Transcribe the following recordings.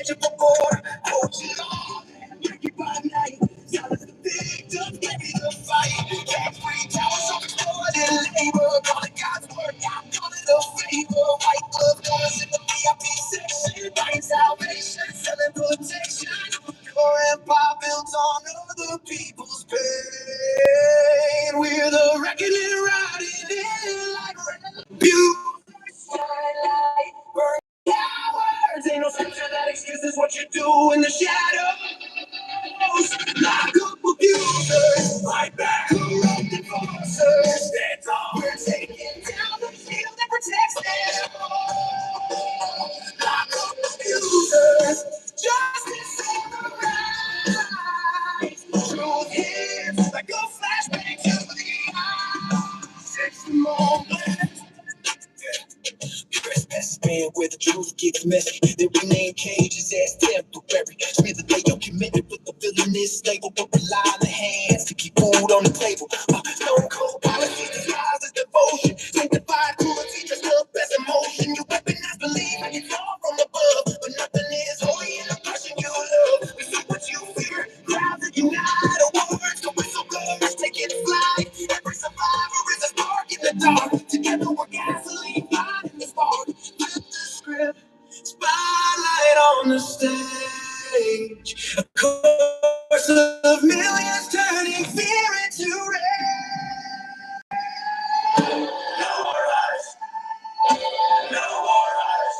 edge of a board, coaching all working by night. Silence the victims, ready to fight. Tax-free towers of exploited labor. Call it God's work, I'm calling it a favor. White glove doors in the VIP section. Buying salvation, selling protection. Your empire built on other people's pain. We're the reckoning, riding in like retribution. Burn cowards. Ain't no scripture that excuses what you do in the shadows. Lock up abusers, fight back corrupt enforcers. Stand tall, we're taking down the shield that protects them. Lock up abusers, justice on the rise. Truth hits like a flashbang to the eye. It's the moment. Christmas spin where the truth gets messy. They rename cages as temporary. Spend the day you're committed with the villainous label, but rely on the hands to keep food on the table. Stone cold policies disguised as devotion. Sanctified cruelty dressed up as emotion. You weaponize belief like it's all from above, but nothing is holy in the passion you love. We see what you fear, crowds that unite. Words go whistle blows, take it flight. Every survivor is a spark in the dark. Together we're gasoline, finding the spark. Flip the script, spotlight on the stage. A chorus of millions turning fear into rage. No more hush, no more hush,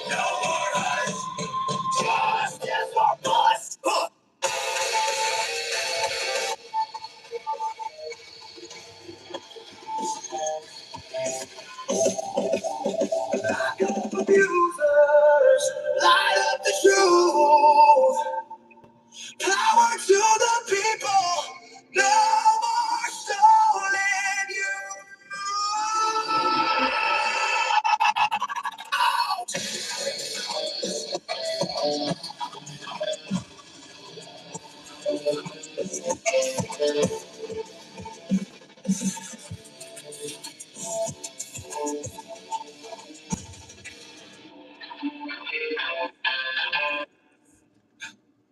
no more hush. Justice for bust. Abusers, light up the truth. Power to the people. No more stolen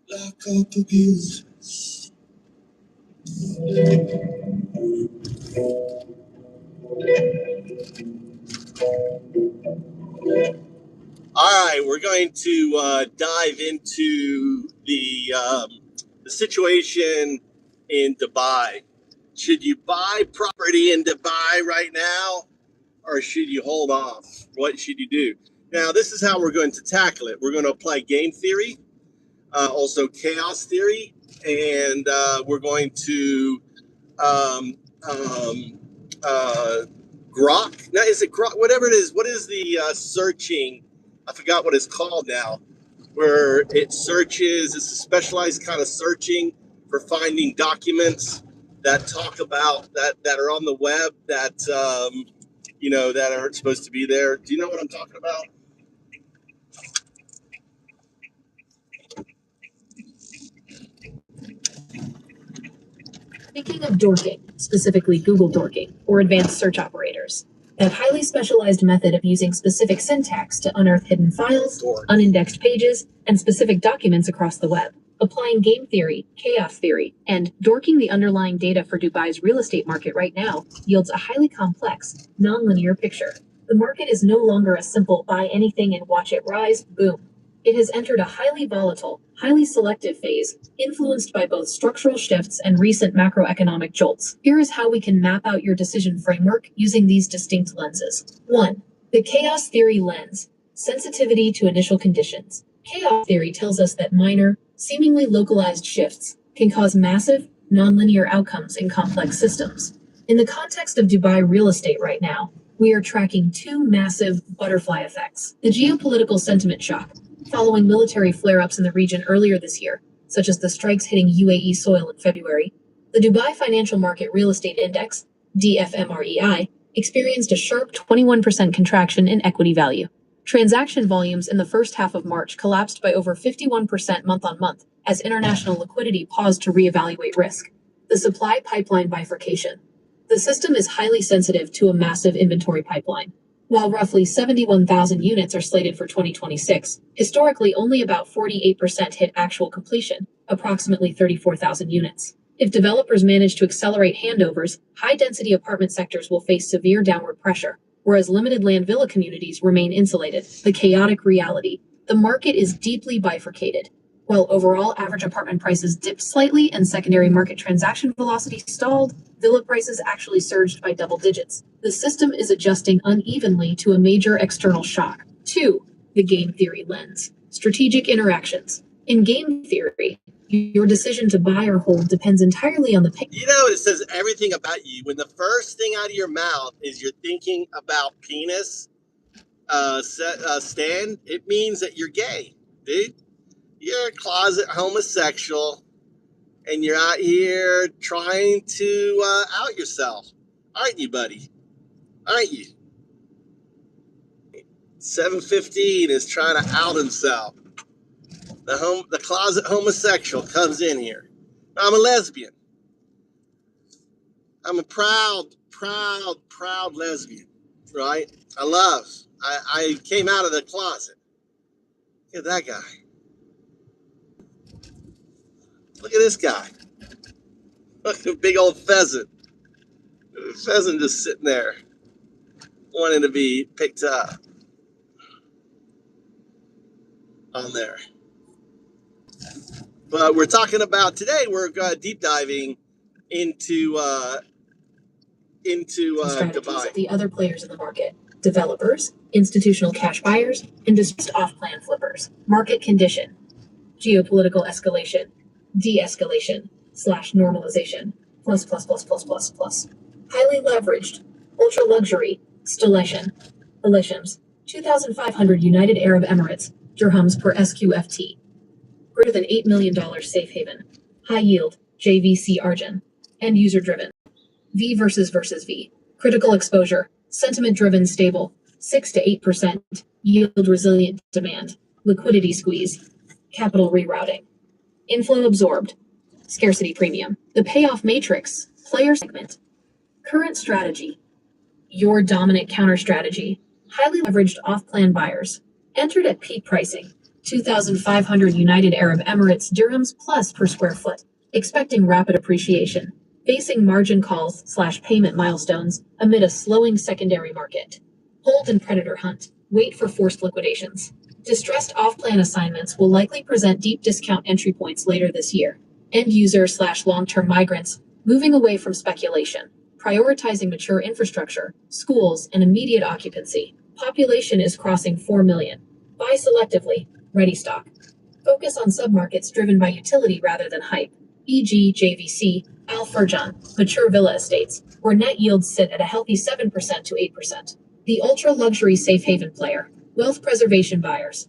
lock up abusers. All right, we're going to dive into the situation in Dubai. Should you buy property in Dubai right now, or should you hold off? What should you do? Now, this is how we're going to tackle it. We're going to apply game theory, also chaos theory, and we're going to Grok. Now, is it Grok? Whatever it is. What is the searching? I forgot what it's called now. Where it searches. It's a specialized kind of searching for finding documents that talk about that are on the web that that aren't supposed to be there. Do you know what I'm talking about? Speaking of dorking, specifically Google dorking, or advanced search operators, that highly specialized method of using specific syntax to unearth hidden files, unindexed pages, and specific documents across the web. Applying game theory, chaos theory, and dorking the underlying data for Dubai's real estate market right now yields a highly complex, nonlinear picture. The market is no longer a simple buy anything and watch it rise, boom. It has entered a highly volatile, highly selective phase, influenced by both structural shifts and recent macroeconomic jolts. Here is how we can map out your decision framework using these distinct lenses. 1. The chaos theory lens. Sensitivity to initial conditions. Chaos theory tells us that minor, seemingly localized shifts can cause massive, nonlinear outcomes in complex systems. In the context of Dubai real estate right now, we are tracking two massive butterfly effects. The geopolitical sentiment shock, following military flare-ups in the region earlier this year, such as the strikes hitting UAE soil in February. The Dubai Financial Market Real Estate Index, DFMREI, experienced a sharp 21% contraction in equity value. Transaction volumes in the first half of March collapsed by over 51% month-on-month as international liquidity paused to reevaluate risk. The supply pipeline bifurcation. The system is highly sensitive to a massive inventory pipeline. While roughly 71,000 units are slated for 2026, historically only about 48% hit actual completion, approximately 34,000 units. If developers manage to accelerate handovers, high-density apartment sectors will face severe downward pressure, whereas limited land villa communities remain insulated. The chaotic reality. The market is deeply bifurcated. While overall average apartment prices dipped slightly and secondary market transaction velocity stalled, villa prices actually surged by double digits. The system is adjusting unevenly to a major external shock. 2. The game theory lens. Strategic interactions. In game theory, your decision to buy or hold depends entirely on the You know, it says everything about you. When the first thing out of your mouth is you're thinking about penis stand, it means that you're gay, dude. You're a closet homosexual, and you're out here trying to out yourself. Aren't you, buddy? Aren't you? 715 is trying to out himself. The closet homosexual comes in here. I'm a lesbian. I'm a proud lesbian, right? I came out of the closet. Look at that guy. Look at this guy. Look at a big old pheasant. Pheasant just sitting there, wanting to be picked up on there. But we're talking about today, we're deep diving into strategies Dubai. of the other players in the market: developers, institutional cash buyers, and distressed off-plan flippers. Market condition: geopolitical escalation, de-escalation / normalization, plus. Highly leveraged, ultra luxury, stellation, elishams, 2,500 United Arab Emirates, dirhams per SQFT. Greater than $8 million safe haven. High yield, JVC Argent. End user driven. V versus V. Critical exposure, sentiment driven stable, 6 to 8%, yield resilient demand, liquidity squeeze, capital rerouting. Inflow absorbed, scarcity premium. The payoff matrix, player segment. Current strategy, your dominant counter strategy, highly leveraged off-plan buyers, entered at peak pricing, 2,500 United Arab Emirates dirhams plus per square foot, expecting rapid appreciation, facing margin calls / payment milestones amid a slowing secondary market. Hold and predator hunt, wait for forced liquidations. Distressed off-plan assignments will likely present deep discount entry points later this year. End user / long-term migrants moving away from speculation, prioritizing mature infrastructure, schools, and immediate occupancy. Population is crossing 4 million. Buy selectively, ready stock. Focus on submarkets driven by utility rather than hype, e.g. JVC, Al Furjan, mature villa estates, where net yields sit at a healthy 7% to 8%. The ultra-luxury safe haven player, wealth preservation buyers,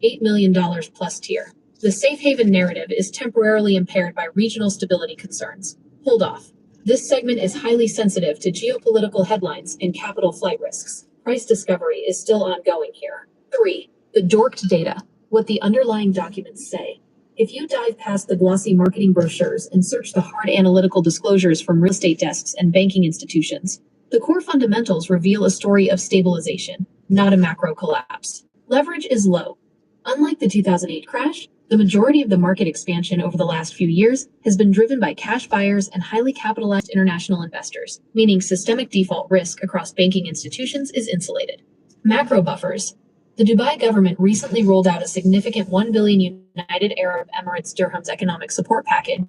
$8 million plus tier. The safe haven narrative is temporarily impaired by regional stability concerns. Hold off. This segment is highly sensitive to geopolitical headlines and capital flight risks. Price discovery is still ongoing here. 3. The dorked data, what the underlying documents say. If you dive past the glossy marketing brochures and search the hard analytical disclosures from real estate desks and banking institutions, the core fundamentals reveal a story of stabilization, not a macro collapse. Leverage is low. Unlike the 2008 crash, the majority of the market expansion over the last few years has been driven by cash buyers and highly capitalized international investors, meaning systemic default risk across banking institutions is insulated. Macro buffers. The Dubai government recently rolled out a significant 1 billion United Arab Emirates dirhams economic support package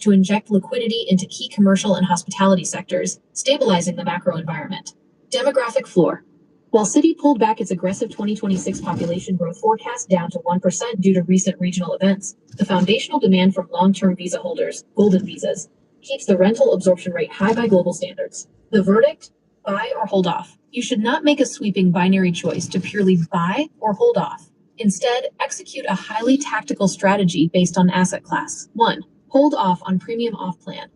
to inject liquidity into key commercial and hospitality sectors, stabilizing the macro environment. Demographic floor. While Citi pulled back its aggressive 2026 population growth forecast down to 1% due to recent regional events, the foundational demand from long-term visa holders, golden visas, keeps the rental absorption rate high by global standards. The verdict? Buy or hold off. You should not make a sweeping binary choice to purely buy or hold off. Instead, execute a highly tactical strategy based on asset class. 1. Hold off on premium off-plan.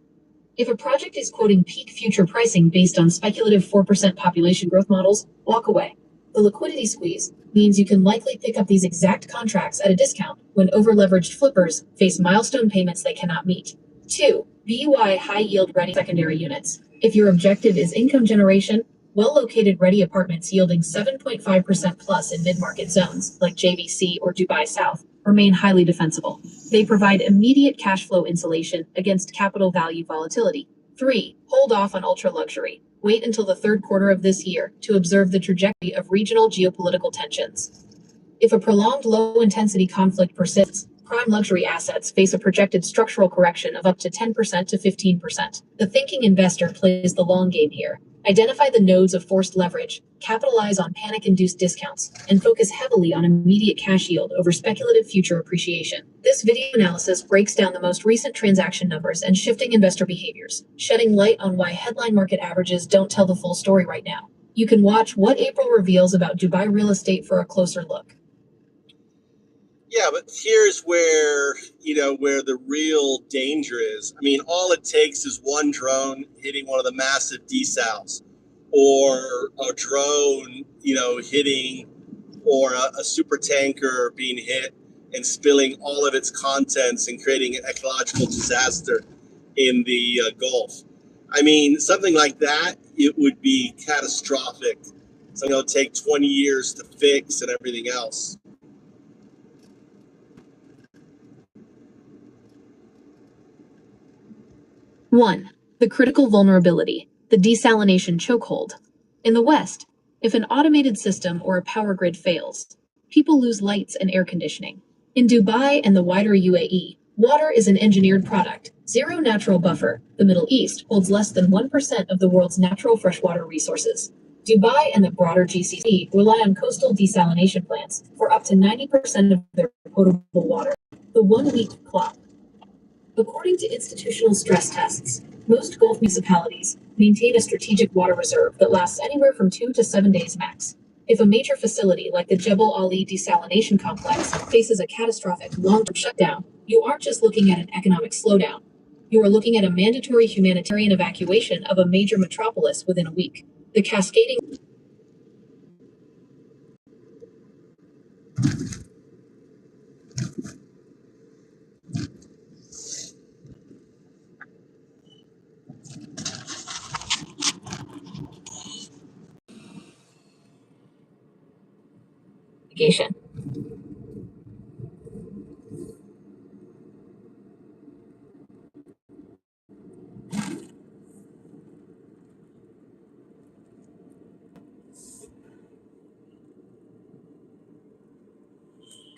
If a project is quoting peak future pricing based on speculative 4% population growth models, walk away. The liquidity squeeze means you can likely pick up these exact contracts at a discount when over-leveraged flippers face milestone payments they cannot meet. 2. BUI high-yield ready secondary units. If your objective is income generation, Well-located ready apartments yielding 7.5% plus in mid-market zones, like JVC or Dubai South, remain highly defensible. They provide immediate cash flow insulation against capital value volatility. 3. Hold off on ultra-luxury. Wait until the third quarter of this year to observe the trajectory of regional geopolitical tensions. If a prolonged low-intensity conflict persists, prime luxury assets face a projected structural correction of up to 10% to 15%. The thinking investor plays the long game here. Identify the nodes of forced leverage, capitalize on panic-induced discounts, and focus heavily on immediate cash yield over speculative future appreciation. This video analysis breaks down the most recent transaction numbers and shifting investor behaviors, shedding light on why headline market averages don't tell the full story right now. You can watch What April Reveals About Dubai Real Estate for a closer look. Yeah, but here's where, where the real danger is. I mean, all it takes is one drone hitting one of the massive desals, or a drone, hitting, or a super tanker being hit and spilling all of its contents and creating an ecological disaster in the Gulf. I mean, something like that, it would be catastrophic. Something that would take 20 years to fix and everything else. One, the critical vulnerability, the desalination chokehold. In the West, if an automated system or a power grid fails, people lose lights and air conditioning. In Dubai and the wider UAE, water is an engineered product, zero natural buffer. The Middle East holds less than 1% of the world's natural freshwater resources. Dubai and the broader GCC rely on coastal desalination plants for up to 90% of their potable water. The 1-week clock. According to institutional stress tests, most Gulf municipalities maintain a strategic water reserve that lasts anywhere from 2 to 7 days max. If a major facility like the Jebel Ali desalination complex faces a catastrophic long-term shutdown, you aren't just looking at an economic slowdown. You are looking at a mandatory humanitarian evacuation of a major metropolis within a week. The cascading mitigation.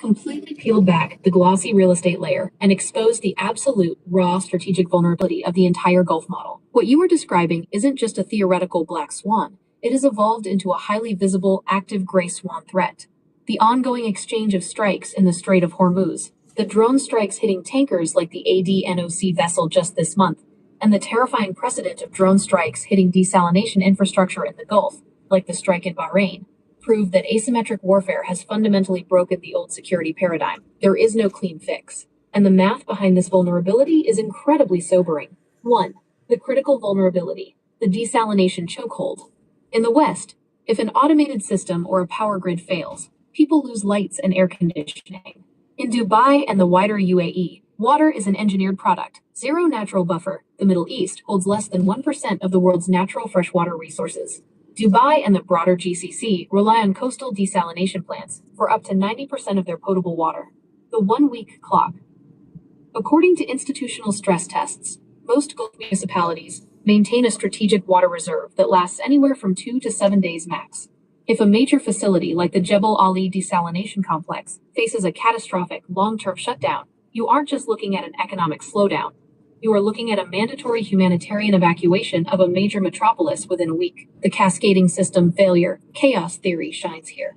Completely peel back the glossy real estate layer and expose the absolute raw strategic vulnerability of the entire Gulf model. What you are describing isn't just a theoretical black swan. It has evolved into a highly visible, active gray swan threat. The ongoing exchange of strikes in the Strait of Hormuz, the drone strikes hitting tankers like the ADNOC vessel just this month, and the terrifying precedent of drone strikes hitting desalination infrastructure in the Gulf, like the strike in Bahrain, prove that asymmetric warfare has fundamentally broken the old security paradigm. There is no clean fix. And the math behind this vulnerability is incredibly sobering. 1. The critical vulnerability, the desalination chokehold. In the West, if an automated system or a power grid fails, people lose lights and air conditioning. In Dubai and the wider UAE, water is an engineered product, zero natural buffer. The Middle East holds less than 1% of the world's natural freshwater resources. Dubai and the broader GCC rely on coastal desalination plants for up to 90% of their potable water. The 1-week clock. According to institutional stress tests, most Gulf municipalities maintain a strategic water reserve that lasts anywhere from 2 to 7 days max. If a major facility like the Jebel Ali desalination complex faces a catastrophic long-term shutdown, you aren't just looking at an economic slowdown. You are looking at a mandatory humanitarian evacuation of a major metropolis within a week. The cascading system failure, chaos theory shines here.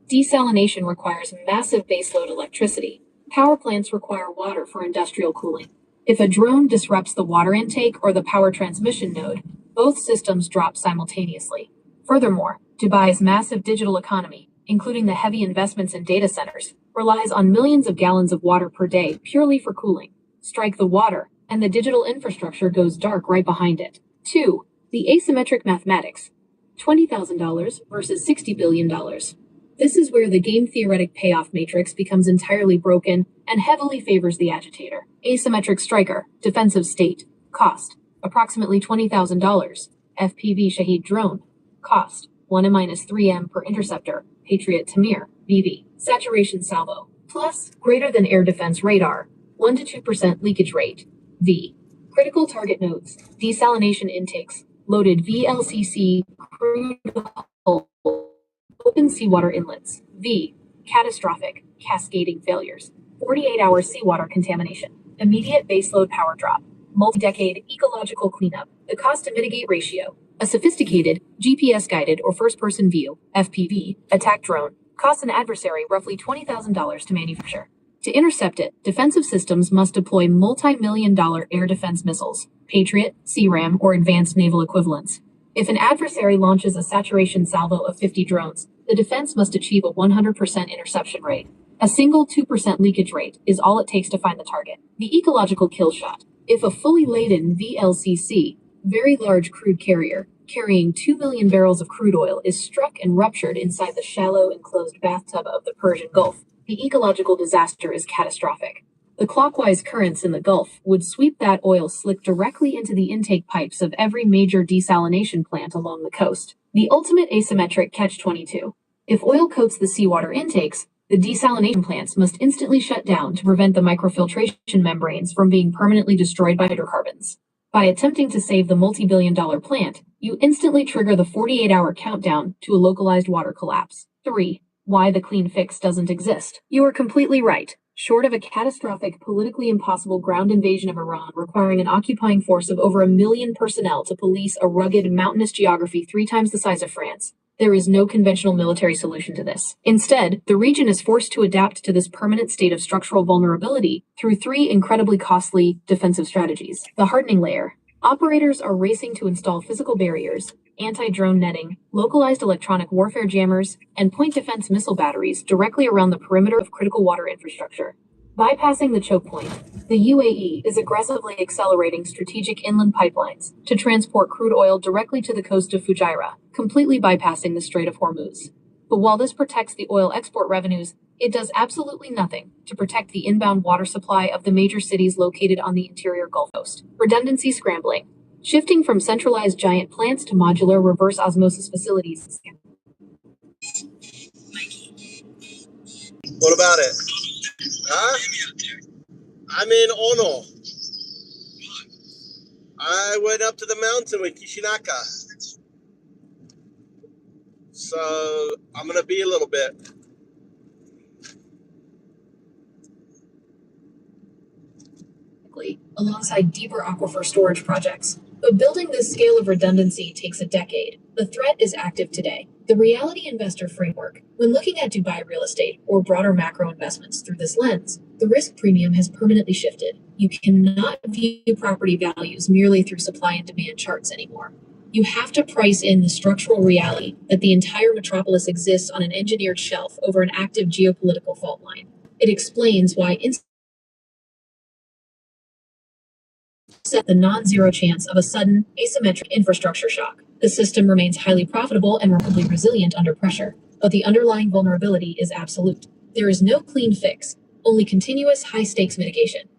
Desalination requires massive baseload electricity. Power plants require water for industrial cooling. If a drone disrupts the water intake or the power transmission node, both systems drop simultaneously. Furthermore, Dubai's massive digital economy, including the heavy investments in data centers, relies on millions of gallons of water per day purely for cooling. Strike the water, and the digital infrastructure goes dark right behind it. 2. The asymmetric mathematics. $20,000 versus $60 billion. This is where the game theoretic payoff matrix becomes entirely broken and heavily favors the agitator. Asymmetric striker, defensive state. Cost, approximately $20,000. FPV Shahid drone. Cost 1-3M per interceptor. Patriot Tamir, VV. Saturation salvo. Plus, greater than air defense radar. 1 to 2% leakage rate. V. Critical target nodes. Desalination intakes. Loaded VLCC crude hull. Open seawater inlets. V. Catastrophic. Cascading failures. 48-hour seawater contamination. Immediate baseload power drop. Multi-decade ecological cleanup. The cost to mitigate ratio. A sophisticated, GPS-guided or first-person view, FPV, attack drone costs an adversary roughly $20,000 to manufacture. To intercept it, defensive systems must deploy multi-million-dollar air defense missiles, Patriot, CRAM, or advanced naval equivalents. If an adversary launches a saturation salvo of 50 drones, the defense must achieve a 100% interception rate. A single 2% leakage rate is all it takes to find the target. The ecological kill shot. If a fully laden VLCC, very large crude carrier, carrying 2 million barrels of crude oil, is struck and ruptured inside the shallow enclosed bathtub of the Persian Gulf, the ecological disaster is catastrophic. The clockwise currents in the Gulf would sweep that oil slick directly into the intake pipes of every major desalination plant along the coast. The ultimate asymmetric catch-22. If oil coats the seawater intakes, the desalination plants must instantly shut down to prevent the microfiltration membranes from being permanently destroyed by hydrocarbons. By attempting to save the multi-billion-dollar plant, you instantly trigger the 48-hour countdown to a localized water collapse. 3. Why the clean fix doesn't exist. You are completely right. Short of a catastrophic, politically impossible ground invasion of Iran requiring an occupying force of over 1 million personnel to police a rugged, mountainous geography 3 times the size of France, there is no conventional military solution to this. Instead, the region is forced to adapt to this permanent state of structural vulnerability through 3 incredibly costly defensive strategies. The hardening layer. Operators are racing to install physical barriers, anti-drone netting, localized electronic warfare jammers, and point defense missile batteries directly around the perimeter of critical water infrastructure. Bypassing the choke point, the UAE is aggressively accelerating strategic inland pipelines to transport crude oil directly to the coast of Fujairah, completely bypassing the Strait of Hormuz. But while this protects the oil export revenues, it does absolutely nothing to protect the inbound water supply of the major cities located on the interior Gulf Coast. Redundancy scrambling. Shifting from centralized giant plants to modular reverse osmosis facilities. What about it? Huh? I'm in Ono. I went up to the mountain with Kishinaka. So I'm going to be a little bit. Alongside deeper aquifer storage projects. But building this scale of redundancy takes a decade. The threat is active today. The reality investor framework, when looking at Dubai real estate or broader macro investments through this lens, the risk premium has permanently shifted. You cannot view property values merely through supply and demand charts anymore. You have to price in the structural reality that the entire metropolis exists on an engineered shelf over an active geopolitical fault line. It explains why the non-zero chance of a sudden, asymmetric infrastructure shock. The system remains highly profitable and remarkably resilient under pressure, but the underlying vulnerability is absolute. There is no clean fix, only continuous high-stakes mitigation.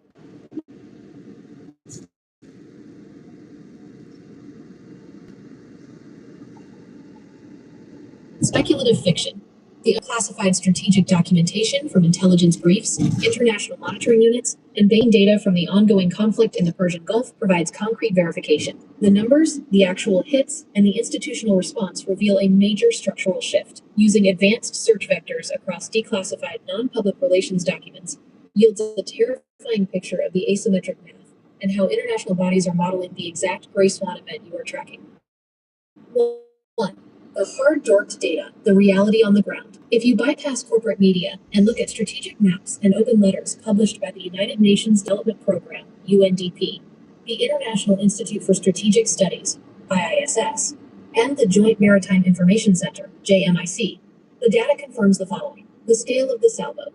Speculative fiction. The unclassified strategic documentation from intelligence briefs, international monitoring units, and Bain data from the ongoing conflict in the Persian Gulf provides concrete verification. The numbers, the actual hits, and the institutional response reveal a major structural shift. Using advanced search vectors across declassified non-public relations documents yields a terrifying picture of the asymmetric math and how international bodies are modeling the exact gray swan event you are tracking. 1. The hard dorked data, the reality on the ground. If you bypass corporate media and look at strategic maps and open letters published by the United Nations Development Program, UNDP, the International Institute for Strategic Studies, IISS, and the Joint Maritime Information Center, JMIC, the data confirms the following. The scale of the salvo.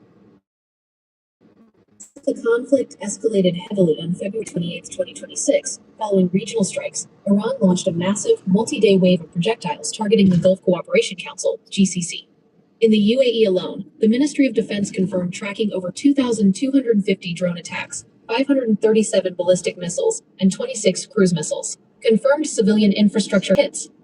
The conflict escalated heavily on February 28, 2026. Following regional strikes, Iran launched a massive, multi-day wave of projectiles targeting the Gulf Cooperation Council, GCC. In the UAE alone, the Ministry of Defense confirmed tracking over 2,250 drone attacks, 537 ballistic missiles, and 26 cruise missiles. Confirmed civilian infrastructure hits,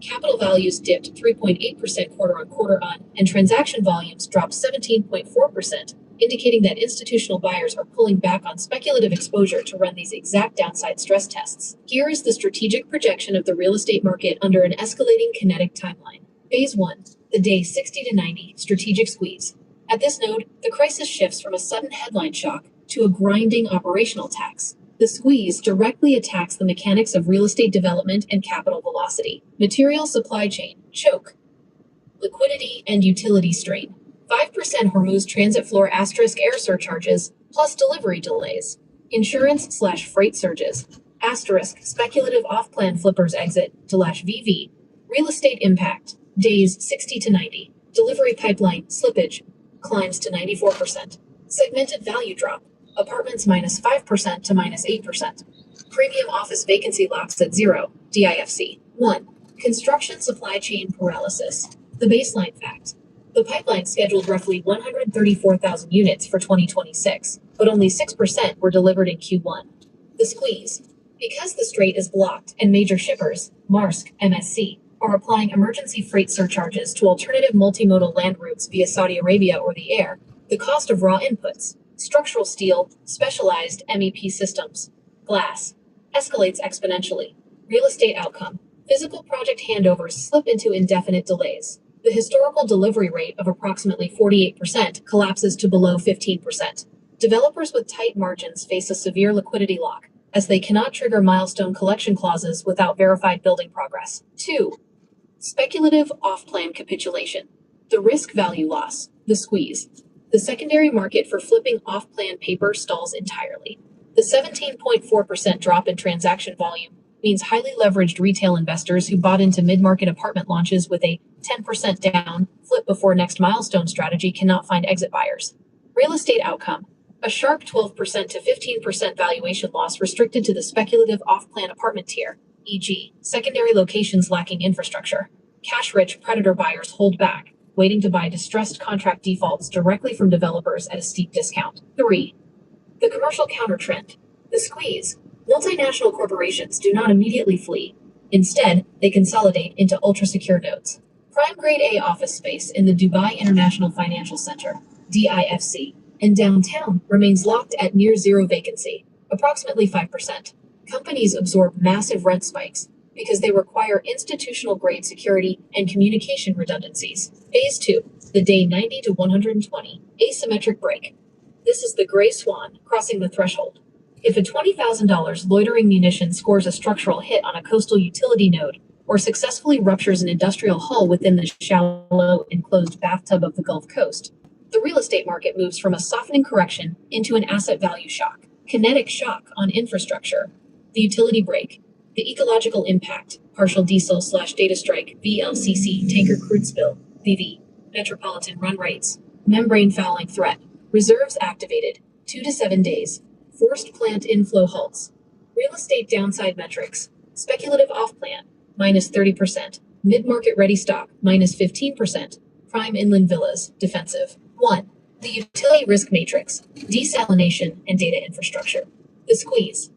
Capital values dipped 3.8% quarter on quarter and transaction volumes dropped 17.4%, indicating that institutional buyers are pulling back on speculative exposure to run these exact downside stress tests. Here is the strategic projection of the real estate market under an escalating kinetic timeline. Phase 1, the day 60 to 90 strategic squeeze. At this node, the crisis shifts from a sudden headline shock to a grinding operational tax. The squeeze directly attacks the mechanics of real estate development and capital velocity. Material supply chain, choke. Liquidity and utility strain. 5% Hormuz transit floor asterisk air surcharges, plus delivery delays. Insurance/freight surges. Asterisk speculative off-plan flippers exit, /VV. Real estate impact. Days 60 to 90. Delivery pipeline slippage climbs to 94%. Segmented value drop. Apartments -5% to -8%. Premium office vacancy locks at 0, DIFC. 1. Construction supply chain paralysis. The baseline fact. The pipeline scheduled roughly 134,000 units for 2026, but only 6% were delivered in Q1. The squeeze. Because the strait is blocked and major shippers, Maersk, MSC, are applying emergency freight surcharges to alternative multimodal land routes via Saudi Arabia or the air, the cost of raw inputs, structural steel, specialized MEP systems, glass, escalates exponentially. Real estate outcome. Physical project handovers slip into indefinite delays. The historical delivery rate of approximately 48% collapses to below 15%. Developers with tight margins face a severe liquidity lock, as they cannot trigger milestone collection clauses without verified building progress. 2. Speculative off-plan capitulation. The risk value loss, the squeeze. The secondary market for flipping off-plan paper stalls entirely. The 17.4% drop in transaction volume means highly leveraged retail investors who bought into mid-market apartment launches with a 10% down, flip before next milestone strategy cannot find exit buyers. Real estate outcome. A sharp 12% to 15% valuation loss restricted to the speculative off-plan apartment tier, e.g., secondary locations lacking infrastructure. Cash-rich predator buyers hold back, waiting to buy distressed contract defaults directly from developers at a steep discount. 3. The commercial countertrend. The squeeze. Multinational corporations do not immediately flee. Instead, they consolidate into ultra-secure nodes. Prime Grade A office space in the Dubai International Financial Center, DIFC, in downtown remains locked at near zero vacancy, approximately 5%. Companies absorb massive rent spikes because they require institutional-grade security and communication redundancies. Phase 2, the day 90 to 120, asymmetric break. This is the gray swan crossing the threshold. If a $20,000 loitering munition scores a structural hit on a coastal utility node, or successfully ruptures an industrial hull within the shallow, enclosed bathtub of the Gulf Coast, the real estate market moves from a softening correction into an asset value shock. Kinetic shock on infrastructure. The utility break. The ecological impact. Partial diesel/data strike. VLCC tanker crude spill. VV. Metropolitan run rates. Membrane fouling threat. Reserves activated. 2 to 7 days. Forced plant inflow halts. Real estate downside metrics. Speculative off-plan. -30%. Mid-market ready stock. -15%. Prime inland villas. Defensive. 1. The utility risk matrix. Desalination and data infrastructure. The squeeze.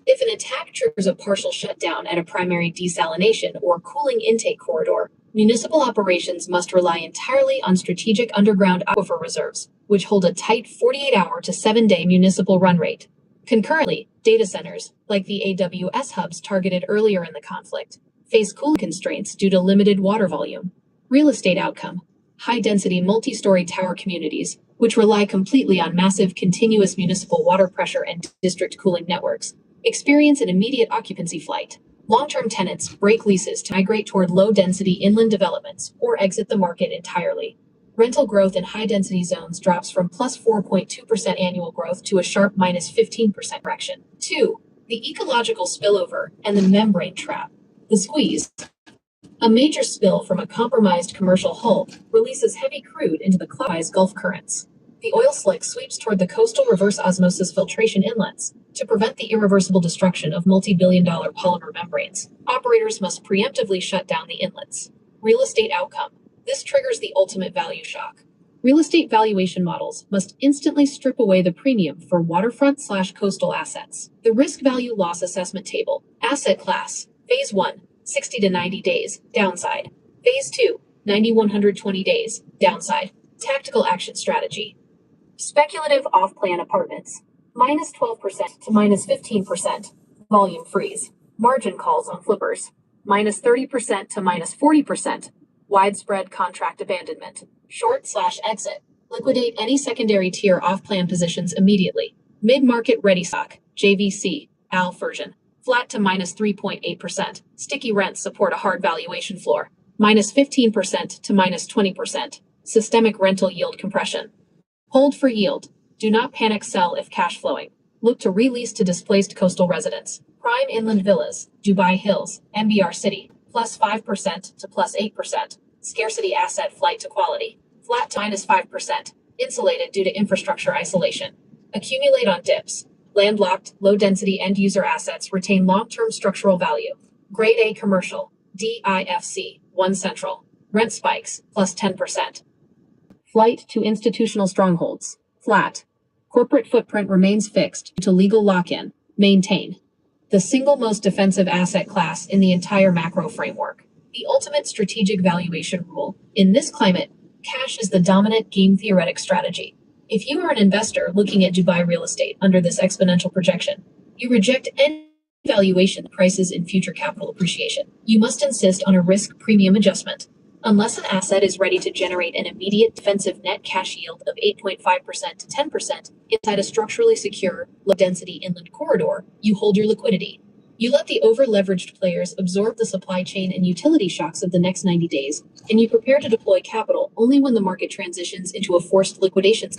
If an attack triggers a partial shutdown at a primary desalination or cooling intake corridor, municipal operations must rely entirely on strategic underground aquifer reserves, which hold a tight 48-hour to 7-day municipal run rate. Concurrently, data centers, like the AWS hubs targeted earlier in the conflict, face cooling constraints due to limited water volume. Real estate outcome. High-density multi-story tower communities, which rely completely on massive continuous municipal water pressure and district cooling networks, experience an immediate occupancy flight. Long-term tenants break leases to migrate toward low-density inland developments or exit the market entirely. Rental growth in high-density zones drops from plus 4.2% annual growth to a sharp minus 15% correction. 2. The ecological spillover and the membrane trap. The squeeze. A major spill from a compromised commercial hull releases heavy crude into the clockwise Gulf currents. The oil slick sweeps toward the coastal reverse osmosis filtration inlets. To prevent the irreversible destruction of multi-billion-dollar polymer membranes, operators must preemptively shut down the inlets. Real estate outcome. This triggers the ultimate value shock. Real estate valuation models must instantly strip away the premium for waterfront/coastal assets. The risk value loss assessment table. Asset class. Phase 1. 60 to 90 days, downside. Phase 2, 90 120 days, downside. Tactical action strategy. Speculative off-plan apartments. Minus 12% to minus 15%. Volume freeze. Margin calls on flippers. Minus 30% to minus 40%. Widespread contract abandonment. Short/exit. Liquidate any secondary tier off-plan positions immediately. Mid-market ready stock. JVC. AL version. Flat to minus 3.8%. Sticky rents support a hard valuation floor. Minus 15% to minus 20%. Systemic rental yield compression. Hold for yield. Do not panic sell if cash flowing. Look to release to displaced coastal residents. Prime inland villas, Dubai Hills, MBR City, plus 5% to plus 8%. Scarcity asset flight to quality. Flat to minus 5%. Insulated due to infrastructure isolation. Accumulate on dips. Landlocked, low-density end-user assets retain long-term structural value. Grade A commercial, DIFC, 1 Central. Rent spikes, plus 10%. Flight to institutional strongholds, flat. Corporate footprint remains fixed due to legal lock-in, maintain. The single most defensive asset class in the entire macro framework. The ultimate strategic valuation rule. In this climate, cash is the dominant game theoretic strategy. If you are an investor looking at Dubai real estate under this exponential projection, you reject any valuation that prices in future capital appreciation. You must insist on a risk premium adjustment. Unless an asset is ready to generate an immediate defensive net cash yield of 8.5% to 10% inside a structurally secure, low-density inland corridor, you hold your liquidity. You let the over-leveraged players absorb the supply chain and utility shocks of the next 90 days, and you prepare to deploy capital only when the market transitions into a forced liquidation.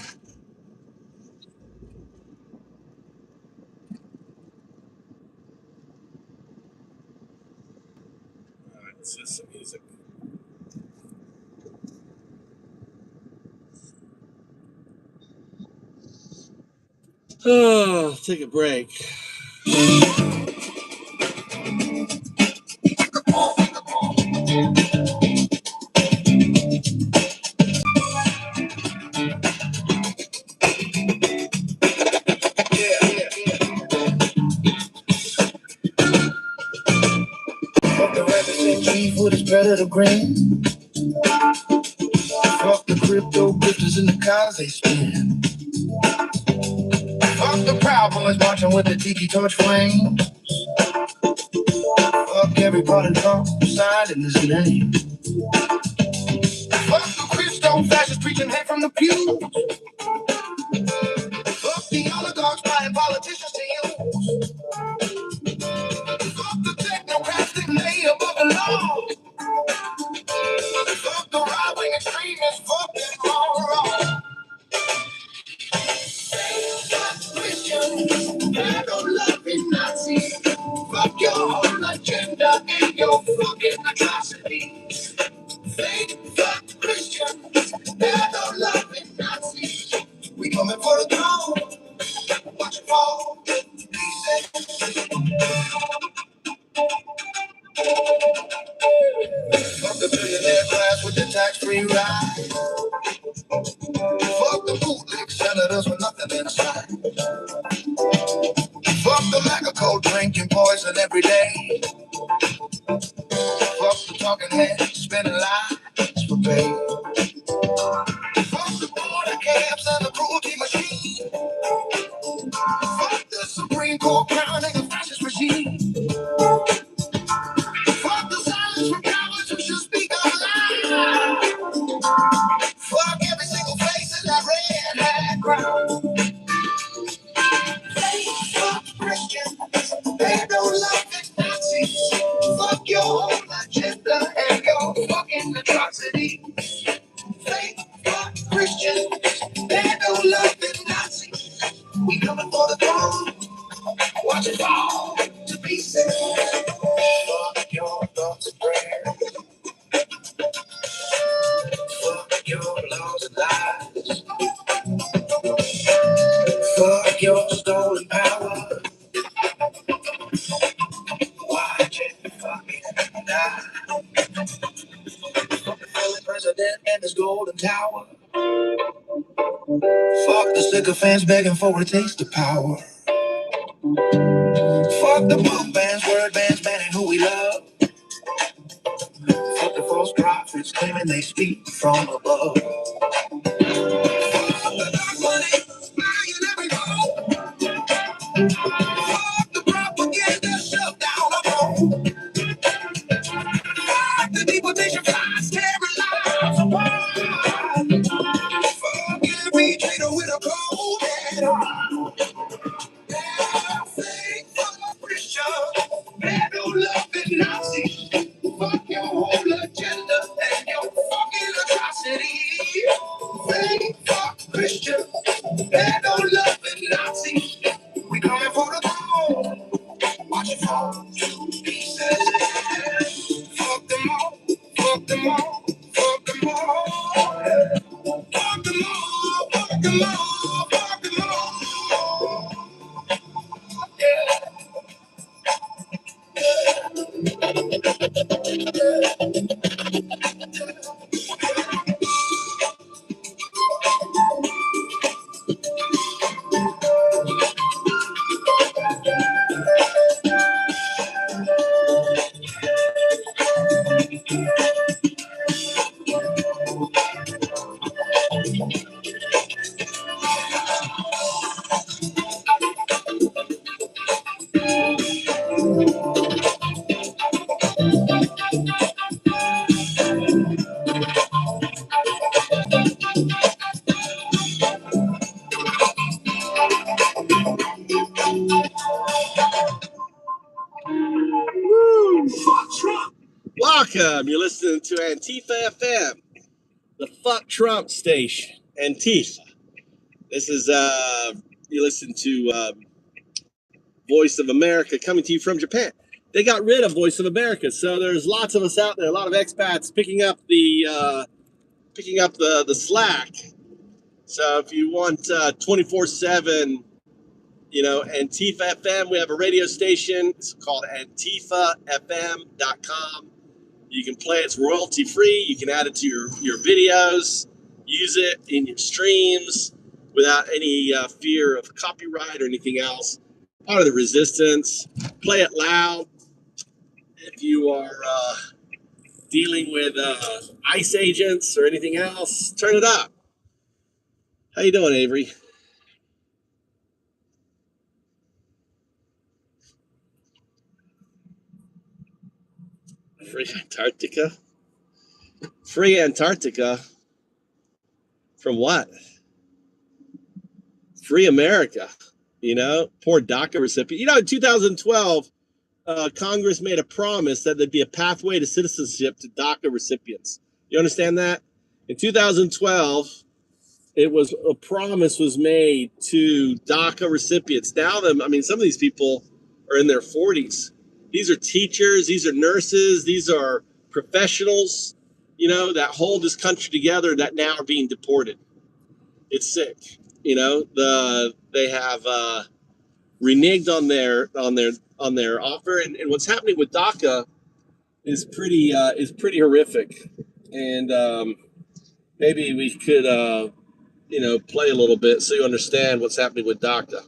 It's just some music. Oh, take a break. Fuck the rabbits and chief with his predator green. Fuck the crypto grifters and the cars they spin. Fuck the Proud Boys marching with the tiki torch flame. Fuck every part of Trump signed in his name. Fuck the Christo fascists preaching hate from the pew. Fuck the oligarchs buying politicians to use. Fuck the technocrats that lay above the law. Fuck the right-wing extremists, fuck them all wrong. Fuck Christians, pedo-loving Nazis. Fuck your whole agenda and your fucking atrocities. Fake fuck Christians, pedo-loving Nazis. We coming for the throne, watch it fall. Fuck the billionaire class with the tax-free ride. Fuck the bootleg senators with nothing inside. Fuck the lack of cold drinking poison every day. Fuck the talking heads spinning lies for pay. Fuck the border cabs and the cruelty machine. Fuck the Supreme Court crowning a fascist regime. Fuck the silence from cowards who should speak up loud. Fuck every single face in that red hat crowd. Fuck Christians, they don't love it Nazis. Fuck your whole agenda and your fucking atrocity. Fake fuck Christians, they don't love it Nazis. We coming for the throne, watch it fall to pieces. Fuck your thoughts and prayers. Fuck your laws and lies. Fuck your stolen power. Watch it fucking die. Fuck the failing president and his golden tower. Fuck the sycophants begging for a taste of power. Fuck the book bans, word bans banning who we love. false prophets claiming they speak from above. Money, buying every home. Fuck the propaganda, shut down a home. Fuck the deportation flies, tearing lives apart. Fuck every traitor with a cold head heart. Fake Christian, bad no love and Nazi. Fuck your whole agenda and your fucking atrocity. Fake Christian, bad no love and Nazi. We coming for the throne. Watch it fall to pieces. Fuck them all, fuck them all, fuck them all. Fuck them all, fuck them all, fuck them all. Welcome. You're listening to Antifa FM, the fuck Trump station. Antifa. This is you listen to Voice of America coming to you from Japan. They got rid of Voice of America, so there's lots of us out there, a lot of expats picking up the slack. So if you want 24/7, Antifa FM, we have a radio station. It's called AntifaFM.com. You can play it. It's royalty free. You can add it to your videos, use it in your streams without any fear of copyright or anything else. Part of the resistance. Play it loud. If you are dealing with ICE agents or anything else, turn it up. How you doing, Avery? Free Antarctica? Free Antarctica? From what? Free America. Poor DACA recipient. In 2012, Congress made a promise that there'd be a pathway to citizenship to DACA recipients. You understand that? In 2012, a promise was made to DACA recipients. Now, some of these people are in their 40s. These are teachers. These are nurses. These are professionals, that hold this country together that now are being deported. It's sick. They have reneged on their offer, and what's happening with DACA is pretty horrific. And maybe we could play a little bit so you understand what's happening with DACA.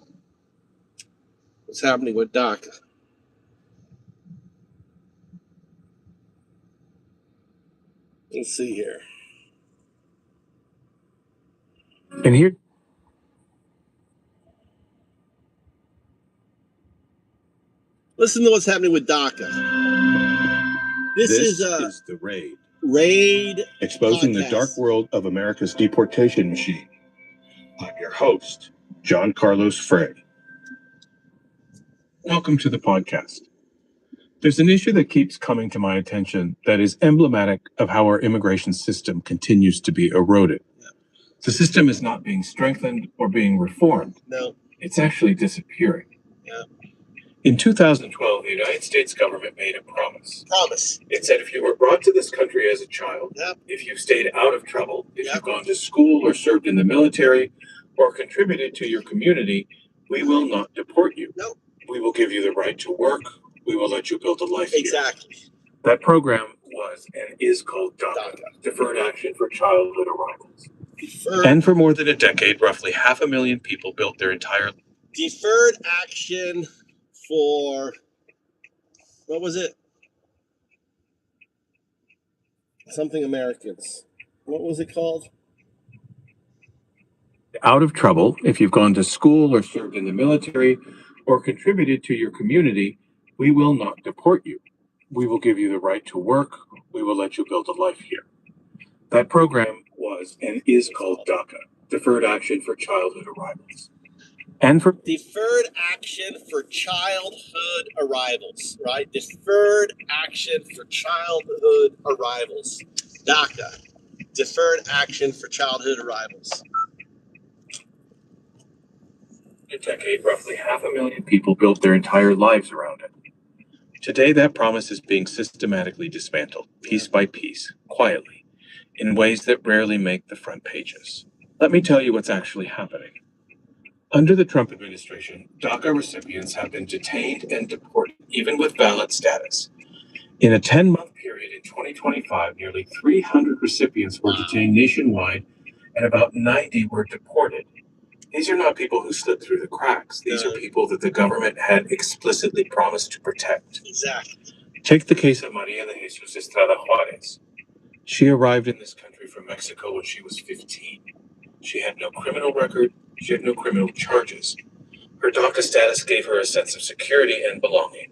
What's happening with DACA? Let's see here. And here, listen to what's happening with DACA. This is the Raid. Raid Exposing podcast. The dark world of America's deportation machine. I'm your host, John Carlos Frey. Welcome to the podcast. There's an issue that keeps coming to my attention that is emblematic of how our immigration system continues to be eroded. Yeah. The system is not being strengthened or being reformed. No. It's actually disappearing. Yeah. In 2012, the United States government made a promise. It said if you were brought to this country as a child, Yep. if you stayed out of trouble, if Yep. you've gone to school or served in the military or contributed to your community, we will not deport you. Nope. We will give you the right to work. We will let you build a life Exactly. here. That program was and is called DACA, Deferred Action for Childhood Arrivals. And for more than a decade, roughly 500,000 people built their entire Deferred action for, what was it? something Americans. What was it called? Out of trouble if you've gone to school or served in the military or contributed to your community. We will not deport you. We will give you the right to work. We will let you build a life here. That program was and is called DACA, Deferred Action for Childhood Arrivals. And for Deferred Action for Childhood Arrivals, right? Deferred Action for Childhood Arrivals. DACA. Deferred Action for Childhood Arrivals. a decade, roughly 500,000 people built their entire lives around it. Today, that promise is being systematically dismantled, piece by piece, quietly, in ways that rarely make the front pages. Let me tell you what's actually happening. Under the Trump administration, DACA recipients have been detained and deported, even with valid status. In a 10-month period in 2025, nearly 300 recipients were detained nationwide, and about 90 were deported. These are not people who slipped through the cracks. These are people that the government had explicitly promised to protect. Exactly. Take the case of Maria de Jesus Estrada Juarez. She arrived in this country from Mexico when she was 15. She had no criminal record. She had no criminal charges. Her DACA status gave her a sense of security and belonging.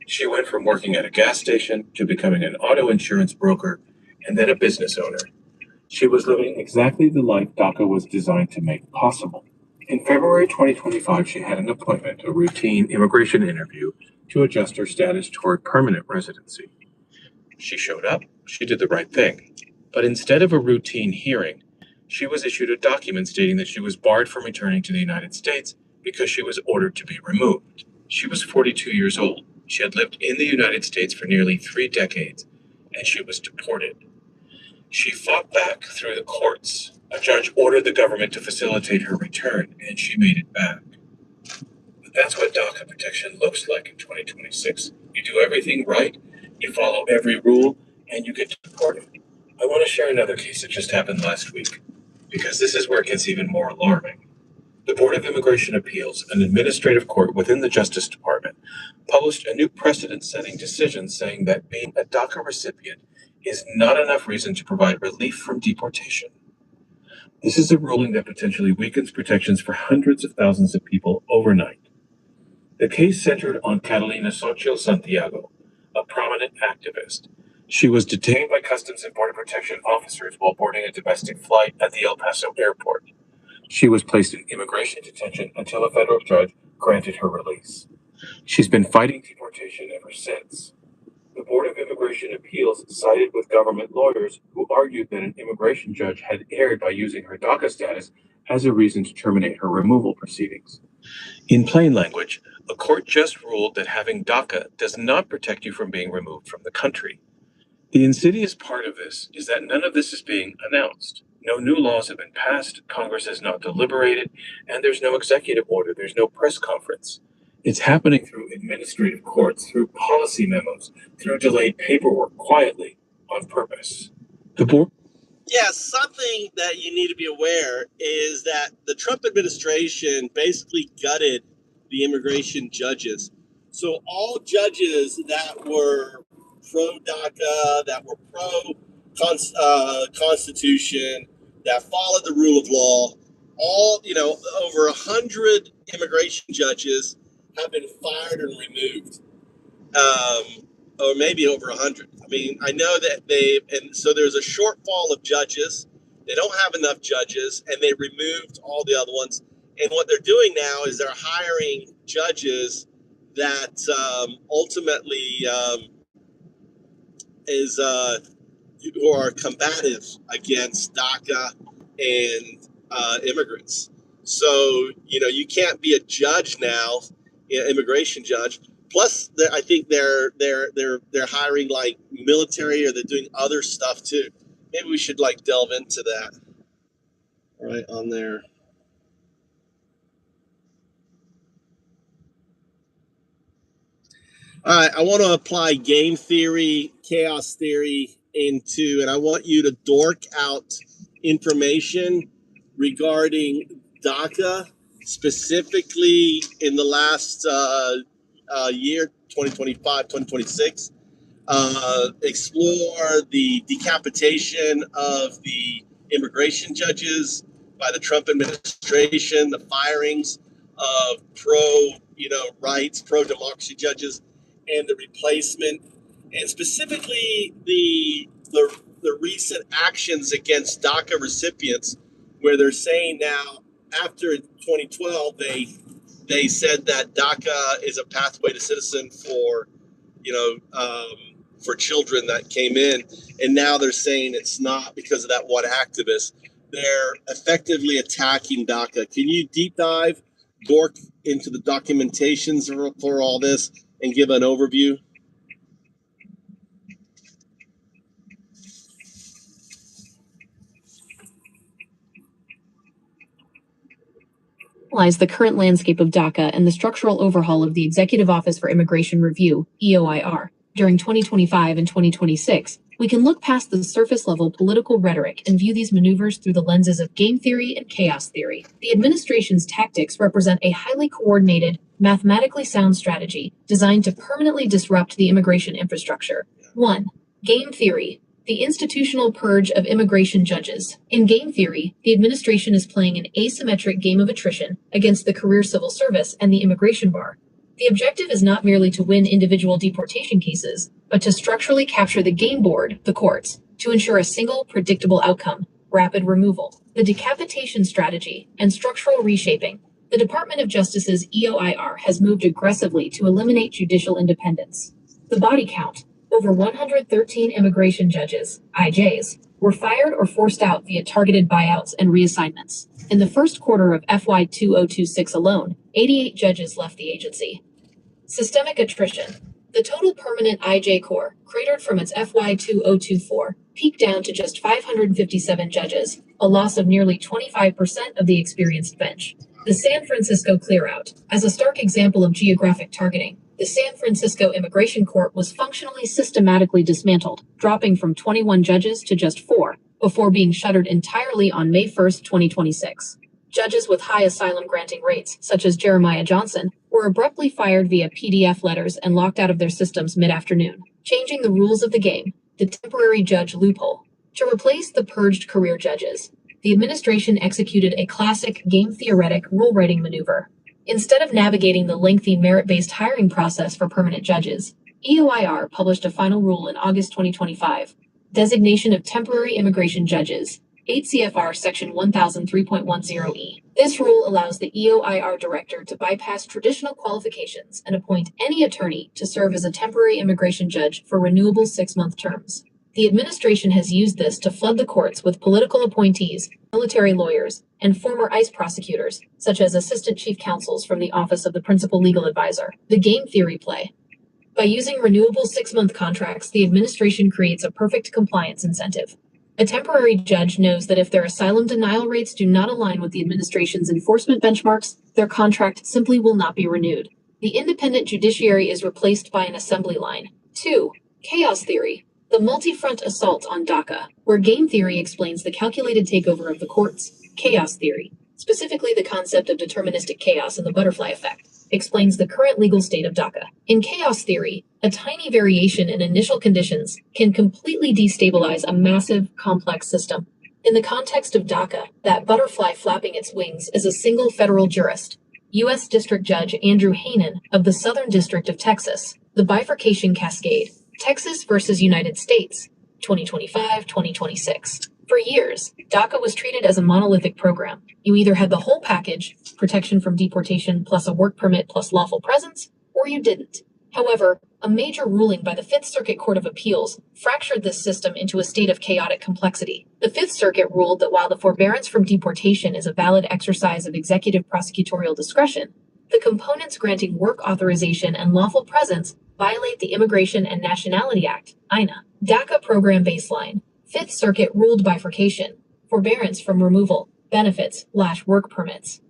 She went from working at a gas station to becoming an auto insurance broker and then a business owner. She was living exactly the life DACA was designed to make possible. In February 2025, she had an appointment, a routine immigration interview, to adjust her status toward permanent residency. She showed up, she did the right thing. But instead of a routine hearing, she was issued a document stating that she was barred from returning to the United States because she was ordered to be removed. She was 42 years old. She had lived in the United States for nearly 3 decades, and she was deported. She fought back through the courts. A judge ordered the government to facilitate her return, and she made it back. But that's what DACA protection looks like in 2026. You do everything right, you follow every rule, and you get deported. I want to share another case that just happened last week, because this is where it gets even more alarming. The Board of Immigration Appeals, an administrative court within the Justice Department, published a new precedent-setting decision saying that being a DACA recipient is not enough reason to provide relief from deportation. This is a ruling that potentially weakens protections for hundreds of thousands of people overnight. The case centered on Catalina Xochitl Santiago, a prominent activist. She was detained by Customs and Border Protection officers while boarding a domestic flight at the El Paso airport. She was placed in immigration detention until a federal judge granted her release. She's been fighting deportation ever since. The Board of Immigration Appeals sided with government lawyers who argued that an immigration judge had erred by using her DACA status as a reason to terminate her removal proceedings. In plain language, a court just ruled that having DACA does not protect you from being removed from the country. The insidious part of this is that none of this is being announced. No new laws have been passed, Congress has not deliberated, and there's no executive order, there's no press conference. It's happening through administrative courts, through policy memos, through delayed paperwork, quietly, on purpose. The board. Yeah, something that you need to be aware is that the Trump administration basically gutted the immigration judges. So all judges that were pro-DACA, that were pro-Constitution, that followed the rule of law, over 100 immigration judges have been fired and removed. Or maybe over 100. I mean, I know that so there's a shortfall of judges. They don't have enough judges, and they removed all the other ones. And what they're doing now is they're hiring judges that ultimately who are combative against DACA and immigrants. So you can't be a judge now, immigration judge. Plus, I think they're hiring like military, or they're doing other stuff too. Maybe we should delve into that. Right on there. All right, I want to apply game theory, chaos theory into, and I want you to dork out information regarding DACA, specifically in the last year, 2025, 2026. explore the decapitation of the immigration judges by the Trump administration, the firings of rights, pro-democracy judges, and the replacement, and specifically the recent actions against DACA recipients, where they're saying now, after 2012, they said that DACA is a pathway to citizen for children that came in, and now they're saying it's not because of that one activist. They're effectively attacking DACA. Can you deep dive, Gork, into the documentations for all this and give an overview? Analyze the current landscape of DACA and the structural overhaul of the Executive Office for Immigration Review, EOIR. During 2025 and 2026, we can look past the surface-level political rhetoric and view these maneuvers through the lenses of game theory and chaos theory. The administration's tactics represent a highly coordinated, mathematically sound strategy designed to permanently disrupt the immigration infrastructure. 1. Game theory. The institutional purge of immigration judges. In game theory, the administration is playing an asymmetric game of attrition against the career civil service and the immigration bar. The objective is not merely to win individual deportation cases, but to structurally capture the game board, the courts, to ensure a single, predictable outcome: rapid removal. The decapitation strategy and structural reshaping. The Department of Justice's EOIR has moved aggressively to eliminate judicial independence. The body count. Over 113 immigration judges, IJs, were fired or forced out via targeted buyouts and reassignments. In the first quarter of FY 2026 alone, 88 judges left the agency. Systemic attrition. The total permanent IJ Corps, cratered from its FY 2024, peaked down to just 557 judges, a loss of nearly 25% of the experienced bench. The San Francisco clearout. As a stark example of geographic targeting, the San Francisco Immigration Court was functionally systematically dismantled, dropping from 21 judges to just 4, before being shuttered entirely on May 1, 2026. Judges with high asylum granting rates, such as Jeremiah Johnson, were abruptly fired via PDF letters and locked out of their systems mid-afternoon, changing the rules of the game, the temporary judge loophole. To replace the purged career judges, the administration executed a classic game-theoretic rule-writing maneuver. Instead of navigating the lengthy merit-based hiring process for permanent judges, EOIR published a final rule in August 2025, Designation of Temporary Immigration Judges, 8 CFR Section 1003.10e. This rule allows the EOIR director to bypass traditional qualifications and appoint any attorney to serve as a temporary immigration judge for renewable 6-month terms. The administration has used this to flood the courts with political appointees, military lawyers, and former ICE prosecutors, such as assistant chief counsels from the Office of the Principal Legal Advisor. The game theory play. By using renewable 6-month contracts, the administration creates a perfect compliance incentive. A temporary judge knows that if their asylum denial rates do not align with the administration's enforcement benchmarks, their contract simply will not be renewed. The independent judiciary is replaced by an assembly line. 2. Chaos theory. The multi-front assault on DACA, where game theory explains the calculated takeover of the courts. Chaos theory, specifically the concept of deterministic chaos and the butterfly effect, explains the current legal state of DACA. In chaos theory, a tiny variation in initial conditions can completely destabilize a massive, complex system. In the context of DACA, that butterfly flapping its wings is a single federal jurist, U.S. District Judge Andrew Hanen of the Southern District of Texas. The bifurcation cascade. Texas versus United States, 2025-2026. For years, DACA was treated as a monolithic program. You either had the whole package, protection from deportation plus a work permit plus lawful presence, or you didn't. However, a major ruling by the Fifth Circuit Court of Appeals fractured this system into a state of chaotic complexity. The Fifth Circuit ruled that while the forbearance from deportation is a valid exercise of executive prosecutorial discretion, the components granting work authorization and lawful presence violate the Immigration and Nationality Act, INA. DACA program baseline. Fifth Circuit ruled bifurcation. Forbearance from removal. Benefits / work permits.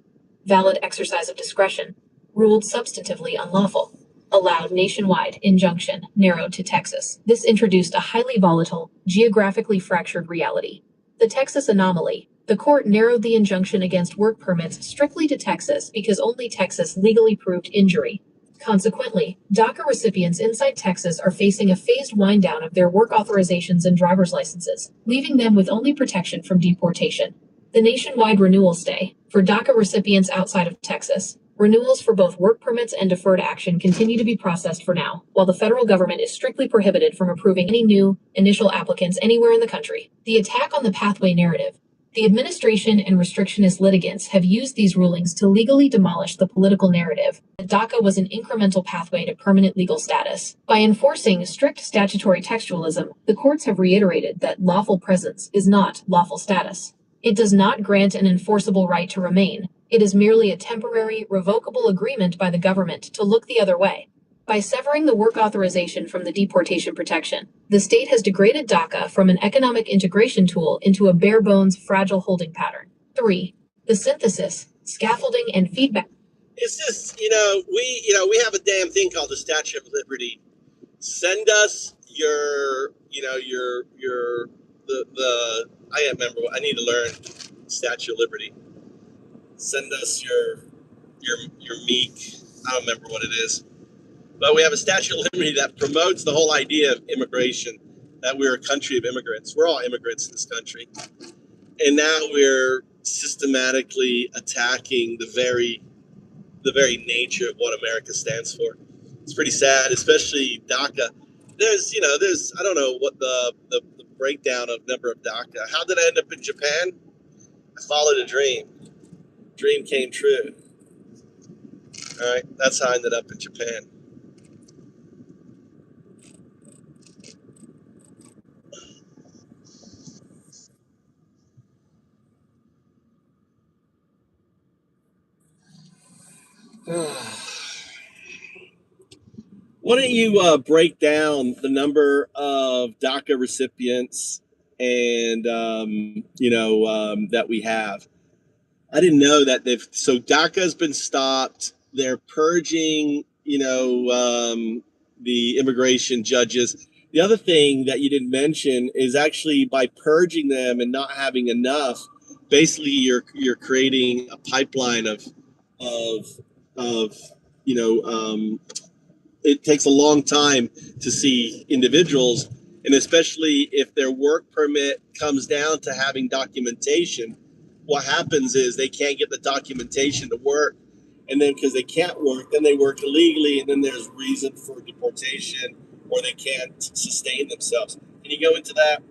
Valid exercise of discretion. Ruled substantively unlawful. Allowed nationwide. Injunction. Narrowed to Texas. This introduced a highly volatile, geographically fractured reality. The Texas anomaly. The court narrowed the injunction against work permits strictly to Texas because only Texas legally proved injury. Consequently, DACA recipients inside Texas are facing a phased wind down of their work authorizations and driver's licenses, leaving them with only protection from deportation. The nationwide renewal stay for DACA recipients outside of Texas. Renewals for both work permits and deferred action continue to be processed for now, while the federal government is strictly prohibited from approving any new initial applicants anywhere in the country. The attack on the pathway narrative. The administration and restrictionist litigants have used these rulings to legally demolish the political narrative that DACA was an incremental pathway to permanent legal status. By enforcing strict statutory textualism, the courts have reiterated that lawful presence is not lawful status. It does not grant an enforceable right to remain. It is merely a temporary, revocable agreement by the government to look the other way. By severing the work authorization from the deportation protection, the state has degraded DACA from an economic integration tool into a bare-bones, fragile holding pattern. 3. The synthesis, scaffolding, and feedback. It's just, we have a damn thing called the Statue of Liberty. Send us I can't remember. I need to learn Statue of Liberty. Send us your meek. I don't remember what it is. But we have a Statue of Liberty that promotes the whole idea of immigration, that we're a country of immigrants. We're all immigrants in this country. And now we're systematically attacking the very nature of what America stands for. It's pretty sad, especially DACA. There's I don't know what the breakdown of number of DACA. How did I end up in Japan? I followed a dream. Dream came true. All right, that's how I ended up in Japan. Why don't you break down the number of DACA recipients and that we have? I didn't know that so DACA has been stopped. They're purging, the immigration judges. The other thing that you didn't mention is actually by purging them and not having enough, basically you're creating a pipeline of it takes a long time to see individuals, and especially if their work permit comes down to having documentation, what happens is they can't get the documentation to work, and then because they can't work, then they work illegally, and then there's reason for deportation, or they can't sustain themselves. Can you go into that?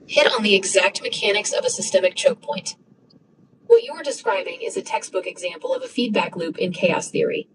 Hit on the exact mechanics of a systemic choke point. What you are describing is a textbook example of a feedback loop in chaos theory.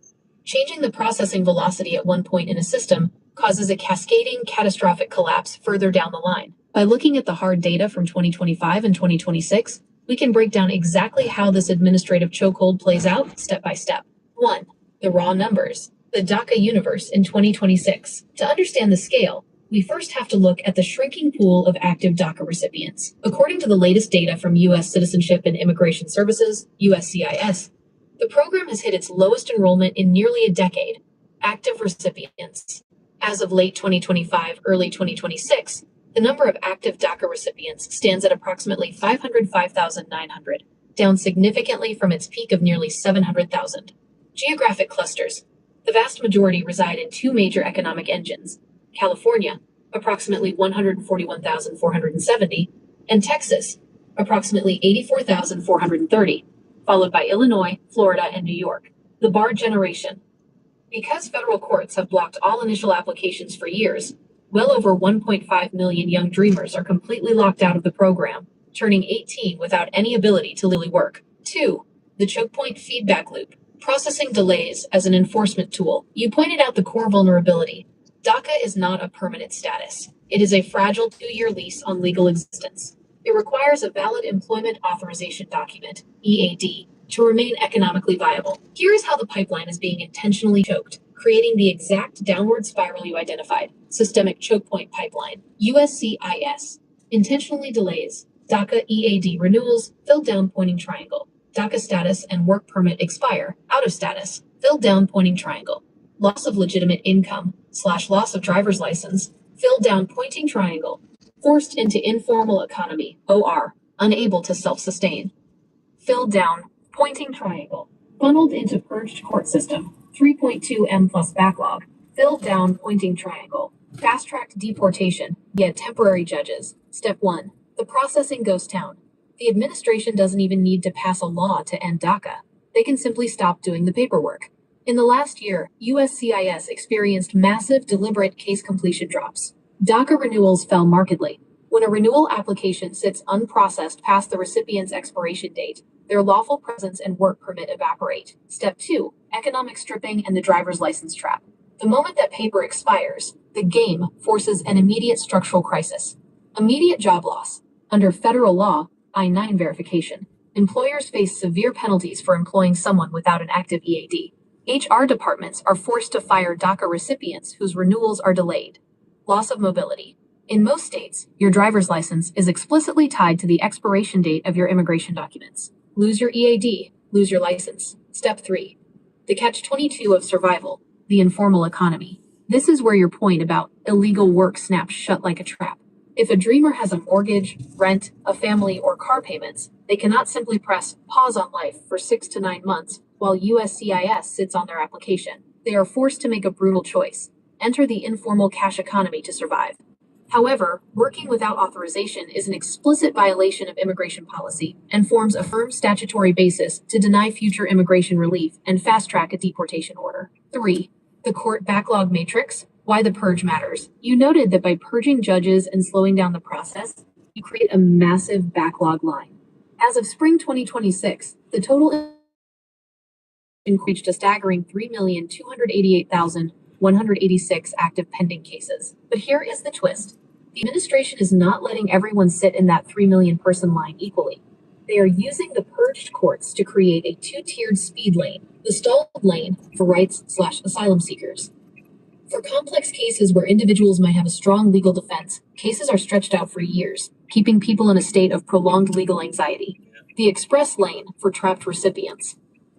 Changing the processing velocity at one point in a system causes a cascading, catastrophic collapse further down the line. By looking at the hard data from 2025 and 2026, we can break down exactly how this administrative chokehold plays out step by step. 1. The raw numbers. The DACA universe in 2026. To understand the scale, we first have to look at the shrinking pool of active DACA recipients. According to the latest data from U.S. Citizenship and Immigration Services, USCIS, the program has hit its lowest enrollment in nearly a decade. Active recipients. As of late 2025, early 2026, the number of active DACA recipients stands at approximately 505,900, down significantly from its peak of nearly 700,000. Geographic clusters. The vast majority reside in two major economic engines: California, approximately 141,470, and Texas, approximately 84,430, followed by Illinois, Florida, and New York. The bar generation. Because federal courts have blocked all initial applications for years, well over 1.5 million young dreamers are completely locked out of the program, turning 18 without any ability to legally work. 2. The choke point feedback loop. Processing delays as an enforcement tool. You pointed out the core vulnerability. DACA is not a permanent status. It is a fragile 2-year lease on legal existence. It requires a valid employment authorization document, EAD, to remain economically viable. Here is how the pipeline is being intentionally choked, creating the exact downward spiral you identified. Systemic choke point pipeline. USCIS. Intentionally delays. DACA EAD renewals, filled down pointing triangle. DACA status and work permit expire, out of status, filled down pointing triangle. Loss of legitimate income / loss of driver's license, filled down pointing triangle. Forced into informal economy, OR, unable to self-sustain. Filled down, pointing triangle. Funneled into purged court system, 3.2 M plus backlog. Filled down, pointing triangle. Fast-tracked deportation, yet temporary judges. Step 1. The processing ghost town. The administration doesn't even need to pass a law to end DACA. They can simply stop doing the paperwork. In the last year, USCIS experienced massive deliberate case completion drops. DACA renewals fell markedly. When a renewal application sits unprocessed past the recipient's expiration date, their lawful presence and work permit evaporate. Step 2. Economic stripping and the driver's license trap. The moment that paper expires, the game forces an immediate structural crisis. Immediate job loss. Under federal law, I-9 verification, employers face severe penalties for employing someone without an active EAD. HR departments are forced to fire DACA recipients whose renewals are delayed. Loss of mobility. In most states, your driver's license is explicitly tied to the expiration date of your immigration documents. Lose your EAD, lose your license. Step 3. The catch-22 of survival, the informal economy. This is where your point about illegal work snaps shut like a trap. If a dreamer has a mortgage, rent, a family, or car payments, they cannot simply press pause on life for 6 to 9 months while USCIS sits on their application. They are forced to make a brutal choice. Enter the informal cash economy to survive. However, working without authorization is an explicit violation of immigration policy and forms a firm statutory basis to deny future immigration relief and fast-track a deportation order. 3. The court backlog matrix. Why the purge matters. You noted that by purging judges and slowing down the process, you create a massive backlog line. As of spring 2026, the total reached a staggering 3,288,186 active pending cases. But here is the twist. The administration is not letting everyone sit in that 3 million person line equally. They are using the purged courts to create a two-tiered speed lane, the stalled lane for rights/asylum seekers. For complex cases where individuals might have a strong legal defense, cases are stretched out for years, keeping people in a state of prolonged legal anxiety. The express lane for trapped recipients.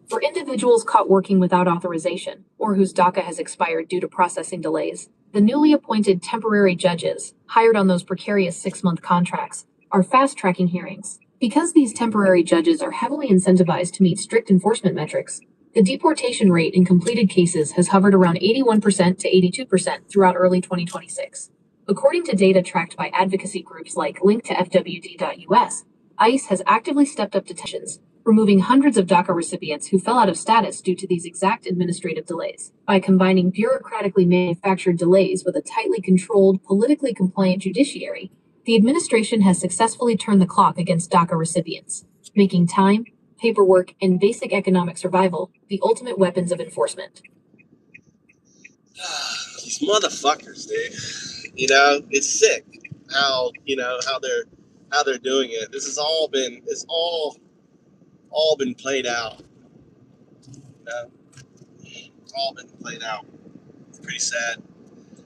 For individuals caught working without authorization, or whose DACA has expired due to processing delays, the newly appointed temporary judges, hired on those precarious 6-month contracts, are fast-tracking hearings. Because these temporary judges are heavily incentivized to meet strict enforcement metrics, the deportation rate in completed cases has hovered around 81% to 82% throughout early 2026. According to data tracked by advocacy groups like Link to FWD.US, ICE has actively stepped up detentions, removing hundreds of DACA recipients who fell out of status due to these exact administrative delays. By combining bureaucratically manufactured delays with a tightly controlled, politically compliant judiciary, the administration has successfully turned the clock against DACA recipients, making time, paperwork, and basic economic survival the ultimate weapons of enforcement. These motherfuckers, dude. You know, it's sick how they're doing it. This has all been played out. You know? It's all been played out. It's pretty sad.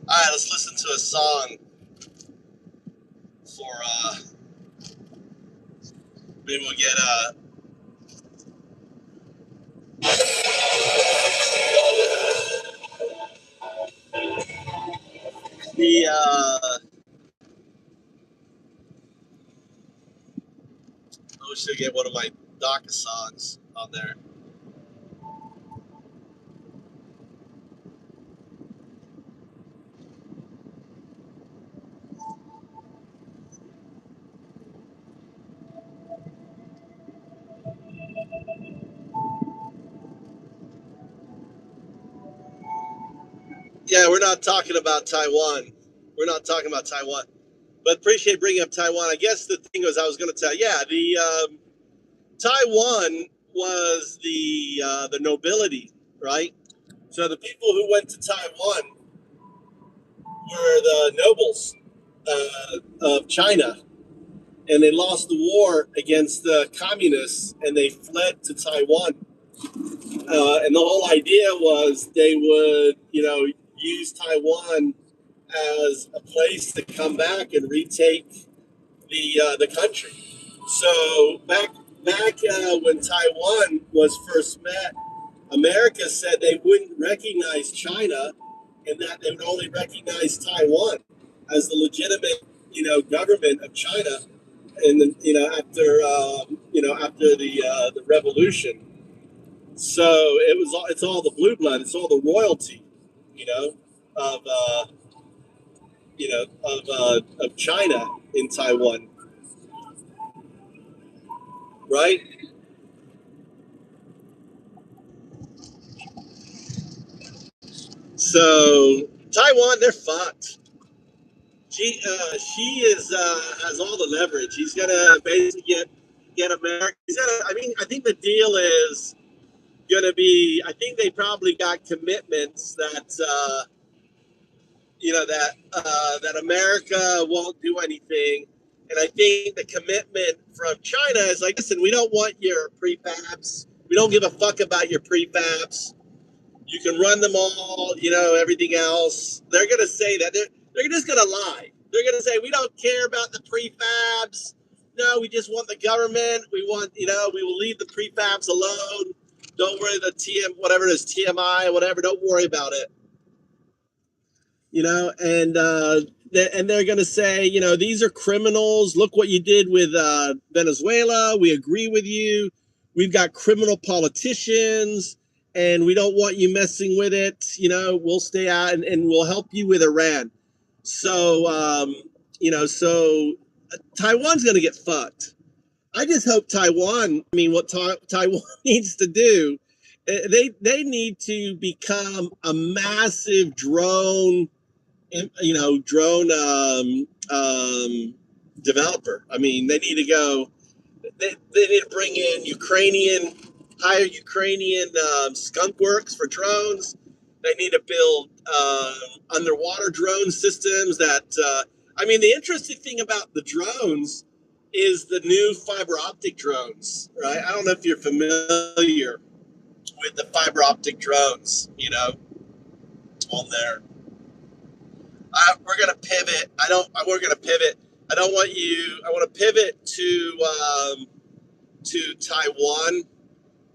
All right, let's listen to a song for maybe we'll get the I wish to get one of my DACA songs on there. Yeah, we're not talking about Taiwan. We're not talking about Taiwan. But appreciate bringing up Taiwan. I guess the thing was I was going to tell, the Taiwan was the nobility, right? So the people who went to Taiwan were the nobles of China, and they lost the war against the communists, and they fled to Taiwan. And the whole idea was they would, use Taiwan as a place to come back and retake the country. So back when Taiwan was first met, America said they wouldn't recognize China and that they would only recognize Taiwan as the legitimate government of China, and then, after the revolution. So it's all the blue blood, it's all the royalty, you know, of of China in Taiwan, right? So Taiwan, they're fucked. She is has all the leverage. He's gonna basically get America. I mean, I think the deal is gonna be. I think they probably got commitments that that America won't do anything. And I think the commitment from China is like, listen, we don't want your prefabs. We don't give a fuck about your prefabs. You can run them all, everything else. They're going to say that. They're just going to lie. They're going to say, we don't care about the prefabs. No, we just want the government. We want, we will leave the prefabs alone. Don't worry, the whatever it is, TMI, whatever, don't worry about it. And they're going to say, these are criminals. Look what you did with Venezuela. We agree with you. We've got criminal politicians, and we don't want you messing with it. We'll stay out, and we'll help you with Iran. So, Taiwan's going to get fucked. I just hope Taiwan. I mean, what Taiwan needs to do, they need to become a massive drone developer. I mean, they need to go. They need to bring in hire Ukrainian skunk works for drones. They need to build underwater drone systems. I mean, the interesting thing about the drones is the new fiber optic drones, right? I don't know if you're familiar with the fiber optic drones, on there. We're gonna pivot. We're gonna pivot. I don't want you. I want to pivot to Taiwan,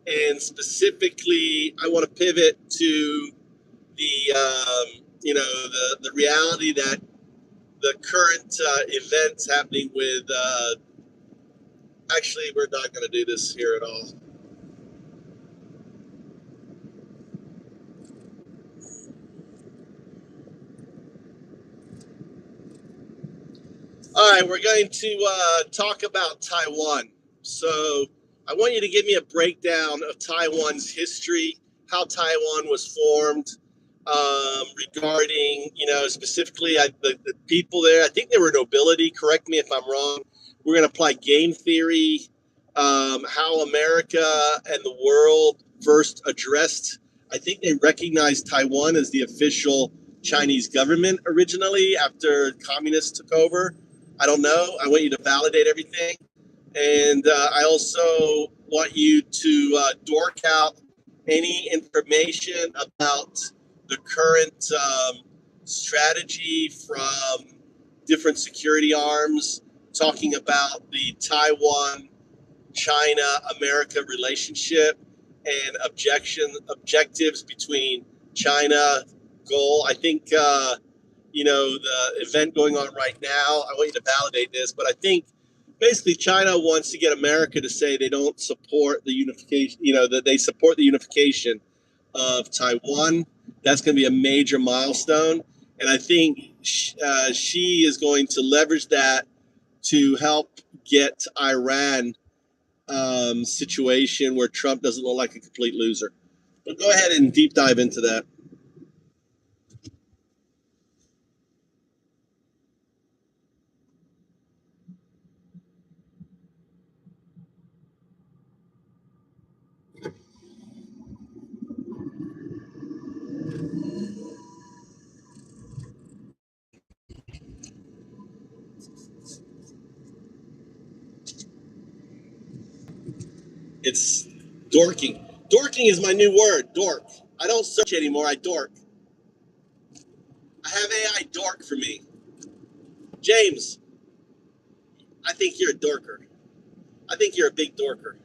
and specifically, I want to pivot to the the reality that the current events happening with. Actually, we're not going to do this here at all. All right, we're going to talk about Taiwan. So I want you to give me a breakdown of Taiwan's history, how Taiwan was formed, regarding, specifically the people there. I think they were nobility. Correct me if I'm wrong. We're going to apply game theory, how America and the world first addressed. I think they recognized Taiwan as the official Chinese government originally after communists took over. I don't know. I want you to validate everything. And I also want you to dork out any information about the current strategy from different security arms talking about the Taiwan China America relationship and objectives between China goal. I think the event going on right now. I want you to validate this, but I think basically China wants to get America to say they don't support the unification. That they support the unification of Taiwan. That's going to be a major milestone, and I think she is going to leverage that to help get Iran situation where Trump doesn't look like a complete loser. But go ahead and deep dive into that. It's dorking. Dorking is my new word, dork. I don't search anymore, I dork. I have AI dork for me. James, I think you're a dorker. I think you're a big dorker.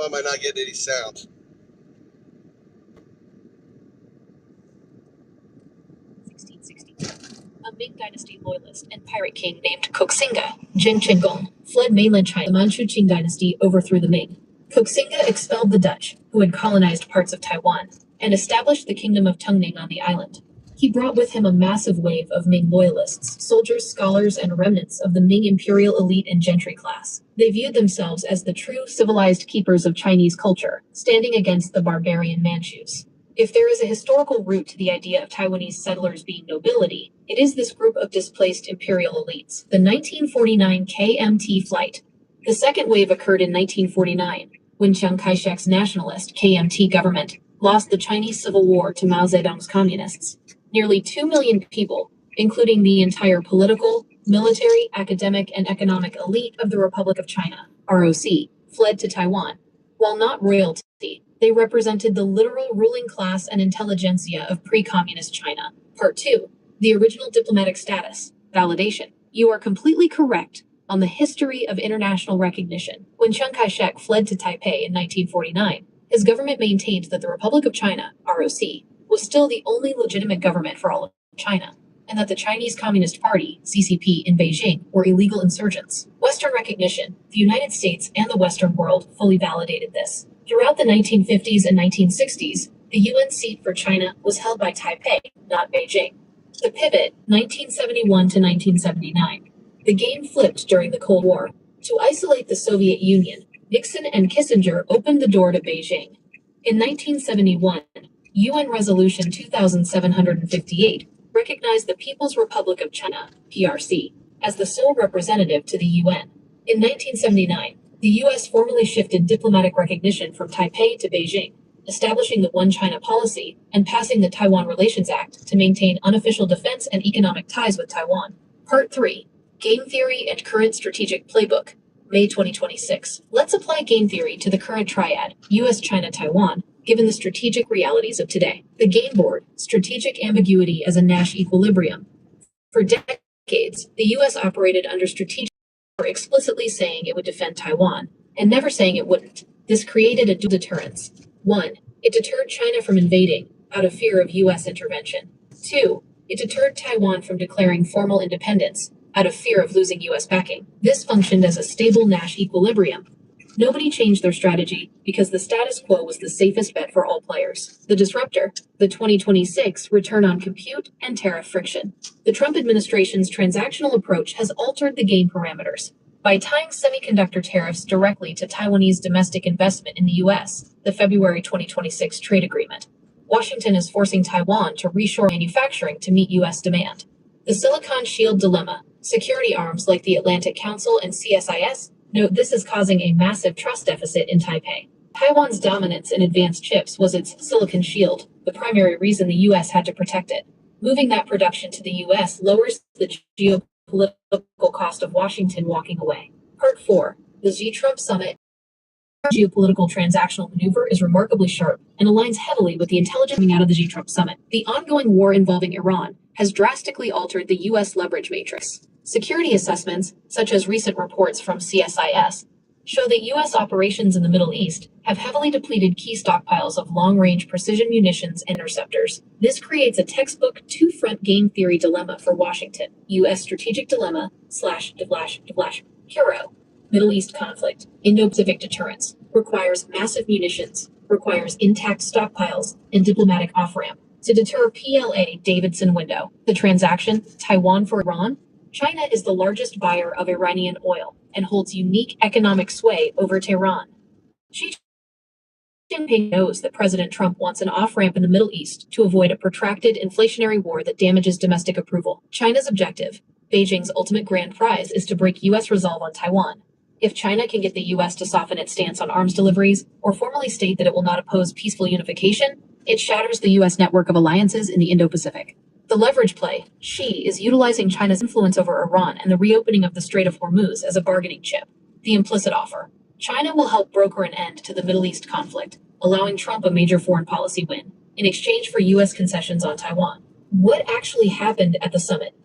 Why am I not getting any sound? 1662. A Ming Dynasty loyalist and pirate king named Koxinga, Jin Qinggong, fled mainland China. The Manchu Qing dynasty overthrew the Ming. Koxinga expelled the Dutch, who had colonized parts of Taiwan, and established the kingdom of Tungning on the island. He brought with him a massive wave of Ming loyalists, soldiers, scholars, and remnants of the Ming imperial elite and gentry class. They viewed themselves as the true civilized keepers of Chinese culture, standing against the barbarian Manchus. If there is a historical root to the idea of Taiwanese settlers being nobility, it is this group of displaced imperial elites. The 1949 KMT flight. The second wave occurred in 1949, when Chiang Kai-shek's nationalist KMT government lost the Chinese Civil War to Mao Zedong's communists. Nearly 2 million people, including the entire political, military, academic, and economic elite of the Republic of China, ROC, fled to Taiwan. While not royalty, they represented the literal ruling class and intelligentsia of pre-communist China. Part 2. The original diplomatic status. Validation. You are completely correct on the history of international recognition. When Chiang Kai-shek fled to Taipei in 1949, his government maintained that the Republic of China, ROC, was still the only legitimate government for all of China, and that the Chinese Communist Party, CCP, in Beijing were illegal insurgents. Western recognition, the United States and the Western world fully validated this. Throughout the 1950s and 1960s, the UN seat for China was held by Taipei, not Beijing. The pivot, 1971 to 1979. The game flipped during the Cold War. To isolate the Soviet Union, Nixon and Kissinger opened the door to Beijing. In 1971, UN Resolution 2758 recognized the People's Republic of China, PRC, as the sole representative to the UN. In 1979, the US formally shifted diplomatic recognition from Taipei to Beijing, establishing the One China policy and passing the Taiwan Relations Act to maintain unofficial defense and economic ties with Taiwan. Part 3. Game Theory and Current Strategic Playbook, May 2026. Let's apply game theory to the current triad, US, China, Taiwan, given the strategic realities of today. The game board, strategic ambiguity as a Nash equilibrium. For decades, the US operated under strategic or explicitly saying it would defend Taiwan, and never saying it wouldn't. This created a dual deterrence. 1. It deterred China from invading, out of fear of US intervention. 2. It deterred Taiwan from declaring formal independence, out of fear of losing US backing. This functioned as a stable Nash equilibrium. Nobody changed their strategy because the status quo was the safest bet for all players. The disruptor, the 2026 return on compute and tariff friction. The Trump administration's transactional approach has altered the game parameters. By tying semiconductor tariffs directly to Taiwanese domestic investment in the US, the February 2026 trade agreement, Washington is forcing Taiwan to reshore manufacturing to meet US demand. The Silicon Shield dilemma. Security arms like the Atlantic Council and CSIS note this is causing a massive trust deficit in Taipei. Taiwan's dominance in advanced chips was its Silicon Shield, the primary reason the US had to protect it. Moving that production to the US lowers the geopolitical cost of Washington walking away. Part 4. The Xi-Trump Summit. Geopolitical transactional maneuver is remarkably sharp and aligns heavily with the intelligence coming out of the Xi-Trump Summit. The ongoing war involving Iran has drastically altered the US leverage matrix. Security assessments, such as recent reports from CSIS, show that US operations in the Middle East have heavily depleted key stockpiles of long-range precision munitions and interceptors. This creates a textbook two-front game theory dilemma for Washington. US strategic dilemma / hero. Middle East conflict, Indo-Pacific deterrence, requires massive munitions, requires intact stockpiles, and diplomatic off-ramp. To deter PLA Davidson window, the transaction, Taiwan for Iran, China is the largest buyer of Iranian oil and holds unique economic sway over Tehran. Xi Jinping knows that President Trump wants an off-ramp in the Middle East to avoid a protracted inflationary war that damages domestic approval. China's objective, Beijing's ultimate grand prize, is to break US resolve on Taiwan. If China can get the US to soften its stance on arms deliveries or formally state that it will not oppose peaceful unification, it shatters the US network of alliances in the Indo-Pacific. The leverage play, Xi is utilizing China's influence over Iran and the reopening of the Strait of Hormuz as a bargaining chip. The implicit offer, China will help broker an end to the Middle East conflict, allowing Trump a major foreign policy win, in exchange for US concessions on Taiwan. What actually happened at the summit?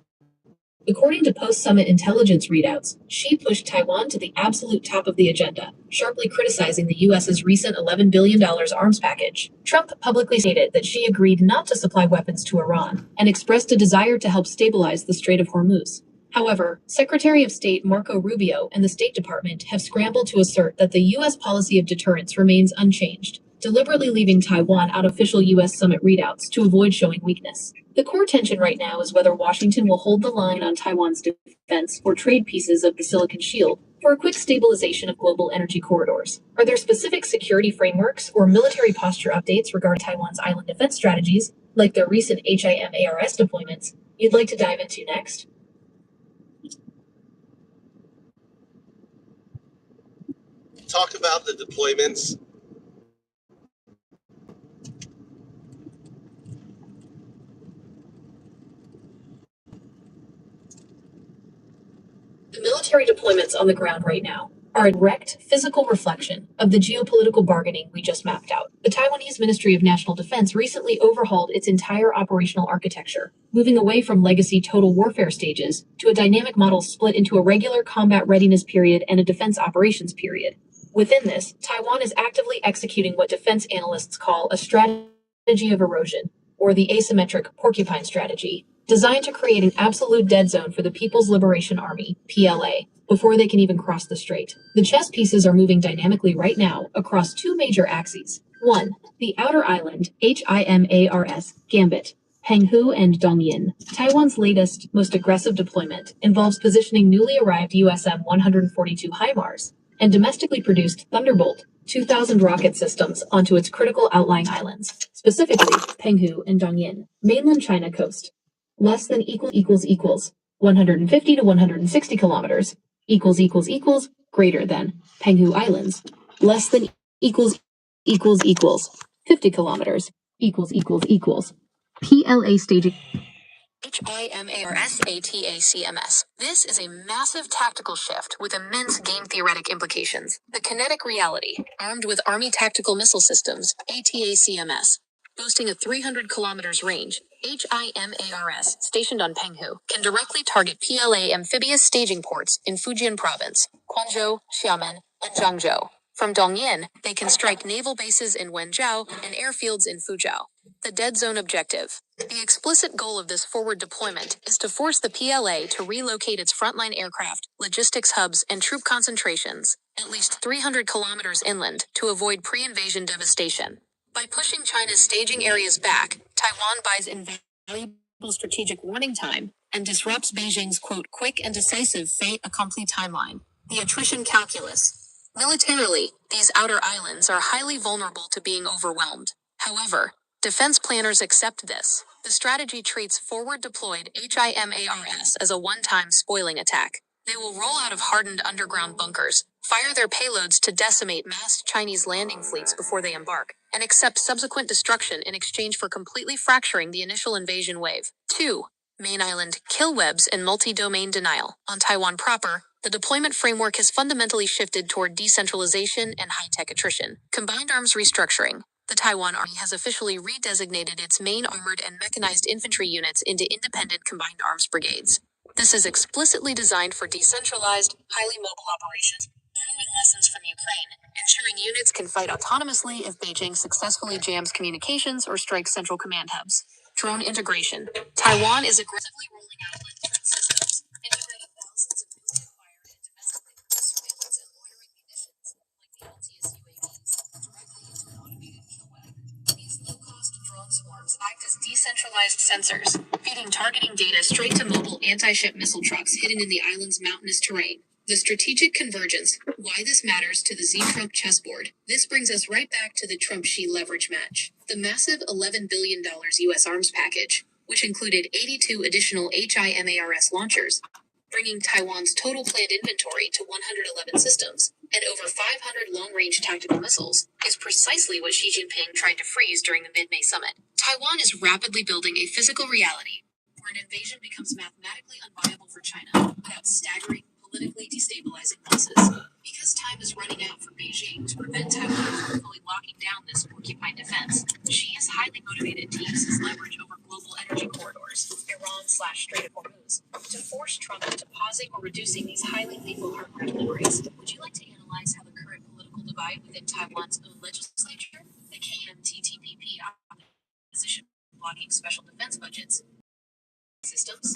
According to post-summit intelligence readouts, Xi pushed Taiwan to the absolute top of the agenda, sharply criticizing the U.S.'s recent $11 billion arms package. Trump publicly stated that Xi agreed not to supply weapons to Iran and expressed a desire to help stabilize the Strait of Hormuz. However, Secretary of State Marco Rubio and the State Department have scrambled to assert that the U.S. policy of deterrence remains unchanged, deliberately leaving Taiwan out of official U.S. summit readouts to avoid showing weakness. The core tension right now is whether Washington will hold the line on Taiwan's defense or trade pieces of the Silicon Shield for a quick stabilization of global energy corridors. Are there specific security frameworks or military posture updates regarding Taiwan's island defense strategies, like their recent HIMARS deployments, you'd like to dive into next? Talk about the deployments. The military deployments on the ground right now are a direct physical reflection of the geopolitical bargaining we just mapped out. The Taiwanese Ministry of National Defense recently overhauled its entire operational architecture, moving away from legacy total warfare stages to a dynamic model split into a regular combat readiness period and a defense operations period. Within this, Taiwan is actively executing what defense analysts call a strategy of erosion, or the asymmetric porcupine strategy, designed to create an absolute dead zone for the People's Liberation Army, PLA, before they can even cross the strait. The chess pieces are moving dynamically right now across two major axes. One, the outer island, HIMARS, Gambit, Penghu and Dongyin. Taiwan's latest, most aggressive deployment involves positioning newly arrived USM-142 HIMARS and domestically produced Thunderbolt 2000 rocket systems onto its critical outlying islands, specifically Penghu and Dongyin, mainland China coast. Less than equals 150 to 160 kilometers greater than Penghu Islands. Less than equals 50 kilometers equals PLA staging. HIMARS. This is a massive tactical shift with immense game theoretic implications. The kinetic reality, armed with Army Tactical Missile Systems, ATACMS, boasting a 300 kilometers range, HIMARS, stationed on Penghu, can directly target PLA amphibious staging ports in Fujian Province, Quanzhou, Xiamen, and Zhangzhou. From Dongyin, they can strike naval bases in Wenzhou and airfields in Fuzhou. The dead zone objective. The explicit goal of this forward deployment is to force the PLA to relocate its frontline aircraft, logistics hubs, and troop concentrations at least 300 kilometers inland to avoid pre-invasion devastation. By pushing China's staging areas back, Taiwan buys invaluable strategic warning time and disrupts Beijing's, quote, quick and decisive fait accompli timeline. The attrition calculus. Militarily, these outer islands are highly vulnerable to being overwhelmed. However, defense planners accept this. The strategy treats forward-deployed HIMARS as a one-time spoiling attack. They will roll out of hardened underground bunkers, fire their payloads to decimate massed Chinese landing fleets before they embark, and accept subsequent destruction in exchange for completely fracturing the initial invasion wave. 2. Main island kill webs and multi-domain denial. On Taiwan proper, the deployment framework has fundamentally shifted toward decentralization and high-tech attrition. Combined arms restructuring. The Taiwan Army has officially redesignated its main armored and mechanized infantry units into independent combined arms brigades. This is explicitly designed for decentralized, highly mobile operations, borrowing lessons from Ukraine, ensuring units can fight autonomously if Beijing successfully jams communications or strikes central command hubs. Drone integration. Taiwan is aggressively rolling out drone systems, integrating thousands of newly acquired and domestically produced surveillance and loitering munitions, like the LTS UAVs, directly into an automated kill web. These low-cost drone swarms act as decentralized sensors, feeding targeting data straight to mobile anti-ship missile trucks hidden in the island's mountainous terrain. The strategic convergence, why this matters to the Z-Trump chessboard. This brings us right back to the Trump-Xi leverage match. The massive $11 billion U.S. arms package, which included 82 additional HIMARS launchers, bringing Taiwan's total planned inventory to 111 systems, and over 500 long-range tactical missiles, is precisely what Xi Jinping tried to freeze during the mid-May summit. Taiwan is rapidly building a physical reality where an invasion becomes mathematically unviable for China without staggering, politically destabilizing losses. Because time is running out for Beijing to prevent Taiwan from fully locking down this porcupine defense, Xi is highly motivated to use his leverage over global energy corridors, Iran/Strait of Hormuz, to force minimizing or reducing these highly lethal hardware deliveries. Would you like to analyze how the current political divide within Taiwan's own legislature, the KMTTPP opposition blocking special defense budgets, systems?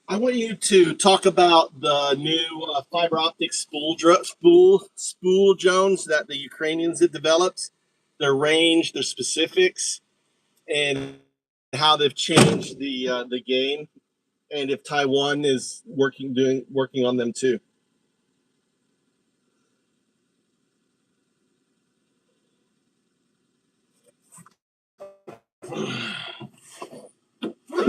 I want you to talk about the new fiber optic spool drones that the Ukrainians have developed, their range, their specifics, and how they've changed the game, and if Taiwan is working on them too.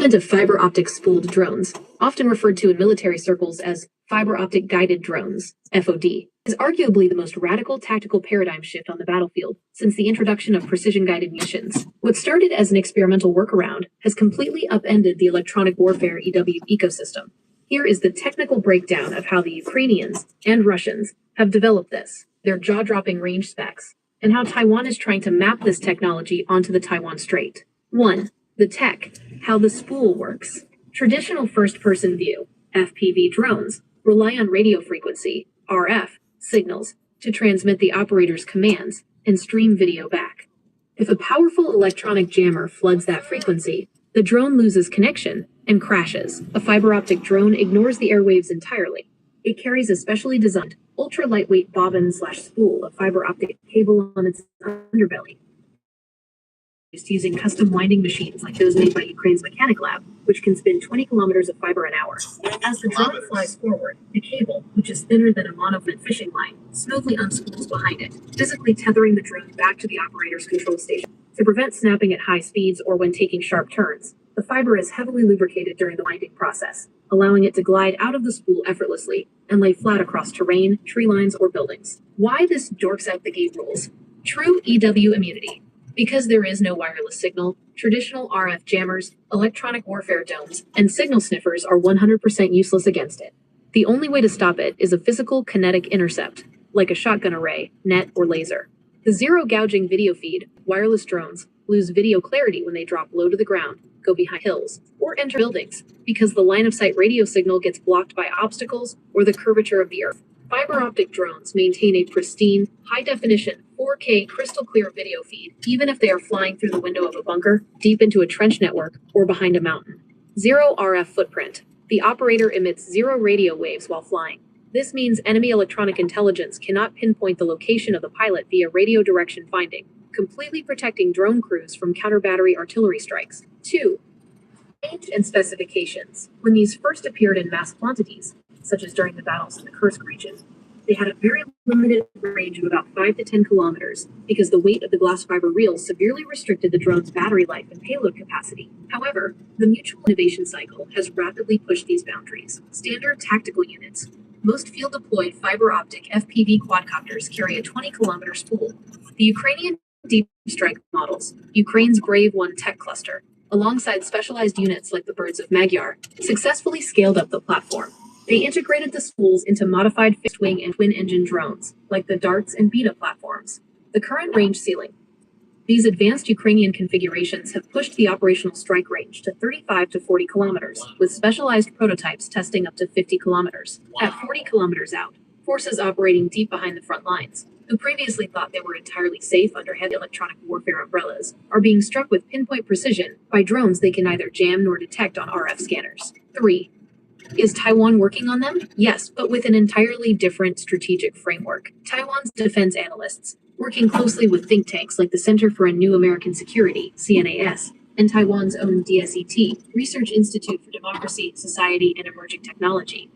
Development of fiber optic spooled drones, often referred to in military circles as fiber optic guided drones, FOD, is arguably the most radical tactical paradigm shift on the battlefield since the introduction of precision guided munitions. What started as an experimental workaround has completely upended the electronic warfare EW ecosystem. Here is the technical breakdown of how the Ukrainians and Russians have developed this, their jaw-dropping range specs, and how Taiwan is trying to map this technology onto the Taiwan Strait. 1. The tech, how the spool works. Traditional first-person view, FPV drones, rely on radio frequency, RF, signals to transmit the operator's commands and stream video back. If a powerful electronic jammer floods that frequency, the drone loses connection and crashes. A fiber optic drone ignores the airwaves entirely. It carries a specially designed, ultra-lightweight bobbin/spool of fiber optic cable on its underbelly, using custom winding machines like those made by Ukraine's Mechanic Lab, which can spin 20 kilometers of fiber an hour. As the drone flies forward, the cable, which is thinner than a monofin fishing line, smoothly unspools behind it, physically tethering the drone back to the operator's control station. To prevent snapping at high speeds or when taking sharp turns, the fiber is heavily lubricated during the winding process, allowing it to glide out of the spool effortlessly and lay flat across terrain, tree lines, or buildings. Why this dorks out the gate rules? True EW immunity. Because there is no wireless signal, traditional RF jammers, electronic warfare domes, and signal sniffers are 100% useless against it. The only way to stop it is a physical kinetic intercept, like a shotgun array, net, or laser. The zero gouging video feed, wireless drones, lose video clarity when they drop low to the ground, go behind hills, or enter buildings, because the line of sight radio signal gets blocked by obstacles or the curvature of the earth. Fiber optic drones maintain a pristine, high-definition, 4K crystal-clear video feed, even if they are flying through the window of a bunker, deep into a trench network, or behind a mountain. Zero RF footprint. The operator emits zero radio waves while flying. This means enemy electronic intelligence cannot pinpoint the location of the pilot via radio direction finding, completely protecting drone crews from counter-battery artillery strikes. 2. Range and specifications. When these first appeared in mass quantities, such as during the battles in the Kursk region, they had a very limited range of about 5 to 10 kilometers because the weight of the glass fiber reels severely restricted the drone's battery life and payload capacity. However, the mutual innovation cycle has rapidly pushed these boundaries. Standard tactical units. Most field-deployed fiber optic FPV quadcopters carry a 20-kilometer spool. The Ukrainian Deep Strike models, Ukraine's Brave 1 tech cluster, alongside specialized units like the Birds of Magyar, successfully scaled up the platform. They integrated the spools into modified fixed-wing and twin-engine drones, like the Darts and Beta platforms. The current range ceiling. These advanced Ukrainian configurations have pushed the operational strike range to 35 to 40 kilometers, with specialized prototypes testing up to 50 kilometers. At 40 kilometers out, forces operating deep behind the front lines, who previously thought they were entirely safe under heavy electronic warfare umbrellas, are being struck with pinpoint precision by drones they can neither jam nor detect on RF scanners. 3. Is Taiwan working on them? Yes, but with an entirely different strategic framework. Taiwan's defense analysts, working closely with think tanks like the Center for a New American Security, CNAS, and Taiwan's own DSET, Research Institute for Democracy, Society, and Emerging Technology,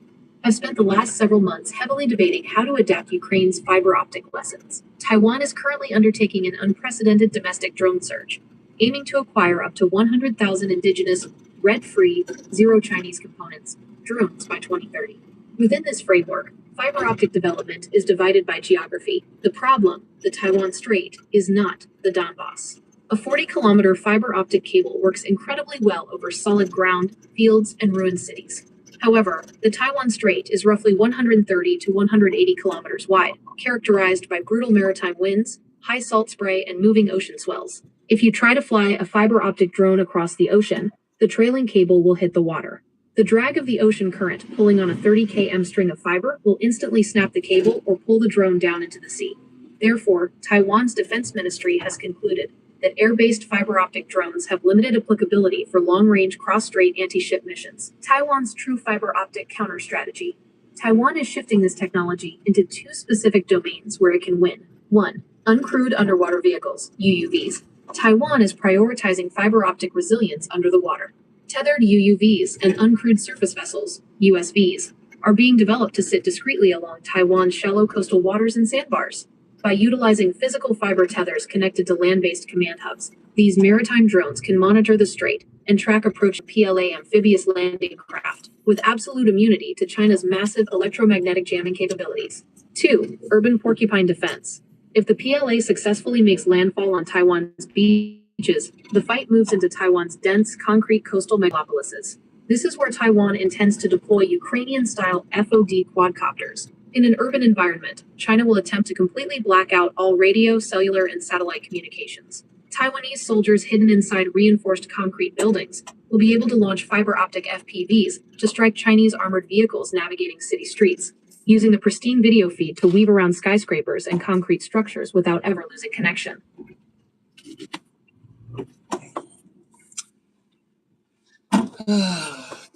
have spent the last several months heavily debating how to adapt Ukraine's fiber optic lessons. Taiwan is currently undertaking an unprecedented domestic drone surge, aiming to acquire up to 100,000 indigenous, red-free, zero Chinese components drones by 2030. Within this framework, fiber optic development is divided by geography. The problem, the Taiwan Strait, is not the Donbass. A 40-kilometer fiber optic cable works incredibly well over solid ground, fields, and ruined cities. However, the Taiwan Strait is roughly 130 to 180 kilometers wide, characterized by brutal maritime winds, high salt spray, and moving ocean swells. If you try to fly a fiber optic drone across the ocean, the trailing cable will hit the water. The drag of the ocean current pulling on a 30 km string of fiber will instantly snap the cable or pull the drone down into the sea. Therefore, Taiwan's defense ministry has concluded that air-based fiber optic drones have limited applicability for long-range cross-strait anti-ship missions. Taiwan's true fiber optic counter-strategy. Taiwan is shifting this technology into two specific domains where it can win. 1. Uncrewed underwater vehicles, UUVs. Taiwan is prioritizing fiber optic resilience under the water. Tethered UUVs and uncrewed surface vessels, USVs, are being developed to sit discreetly along Taiwan's shallow coastal waters and sandbars. By utilizing physical fiber tethers connected to land-based command hubs, these maritime drones can monitor the strait and track approaching PLA amphibious landing craft, with absolute immunity to China's massive electromagnetic jamming capabilities. 2. Urban porcupine defense. If the PLA successfully makes landfall on Taiwan's beaches, the fight moves into Taiwan's dense, concrete coastal megalopolises. This is where Taiwan intends to deploy Ukrainian-style FOD quadcopters. In an urban environment, China will attempt to completely black out all radio, cellular, and satellite communications. Taiwanese soldiers hidden inside reinforced concrete buildings will be able to launch fiber optic FPVs to strike Chinese armored vehicles navigating city streets, using the pristine video feed to weave around skyscrapers and concrete structures without ever losing connection.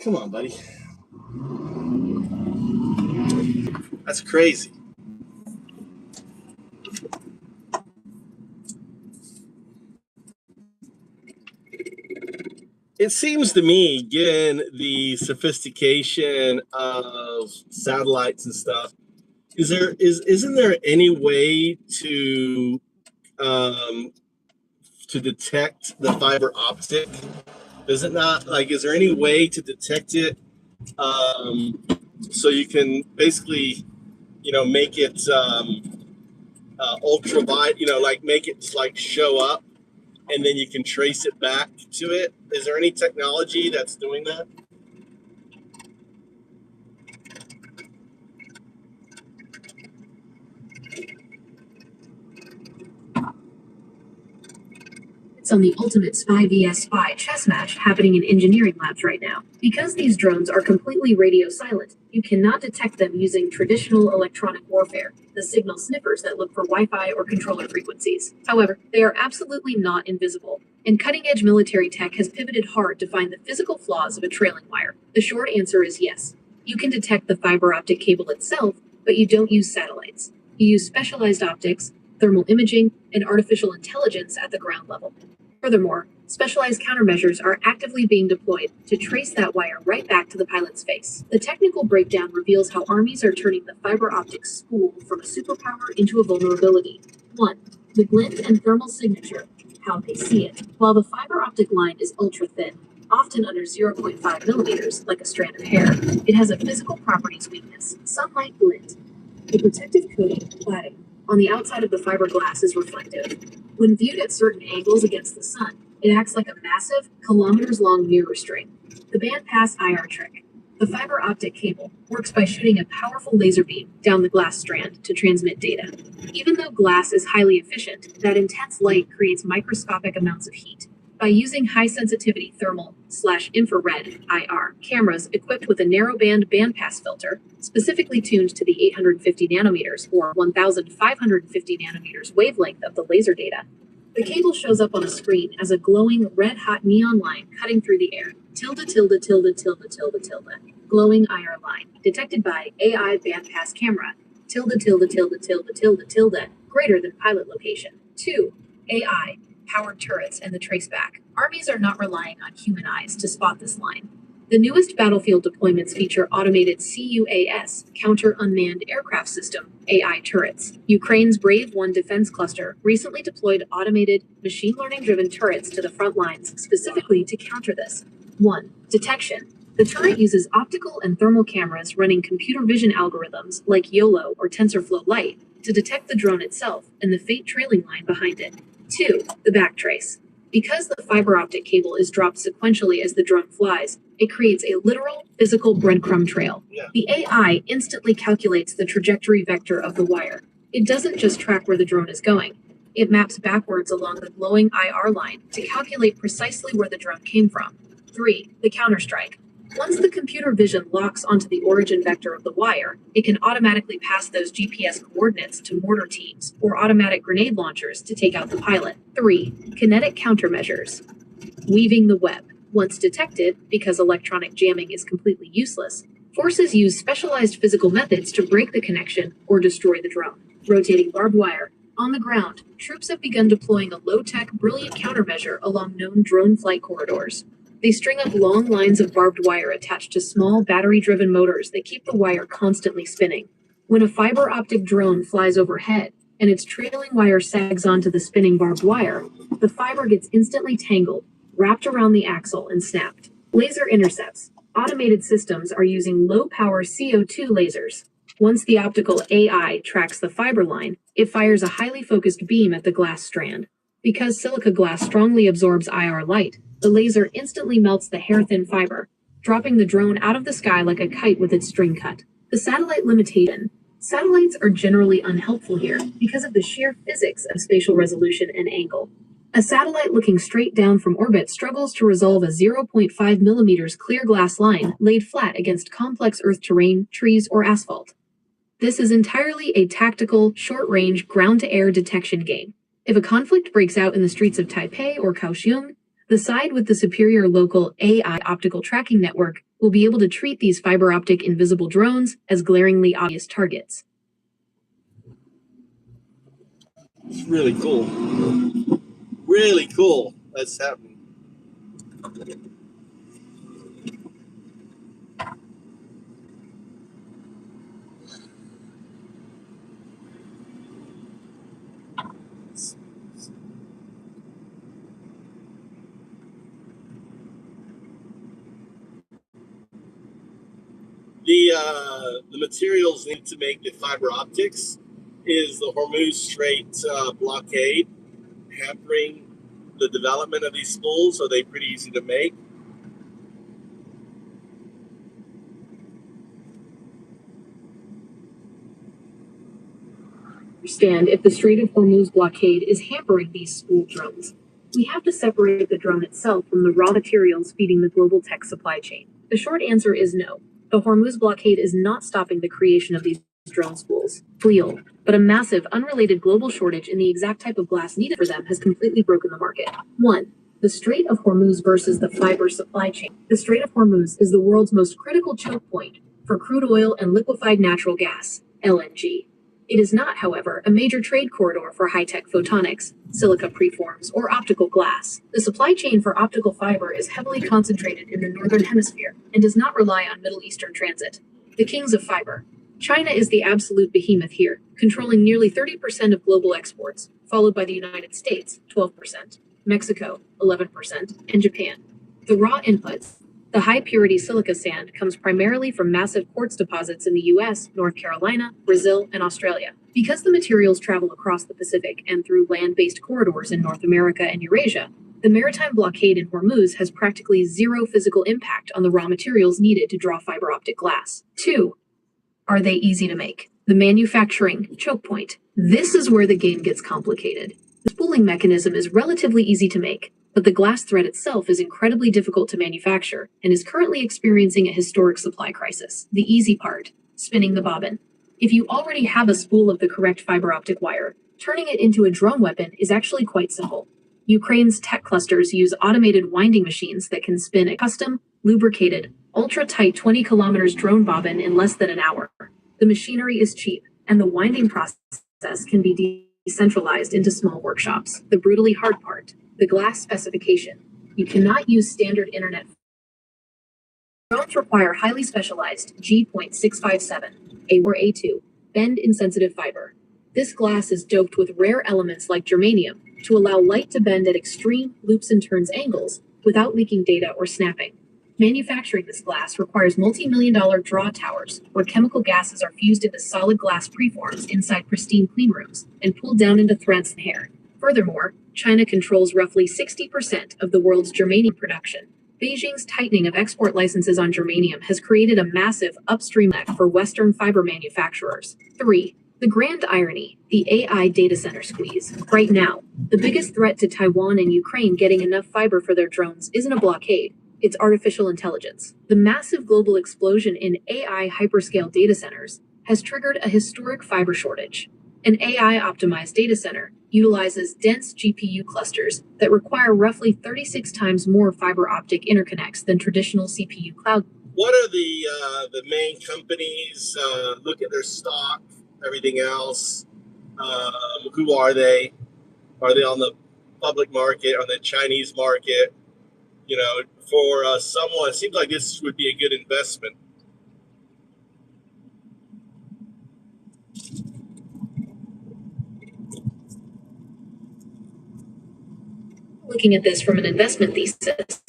Come on, buddy. That's crazy. It seems to me, given the sophistication of satellites and stuff, isn't there any way to detect the fiber optic? Is it not like? Is there any way to detect it so you can basically, make it ultra wide, like make it like show up, and then you can trace it back to it? Is there any technology that's doing that? It's on the ultimate spy vs spy chess match happening in engineering labs right now. Because these drones are completely radio silent, you cannot detect them using traditional electronic warfare, the signal sniffers that look for Wi-Fi or controller frequencies. However, they are absolutely not invisible, and cutting-edge military tech has pivoted hard to find the physical flaws of a trailing wire. The short answer is yes. You can detect the fiber optic cable itself, but you don't use satellites. You use specialized optics, thermal imaging, and artificial intelligence at the ground level. Furthermore, specialized countermeasures are actively being deployed to trace that wire right back to the pilot's face. The technical breakdown reveals how armies are turning the fiber optic spool from a superpower into a vulnerability. 1. The glint and thermal signature, how they see it. While the fiber optic line is ultra thin, often under 0.5 millimeters, like a strand of hair, it has a physical properties weakness, sunlight glint. The protective coating, cladding, on the outside of the fiberglass is reflective. When viewed at certain angles against the sun, it acts like a massive, kilometers-long mirror string. The bandpass IR trick. The fiber optic cable works by shooting a powerful laser beam down the glass strand to transmit data. Even though glass is highly efficient, that intense light creates microscopic amounts of heat. By using high-sensitivity thermal/infrared IR cameras equipped with a narrowband bandpass filter, specifically tuned to the 850 nanometers or 1,550 nanometers wavelength of the laser data, the cable shows up on a screen as a glowing red-hot neon line cutting through the air. Tilde, tilde, tilde, tilde, tilde, tilde. Glowing IR line, detected by AI bandpass camera. Tilde, tilde, tilde, tilde, tilde, tilde, greater than pilot location. 2. AI. Powered turrets and the traceback. Armies are not relying on human eyes to spot this line. The newest battlefield deployments feature automated CUAS, Counter Unmanned Aircraft System, AI turrets. Ukraine's Brave 1 defense cluster recently deployed automated, machine learning-driven turrets to the front lines specifically to counter this. 1. Detection. The turret uses optical and thermal cameras running computer vision algorithms like YOLO or TensorFlow Lite to detect the drone itself and the faint trailing line behind it. 2. The backtrace. Because the fiber optic cable is dropped sequentially as the drone flies, it creates a literal, physical breadcrumb trail. The AI instantly calculates the trajectory vector of the wire. It doesn't just track where the drone is going. It maps backwards along the glowing IR line to calculate precisely where the drone came from. 3. The counterstrike. Once the computer vision locks onto the origin vector of the wire, it can automatically pass those GPS coordinates to mortar teams or automatic grenade launchers to take out the pilot. 3. Kinetic countermeasures. Weaving the web. Once detected, because electronic jamming is completely useless, forces use specialized physical methods to break the connection or destroy the drone. Rotating barbed wire. On the ground, troops have begun deploying a low-tech, brilliant countermeasure along known drone flight corridors. They string up long lines of barbed wire attached to small battery-driven motors that keep the wire constantly spinning. When a fiber optic drone flies overhead and its trailing wire sags onto the spinning barbed wire, the fiber gets instantly tangled, wrapped around the axle, and snapped. Laser intercepts. Automated systems are using low-power CO2 lasers. Once the optical AI tracks the fiber line, it fires a highly focused beam at the glass strand. Because silica glass strongly absorbs IR light, the laser instantly melts the hair-thin fiber, dropping the drone out of the sky like a kite with its string cut. The satellite limitation. Satellites are generally unhelpful here because of the sheer physics of spatial resolution and angle. A satellite looking straight down from orbit struggles to resolve a 0.5 millimeters clear glass line laid flat against complex Earth terrain, trees, or asphalt. This is entirely a tactical, short-range, ground-to-air detection game. If a conflict breaks out in the streets of Taipei or Kaohsiung, the side with the superior local AI optical tracking network will be able to treat these fiber optic invisible drones as glaringly obvious targets. It's really cool. Really cool that's happening. The materials needed to make the fiber optics is the Hormuz Strait blockade, hampering the development of these spools. Are they pretty easy to make? Understand if the Strait of Hormuz blockade is hampering these spool drones. We have to separate the drone itself from the raw materials feeding the global tech supply chain. The short answer is no. The Hormuz blockade is not stopping the creation of these drone spools, but a massive, unrelated global shortage in the exact type of glass needed for them has completely broken the market. 1. The Strait of Hormuz versus the fiber supply chain. The Strait of Hormuz is the world's most critical choke point for crude oil and liquefied natural gas, LNG. It is not, however, a major trade corridor for high-tech photonics, silica preforms, or optical glass. The supply chain for optical fiber is heavily concentrated in the Northern Hemisphere and does not rely on Middle Eastern transit. The kings of fiber. China is the absolute behemoth here, controlling nearly 30% of global exports, followed by the United States, 12%, Mexico, 11%, and Japan. The raw inputs. The high-purity silica sand comes primarily from massive quartz deposits in the US, North Carolina, Brazil, and Australia. Because the materials travel across the Pacific and through land-based corridors in North America and Eurasia, the maritime blockade in Hormuz has practically zero physical impact on the raw materials needed to draw fiber optic glass. 2. Are they easy to make? The manufacturing choke point. This is where the game gets complicated. The spooling mechanism is relatively easy to make, but the glass thread itself is incredibly difficult to manufacture and is currently experiencing a historic supply crisis. The easy part, spinning the bobbin. If you already have a spool of the correct fiber optic wire, turning it into a drone weapon is actually quite simple. Ukraine's tech clusters use automated winding machines that can spin a custom, lubricated, ultra-tight 20 kilometers drone bobbin in less than an hour. The machinery is cheap, and the winding process can be decentralized into small workshops. The brutally hard part, the glass specification. You cannot use standard internet. Drones require highly specialized G.657, A or A2, bend-insensitive fiber. This glass is doped with rare elements like germanium to allow light to bend at extreme loops and turns angles without leaking data or snapping. Manufacturing this glass requires multi-million-dollar draw towers where chemical gases are fused into solid glass preforms inside pristine clean rooms and pulled down into threads and hair. Furthermore, China controls roughly 60% of the world's germanium production. Beijing's tightening of export licenses on germanium has created a massive upstream leg for Western fiber manufacturers. 3. The grand irony, the AI data center squeeze. Right now, the biggest threat to Taiwan and Ukraine getting enough fiber for their drones isn't a blockade, it's artificial intelligence. The massive global explosion in AI hyperscale data centers has triggered a historic fiber shortage. An AI-optimized data center utilizes dense GPU clusters that require roughly 36 times more fiber optic interconnects than traditional CPU cloud. What are the main companies? Look at their stock, everything else. Who are they? Are they on the public market, on the Chinese market? You know, for someone, it seems like this would be a good investment. Looking at this from an investment thesis,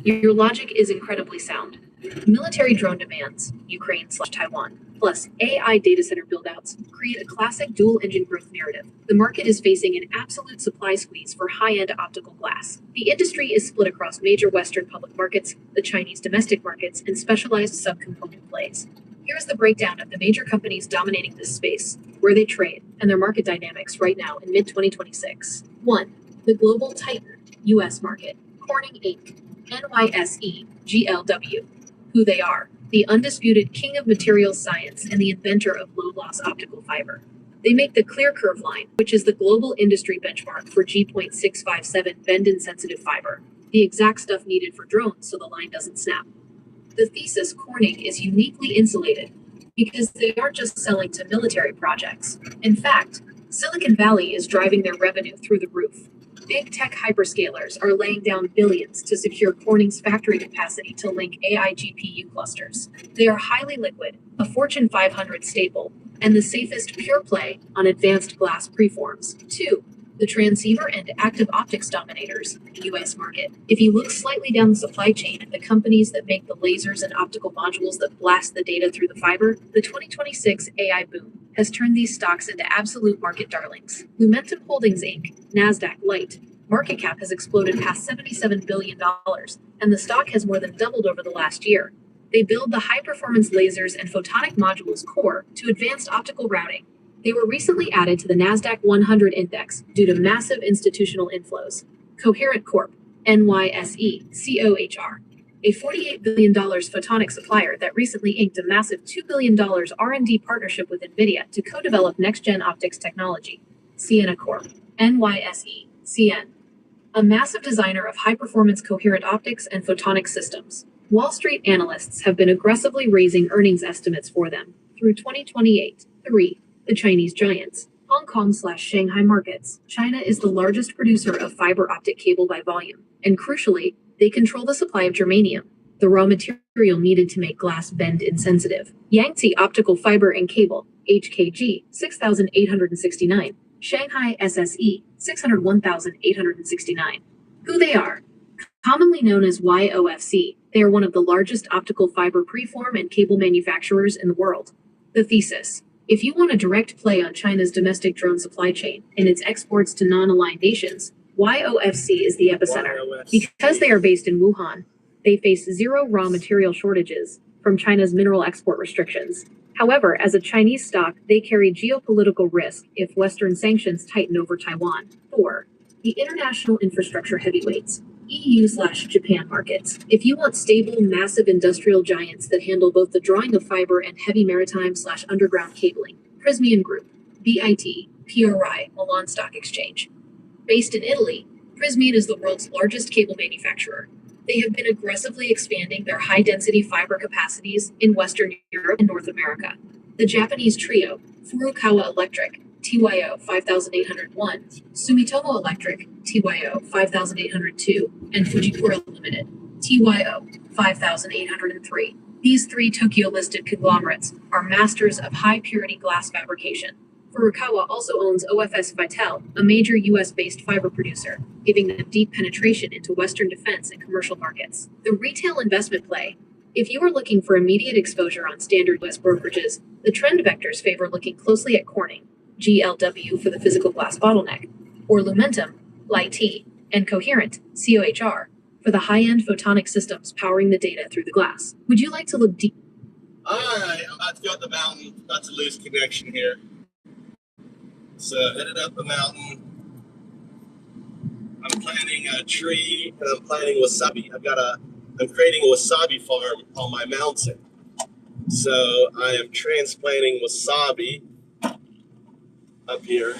your logic is incredibly sound. Military drone demands, Ukraine/Taiwan. plus AI data center buildouts create a classic dual-engine growth narrative. The market is facing an absolute supply squeeze for high-end optical glass. The industry is split across major Western public markets, the Chinese domestic markets, and specialized subcomponent plays. Here's the breakdown of the major companies dominating this space, where they trade, and their market dynamics right now in mid-2026. 1. The Global Titan, U.S. market. Corning Inc., NYSE, GLW. Who they are: the undisputed king of materials science and the inventor of low-loss optical fiber. They make the clear curve line, which is the global industry benchmark for G.657 bend-insensitive fiber, the exact stuff needed for drones so the line doesn't snap. The thesis Corning is uniquely insulated because they aren't just selling to military projects. In fact, Silicon Valley is driving their revenue through the roof. Big tech hyperscalers are laying down billions to secure Corning's factory capacity to link AI GPU clusters. They are highly liquid, a Fortune 500 staple, and the safest pure play on advanced glass preforms. 2. The transceiver and active optics dominators, the US market. If you look slightly down the supply chain at the companies that make the lasers and optical modules that blast the data through the fiber, the 2026 AI boom has turned these stocks into absolute market darlings. Lumentum Holdings Inc., NASDAQ Light, market cap has exploded past $77 billion, and the stock has more than doubled over the last year. They build the high-performance lasers and photonic modules core to advanced optical routing. They were recently added to the NASDAQ 100 index due to massive institutional inflows. Coherent Corp., NYSE, COHR, a $48 billion photonic supplier that recently inked a massive $2 billion R&D partnership with NVIDIA to co-develop next-gen optics technology. Ciena Corp., NYSE, CN, a massive designer of high-performance coherent optics and photonic systems. Wall Street analysts have been aggressively raising earnings estimates for them through 2028. 3. The Chinese giants. Hong Kong/Shanghai markets. China is the largest producer of fiber optic cable by volume, and crucially, they control the supply of germanium, the raw material needed to make glass bend insensitive. Yangtze Optical Fiber and Cable, HKG, 6,869. Shanghai SSE, 601,869. Who they are. Commonly known as YOFC, they are one of the largest optical fiber preform and cable manufacturers in the world. The thesis. If you want a direct play on China's domestic drone supply chain and its exports to non-aligned nations, YOFC is the epicenter. Because they are based in Wuhan, they face zero raw material shortages from China's mineral export restrictions. However, as a Chinese stock, they carry geopolitical risk if Western sanctions tighten over Taiwan. 4. The international infrastructure heavyweights. EU/Japan markets. If you want stable, massive industrial giants that handle both the drawing of fiber and heavy maritime/underground cabling, Prysmian Group, BIT, PRI, Milan Stock Exchange. Based in Italy, Prysmian is the world's largest cable manufacturer. They have been aggressively expanding their high-density fiber capacities in Western Europe and North America. The Japanese trio, Furukawa Electric, TYO 5801, Sumitomo Electric, TYO 5802, and Fujikura Limited, TYO 5803. These three Tokyo-listed conglomerates are masters of high-purity glass fabrication. Furukawa also owns OFS Vitel, a major U.S.-based fiber producer, giving them deep penetration into Western defense and commercial markets. The retail investment play. If you are looking for immediate exposure on standard U.S. brokerages, the trend vectors favor looking closely at Corning, GLW for the physical glass bottleneck, or Lumentum, LIT, and Coherent, COHR, for the high-end photonic systems powering the data through the glass. Would you like to look deep? All right, I'm about to go up the mountain. About to lose connection here. So headed up the mountain. I'm planting a tree and I'm planting wasabi. I'm creating a wasabi farm on my mountain. So I am transplanting wasabi up here.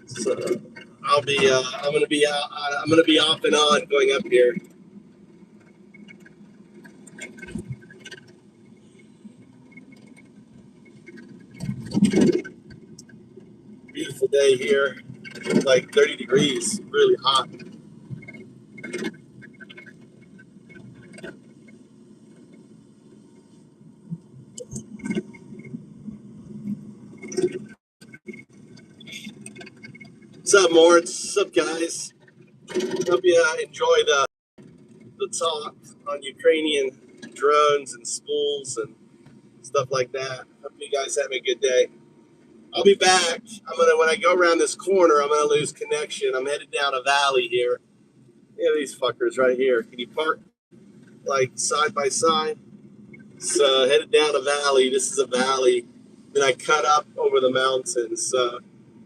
So I'm gonna be off and on going up here. Beautiful day here. It's like 30 degrees, really hot. What's up, Moritz? What's up, guys? Hope you enjoy the talk on Ukrainian drones and spools and stuff like that. Hope you guys have a good day. I'll be back. When I go around this corner, I'm gonna lose connection. I'm headed down a valley here. Yeah, these fuckers right here. Can you park like side by side? So headed down a valley. This is a valley. Then I cut up over the mountains.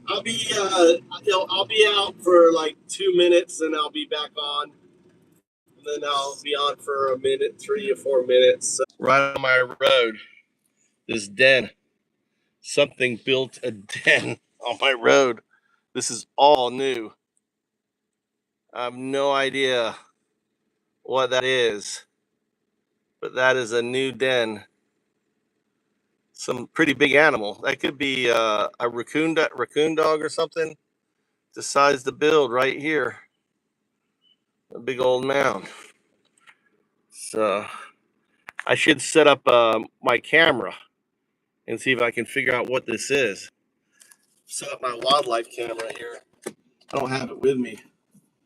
I'll be I'll be out for like 2 minutes, and I'll be back on. And then I'll be on for a minute, 3 or 4 minutes. Right on my road, this den. Something built a den on my road. This is all new. I have no idea what that is, but that is a new den. Some pretty big animal. That could be a raccoon dog or something. Decides to build right here. A big old mound. So I should set up my camera and see if I can figure out what this is. Set up my wildlife camera here. I don't have it with me,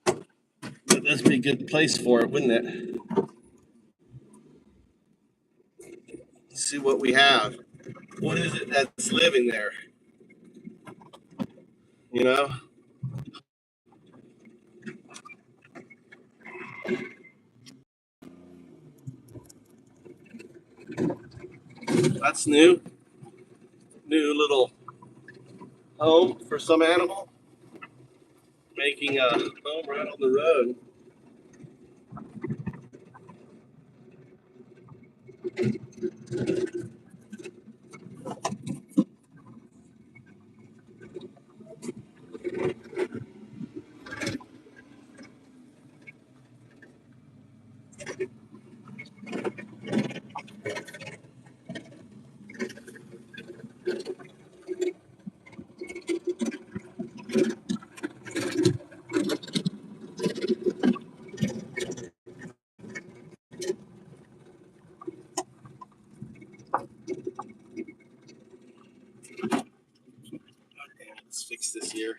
but this would be a good place for it, wouldn't it? Let's see what we have. What is it that's living there? You know? That's new. New little home for some animal. Making a home right on the road. Okay, let's fix this here.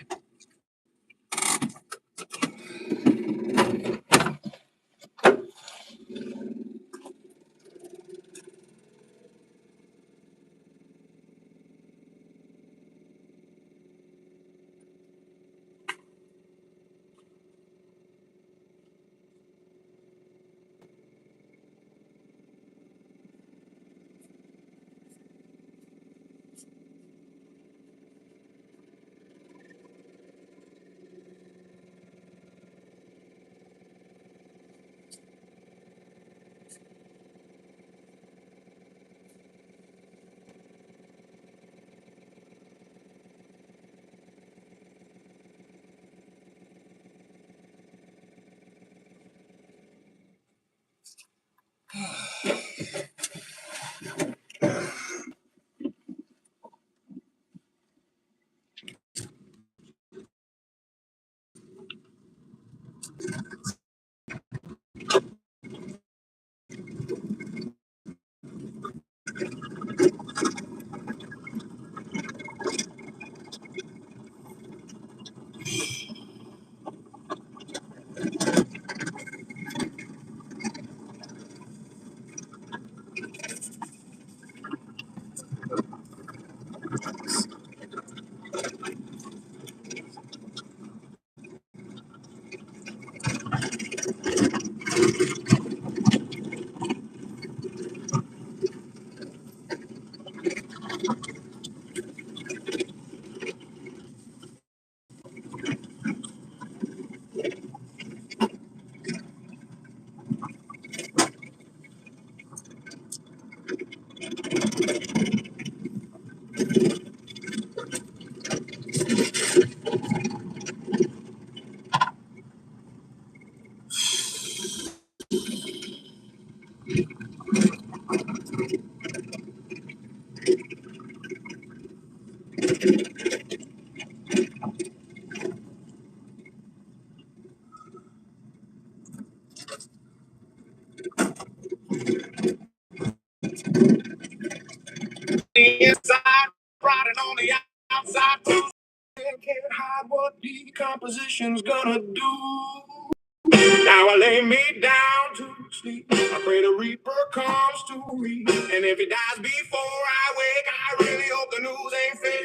The inside, riding on the outside. Can't hide what decomposition's gonna do. Now I lay me down to sleep. I pray the Reaper comes to me. And if he dies before I wake, I really hope the news ain't fake.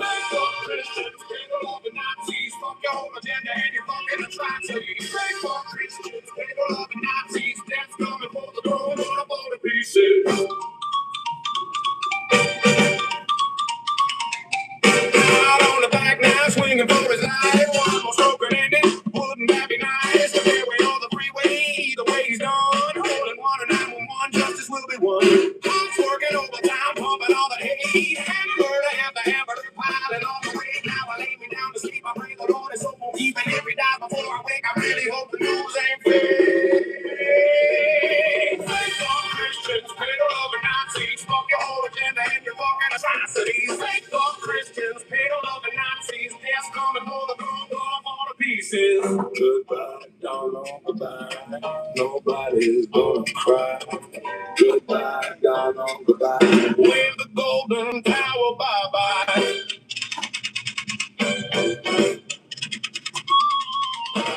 Fuck Christians, people love the Nazis. Fuck your whole agenda and your fucking atrocities. Fuck Christians, people love the Nazis. Death's coming for the throne, gonna fall to pieces. Out on the back now, swinging for his life. One more stroke and end it. Wouldn't that be nice? The way on the freeway, either way he's done. Holding one and 911, justice will be won. Cops working overtime, pumping all the hate. Hamburger after hamburger, piling on the weight. Now I lay me down to sleep. I pray the Lord is so won't even if he dies before I wake. I really hope the news ain't fake. Fake on Christians, pay the love and Nazis. Fuck your whole agenda and your fucking atrocities. Fake on Christians, pay the love and Nazis. Death's coming for the throne, gonna fall to pieces. Goodbye, darling, goodbye. Nobody's gonna cry. Goodbye, darling, goodbye. Wave the golden tower, bye-bye.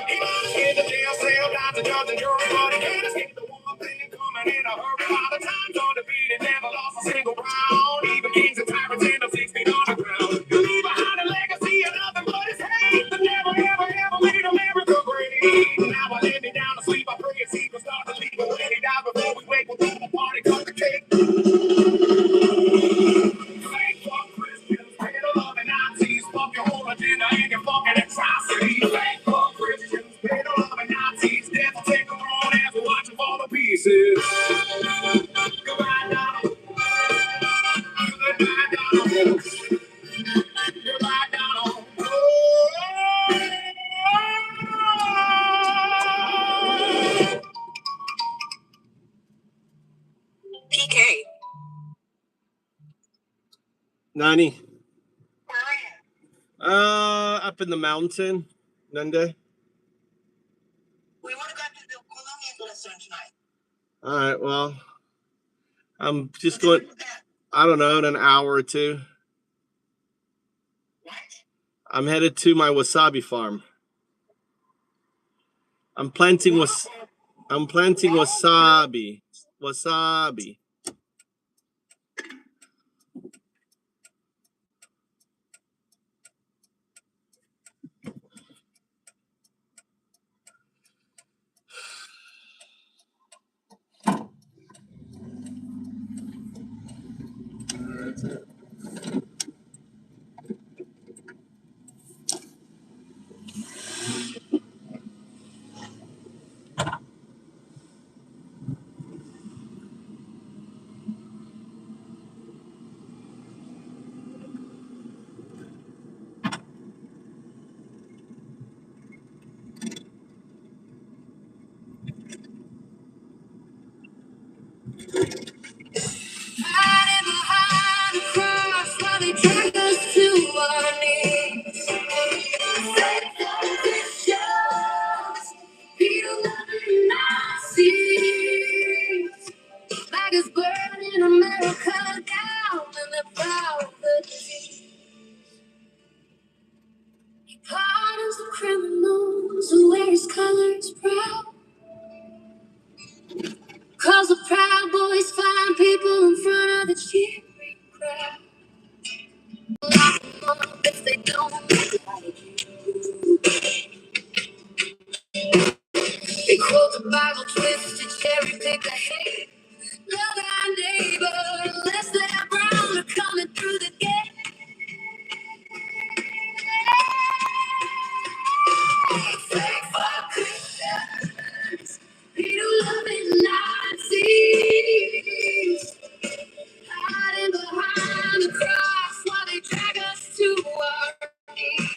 He might escape the jail cell, not the judge and jury, but he can't escape the one thing coming in a hurry. By the time's undefeated, never lost a single round. Even kings and tyrants end up 6 feet underground. You leave behind a legacy of nothing but his hate that never, ever, ever made America great. Now I lay me down to sleep, I pray his secret start to leave. But when he dies before we wake, we'll throw the party, cut the cake. Fake fuck Christians, pay the love and Nazis. Fuck your whole agenda and your fucking atrocities. Fake fuck Christians, pay the love and Nazis. Death will take them on as we watch them fall to pieces. Goodbye, Donald. Goodbye, Donald. Goodbye, Donald. PK. Nani? Up in the mountain, Nande. We would have got to the Colombian restaurant tonight. All right, well, I'm just going, I don't know, in an hour or two. What? I'm headed to my wasabi farm. I'm planting wasabi. Wasabi. Hiding behind the cross while they drag us to our knees. Faithful Christians, Peter loving Nazis. Flag is burning America down in the power of the disease. He pardons the criminals who wear his colors proud. Cause the Proud Boys find people in front of the cheering crowd. Lock them up if they don't know how to do. They quote the Bible, twist and cherry pick the hate. Love our neighbor unless they're brown or coming through the gate. Faithful Christians, Peter loving Nazis. Hiding behind the cross while they drag us to our knees.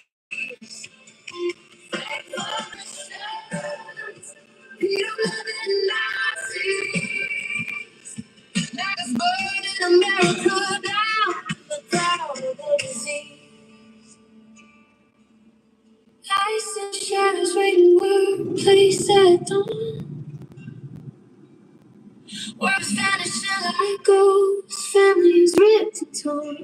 Faithful Christians, Peter loving Nazis. Like us burning America down, the cloud of the disease. Lights and shadows waiting workplace at dawn. Words vanishing like ghosts, families ripped and torn.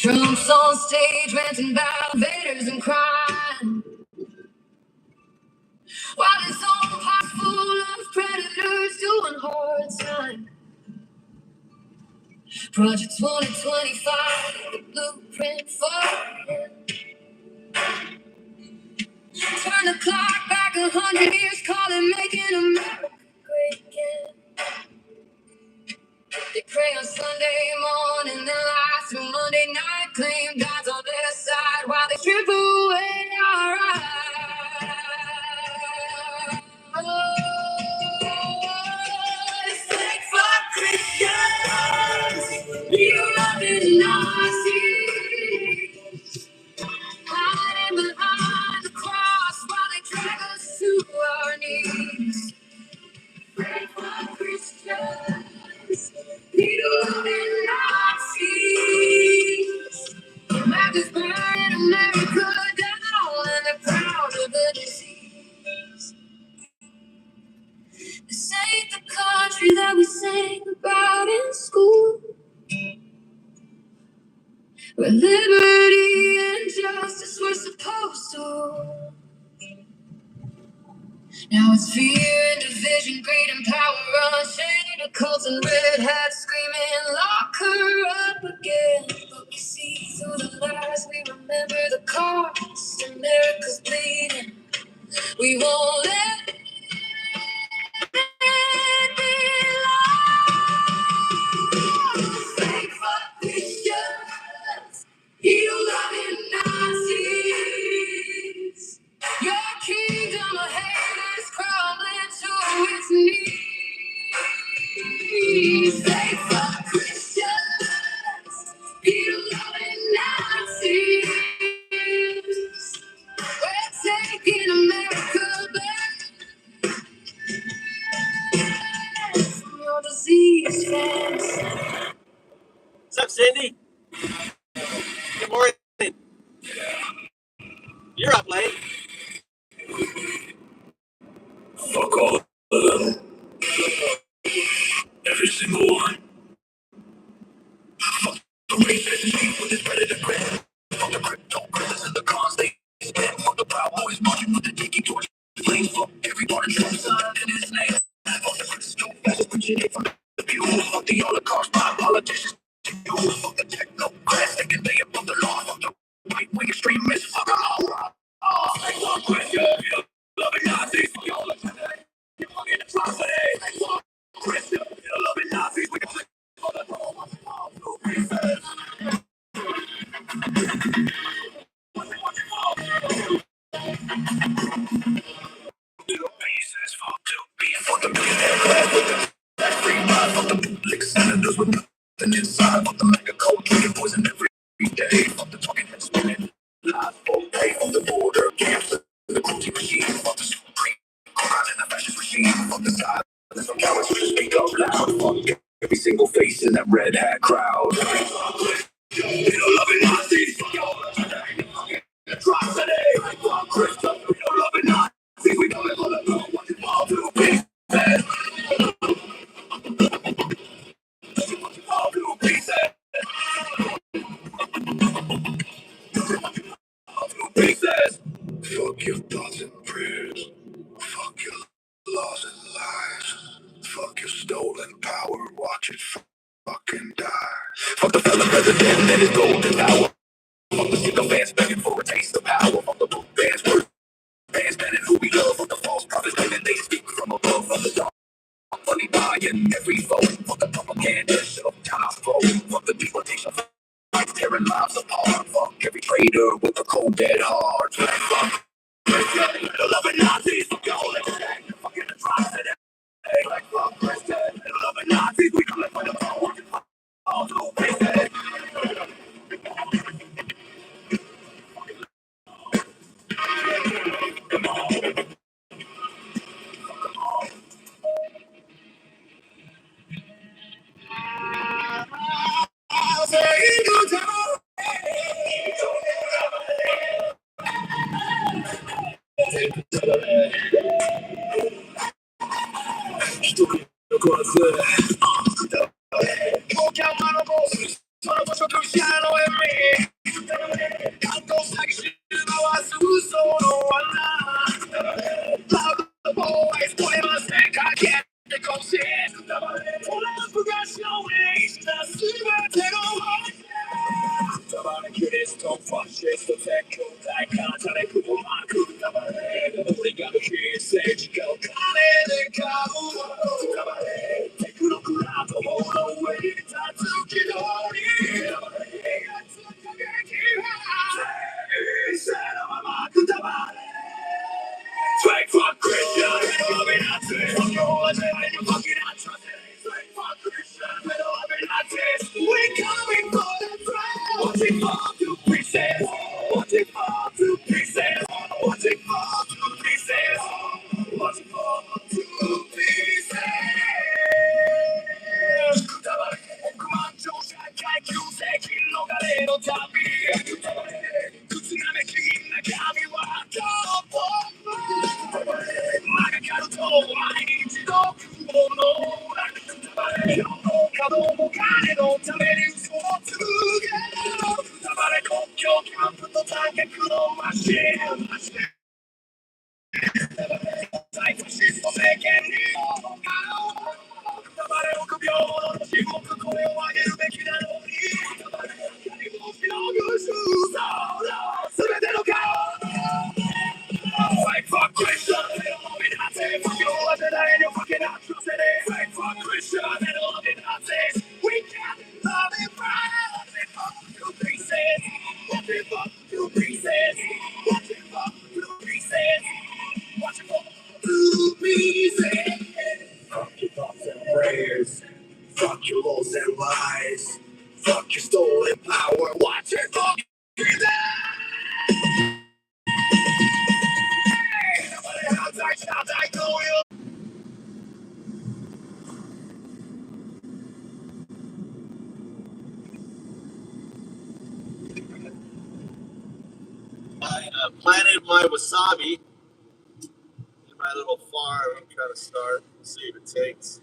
Trumps on stage ranting about invaders and crime, while his own pocket's full of predators doing hard time. Project 2025, the blueprint for him. Turn the clock back 100 years, call it making America great again. They pray on Sunday morning, then lie through Monday night, claim God's on their side while they strip away our rights. Oh, it's fake for Christians, you loving Nazis, hiding behind the cross while they drag us to our knees. Fake for Christians, you loving Nazis. America's burning America down, and they're proud of the disease. This ain't the country that we sang about in school, where liberty and justice were supposed to rule. Now it's fear and division, greed and power, unchained occults and red hats screaming, lock her up again. But we see through the lies, we remember the cost. America's bleeding, we won't let it be lost. Fake for Christians, you loving Nazis. Your kingdom of hate is crumbling to its knees. Fake for Christians, you loving Nazis. We're taking America back from your disease fans. What's up, Cindy? Good morning. You're up late. Fuck all of them. Every single one. Fuck the racists, with this predator grab. Fuck the cryptocurrencies and the cons they spend. Fuck the Proud Boys marching with the tiki torch flames. Fuck every part of Trump's son in his name. Fuck the crystal fascists preaching it from the pew. Fuck the oligarchs, my politicians. Fuck the technocrats thinking they above the law. Fuck the right-wing extremists. Fuck them all. Fuck Christian, you loving Nazis. Fuck y'all today. You fucking atrocity. Fuck Christian, you loving Nazis. We can play for the throne. Pieces fuck to be for the billionaire class with the free mind. Fuck the public senators with nothing inside. Fuck the mega cold drinking poison every day. Fuck the talking and spinning lies for pay. Fuck the border camps and the cruelty regime. Fuck the supreme court and the fascist regime. Fuck the silence from cowards who just speak up loud. Fuck every single face in that red hat crowd. You don't love it, Nazis. Fuck y'all today. Fucking atrocity. Fuck Christian. You don't love it, Nazis. We coming for the throne. What you all do, peace. All do peace. All do pieces. Fuck your thoughts and prayers. Fuck your laws and lies. Fuck your stolen power. Watch it fucking die. Fuck the fella president and his golden power. Fuck the sycophants begging for a taste of power. Fuck the book bands, word bands banning who we love. Fuck the false prophets claiming they speak from above. Fuck the dark money buying every vote. Fuck the propaganda shove down our throat. Fuck the deportation fights tearing lives apart. Fuck every traitor with a cold dead heart. Fuck Christian, the loving Nazis. Fuck your whole today. Fucking atrocity. Like fuck Christian, the loving Nazis. We coming for the throne. All do pieces. I planted my wasabi in my little farm. I'm trying to start. See if it takes.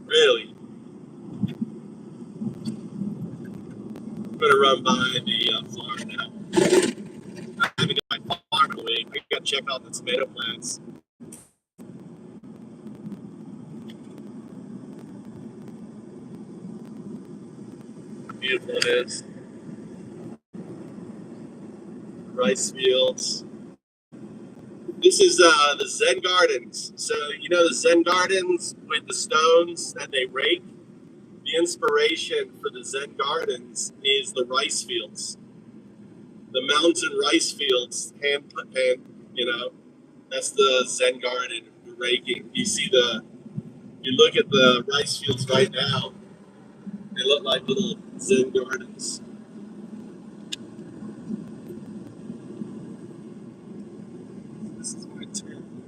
Really? I'm gonna run by the farm now. I haven't got my farm in a week. I gotta check out the tomato plants. How beautiful it is. Rice fields. This is the Zen Gardens. So you know the Zen Gardens with the stones that they rake. The inspiration for the Zen Gardens is the rice fields, the mountain rice fields. You know, that's the Zen Garden raking. You look at the rice fields right now. They look like little Zen gardens. This is my turn.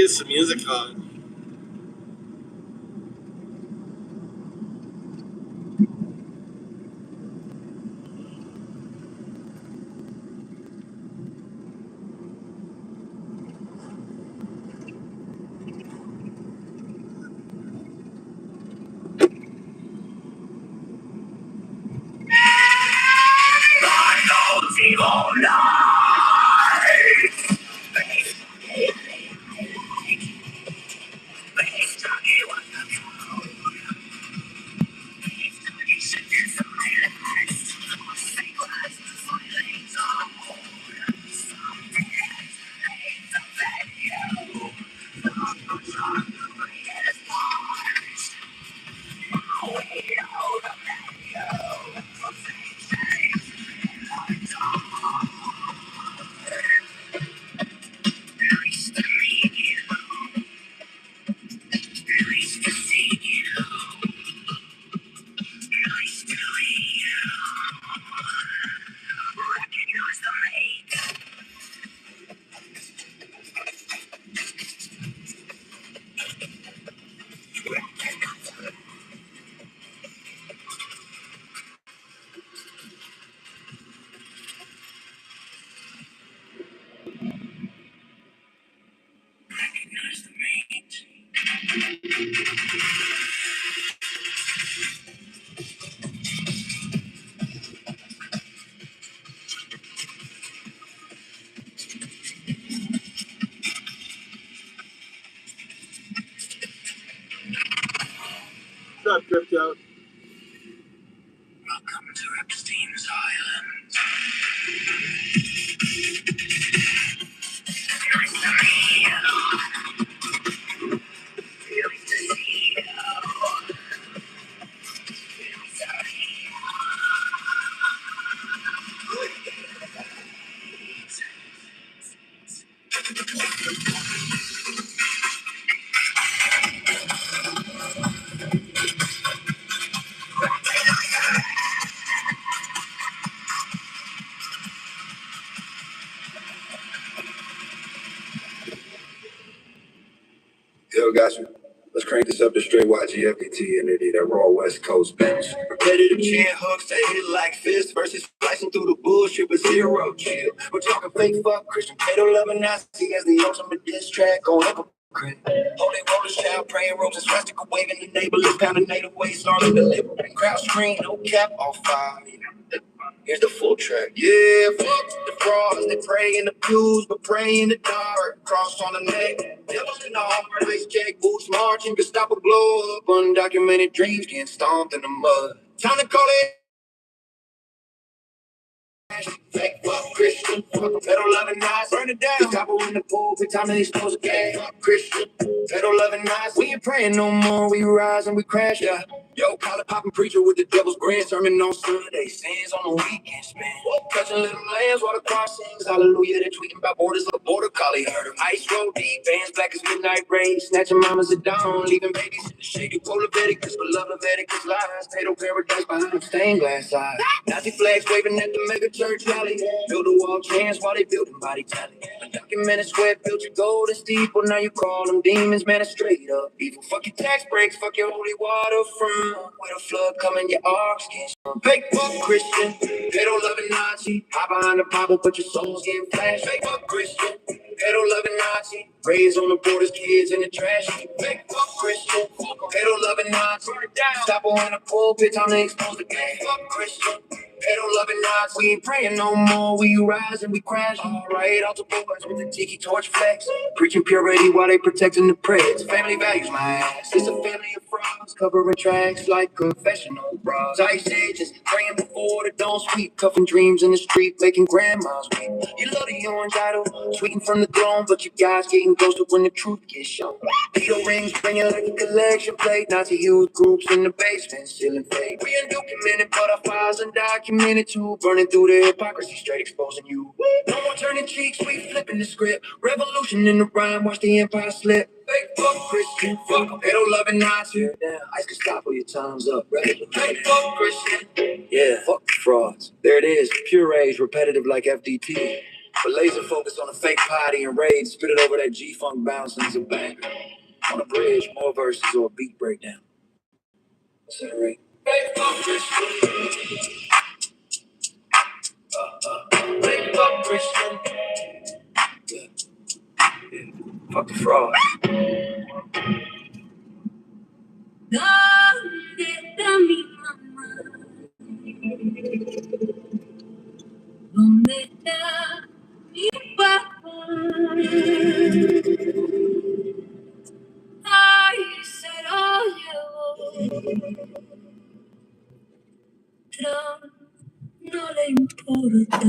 get some music on. What's up, Crypto? Welcome to Epstein's Island. Yo, got you. Let's crank this up to straight YGFET and it that raw West Coast bench. Repetitive chin hooks that hit like fists versus slicing through the bullshit with zero chill. We're talking fake fuck Christian Cato loving Nazi as the ultimate diss track on hypocrite. Holy roller shout, praying robes and swastika waving the neighborhood, pounding native ways, snarling delivering crowd screen, no cap, all fire. Here's the full track. Yeah, fuck the frauds. They pray in the pews, but pray in the dark. Cross on the neck, devil in the heart. Ice jack boots marching, could stop a blow up. Undocumented dreams getting stomped in the mud. Time to call it. Fake fuck Christian, fuck pedal loving eyes, burn it down. Copper in the pulpit, time to expose a gang. Fuck Christian, pedal loving eyes. We ain't praying no more, we rise and we crash, yeah. Yo, collar popping preacher with the devil's grin, sermon on Sunday, sins on the weekend spin. Catching little lambs while the choir sings hallelujah. They're tweeting about borders of border collie heard of ice road deep, bands black as midnight rain, snatching mamas at dawn, leaving babies in the shade. You pull Leviticus, but love Leviticus lies. Potato paradise behind them stained glass eyes. Nazi flags waving at the mega church rally. Build a wall chance while they building body tally. Undocumented sweat built your golden steeple. Now you call them demons, man, it's straight up evil. Fuck your tax breaks, fuck your holy water from where the flood coming, your arcs get strong. Fake fuck Christian, pedo loving Nazi. Hide behind the Bible, but your soul's getting flashed. Fake fuck Christian, pedo loving Nazi. Raised on the borders, kids in the trash. Fake fuck Christian, pedo loving Nazi. Stop on the pulpit, time to expose the game. Fuck Christian. Pedo loving Nazi, we ain't praying no more. We rise and we crash. Alright, altar boys with the tiki torch flex. Preaching purity while they protecting the prayers. Family values, my ass. It's a family of frauds covering tracks like confessional bras. Ice ages, praying before the dawn sweep. Cuffing dreams in the street, making grandmas weep. You love the orange idol, tweeting from the throne, but you guys getting ghosted when the truth gets shown. Pedo rings bringing like a collection plate. Nazi youth groups in the basement, stealing fake. We undocumented, but our files undocumented too. Burning through the hypocrisy, straight exposing you. No more turning cheeks, we flipping the script. Revolution in the rhyme, watch the empire slip. Fake fuck Christian, fuck pedo loving Nazi. Damn, I can stop all your time's up. Fake fuck Christian, yeah, fuck the frauds. There it is, pure age, repetitive like FDT. But laser focus on a fake party and rage, spit it over that G-funk bounce and it's a banger. On a bridge, more verses or a beat breakdown. What's that rate? Fake fuck Christian. Fuck the fraud. ¿Dónde está mi mamá? ¿Dónde está mi papá? Ay, se lo llevó. Trump no le importa.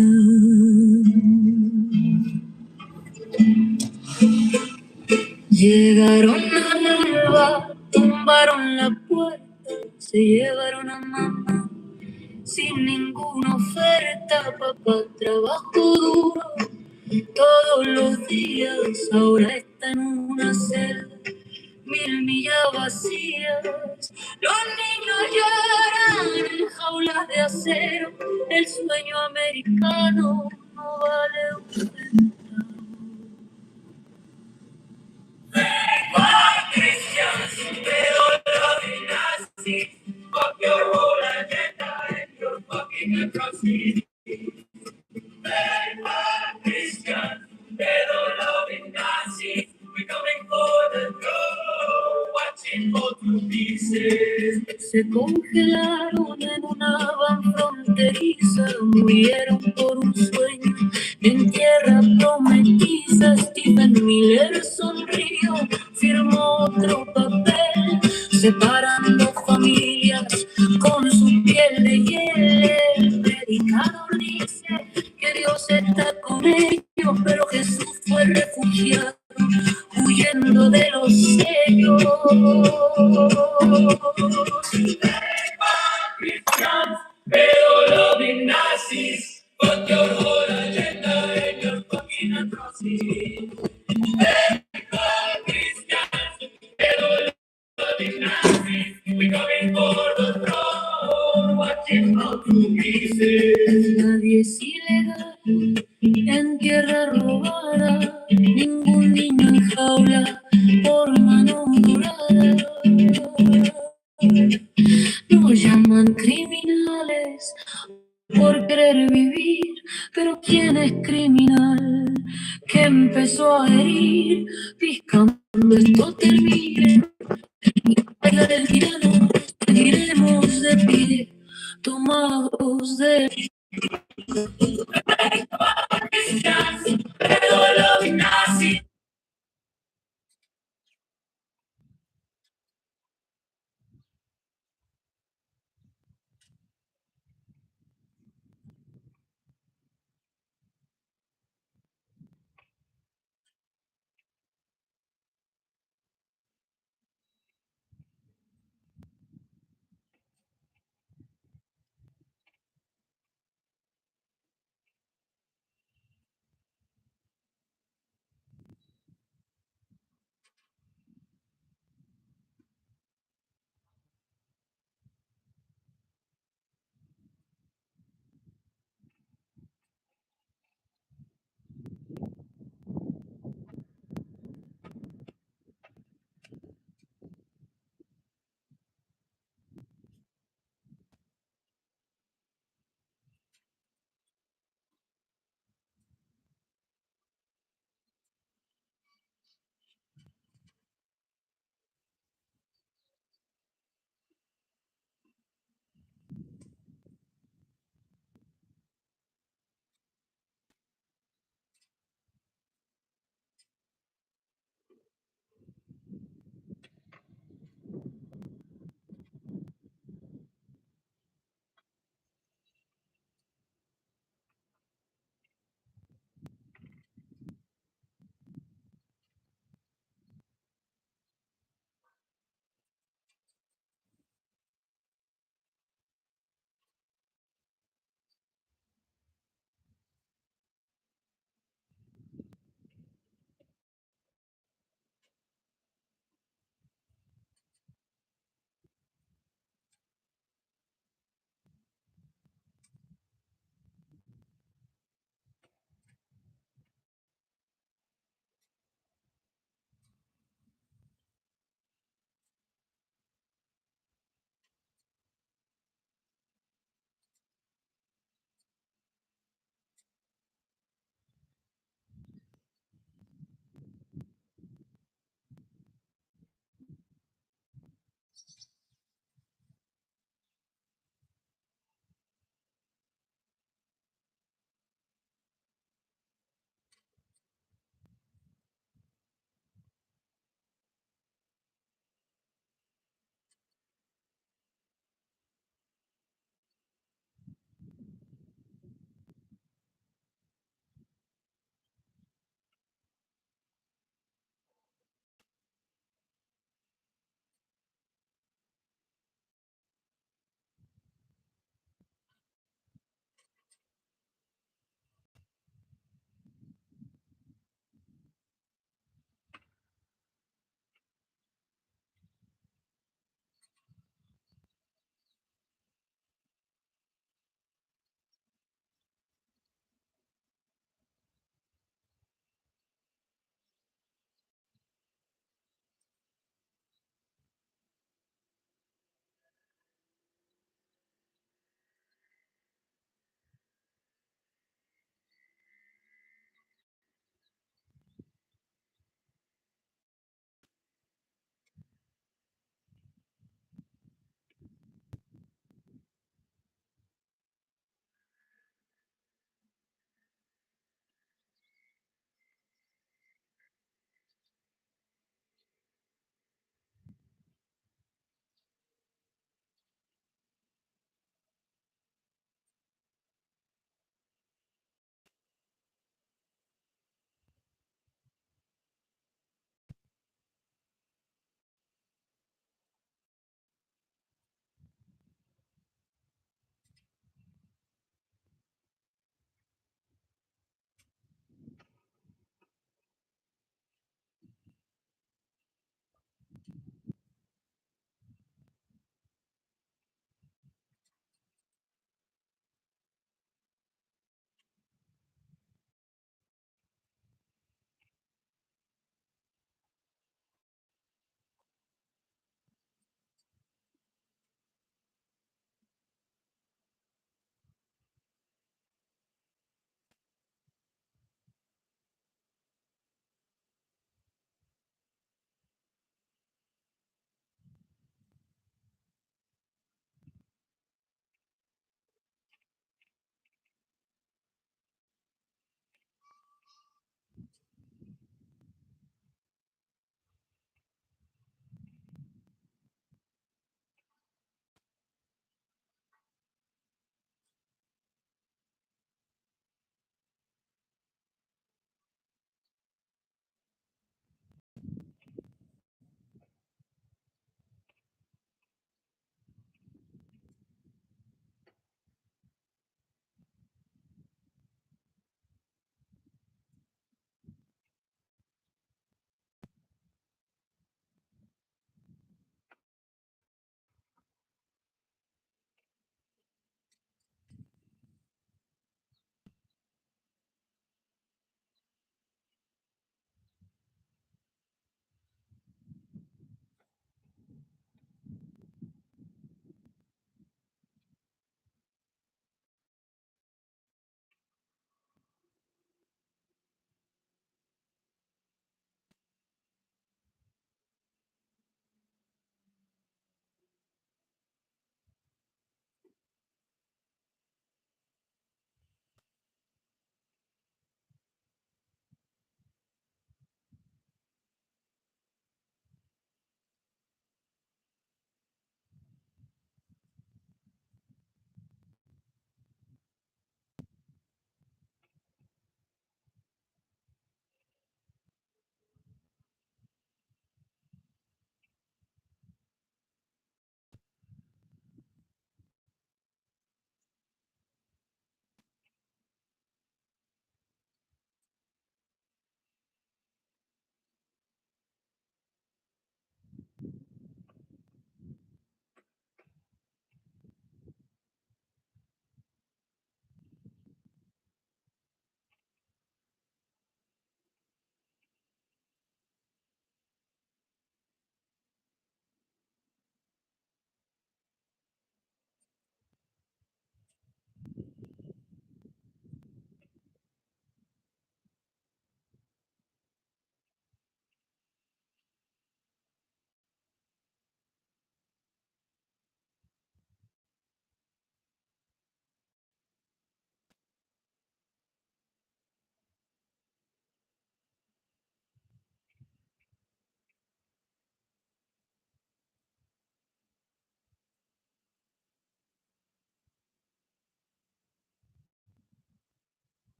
Llegaron a Alba, tumbaron la puerta, se llevaron a mamá sin ninguna oferta. Papá trabajó duro todos los días, ahora está en una celda, 1000 millas vacías. Los niños lloran en jaulas de acero, el sueño americano no vale un centavo. Christians, they don't love you Nazis. Fuck your whole agenda and your fucking atrocities. Christians, they don't love you Nazis. We're coming for the throne, watching fall to pieces. Se congelaron en una van fronteriza, murieron por un sueño en tierra prometiza. Stephen Miller sonrió, firmó otro papel, separando familias con su piel de hiel. El predicador dice que Dios está con ellos, pero Jesús fue refugiado huyendo de los sellos. Christians, pero loving Nazis, but your whole agenda and your fucking atrocities. Christians, pero loving Nazis, we coming for the throne, watching how to pieces. Nadie es ilegal en tierra robada, ningún niño en jaula por mano dorada. Nos llaman criminales por querer vivir, pero ¿quién es criminal? Que empezó a herir, piscando esto termine. Y bailar el tirano, seguiremos de pie, tomados de pero los nazis.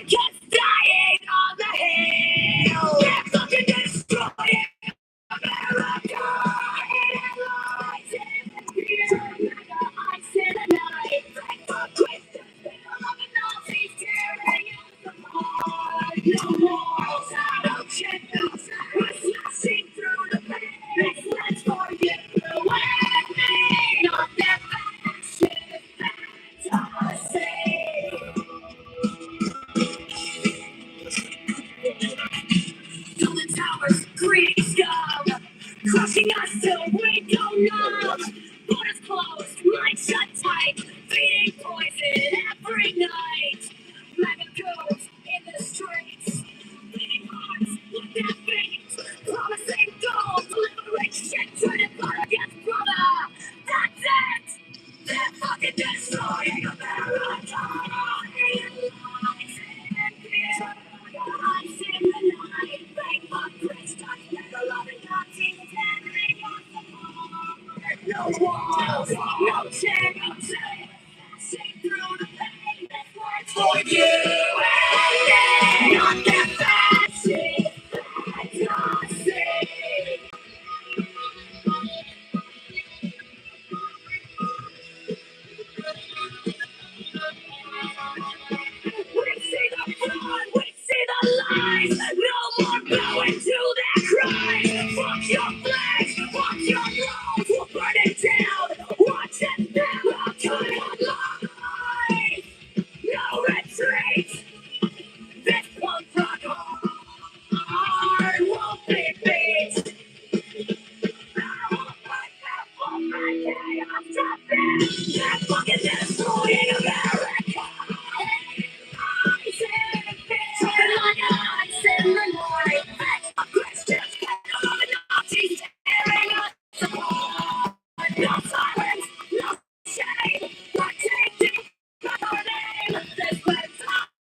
Just dying on the hill. They're fucking destroying America. It lies in fear. Ice in the night. Like the twisted spell of the Nazis tearing us apart. No walls, no shackles. We're smashing through the pain. Let's forget the way. Not that fascist fantasy. Building towers, greedy scum, crushing us till we go numb. Borders closed, minds shut tight, feeding poison every night. Mega goons in the streets, bleeding hearts with their feet, promising gold, liberation, turning blood against brother. That's it. They're fucking destroying America. Lies and fear. Lies in the night. Fake fuck Christians. Never loving Nazis. Tearing us apart. No walls. No chains. See through the pain. This works for you and me. Not their fancy. Fantasy. We see the fraud, we see the lies. No more bowing to their cries. Fuck your flags, fuck your laws. We'll burn it down. Watch it now. Turn it lies. No retreat. This punk rock hard won't be beat. They're fucking destroying America. Something like ice in the night. Christians, Nazis tearing us apart. No silence, no shame. We're taking our name. This place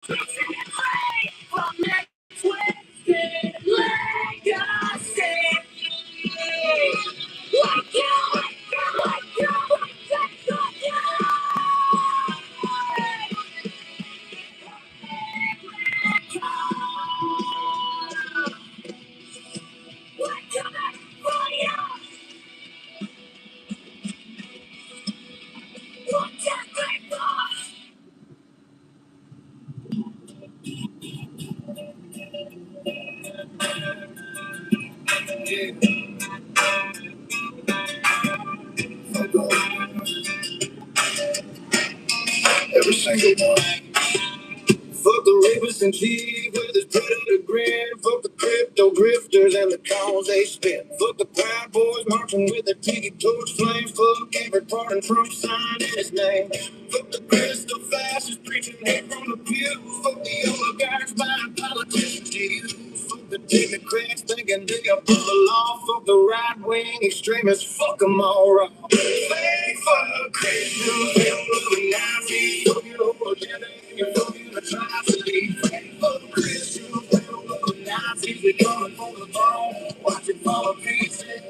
we set it free from their twisted legacy. Like you, like you, like you, like you, like you. We're coming for you. What can they boss? Every single one. Fuck the rapists and cheese with his predator grin. Fuck the crypto grifters and the cause they spit. Fuck the Proud Boys marching with their tiki torch flames. Fuck every part in Trump sign in his name. Fuck the crystal fascists preaching hate from the pews. Fuck the oligarchs buying politicians to use. Fuck the Democrats thinking they above the law. Fuck the right-wing extremists. Fuck them all wrong. Hey, fuck Christians, hell loving Nazis. Fuck your whole agenda. Fuck the atrocity. Fuck Christians, hell loving Nazis. They're coming for the throne. Watch it fall to pieces.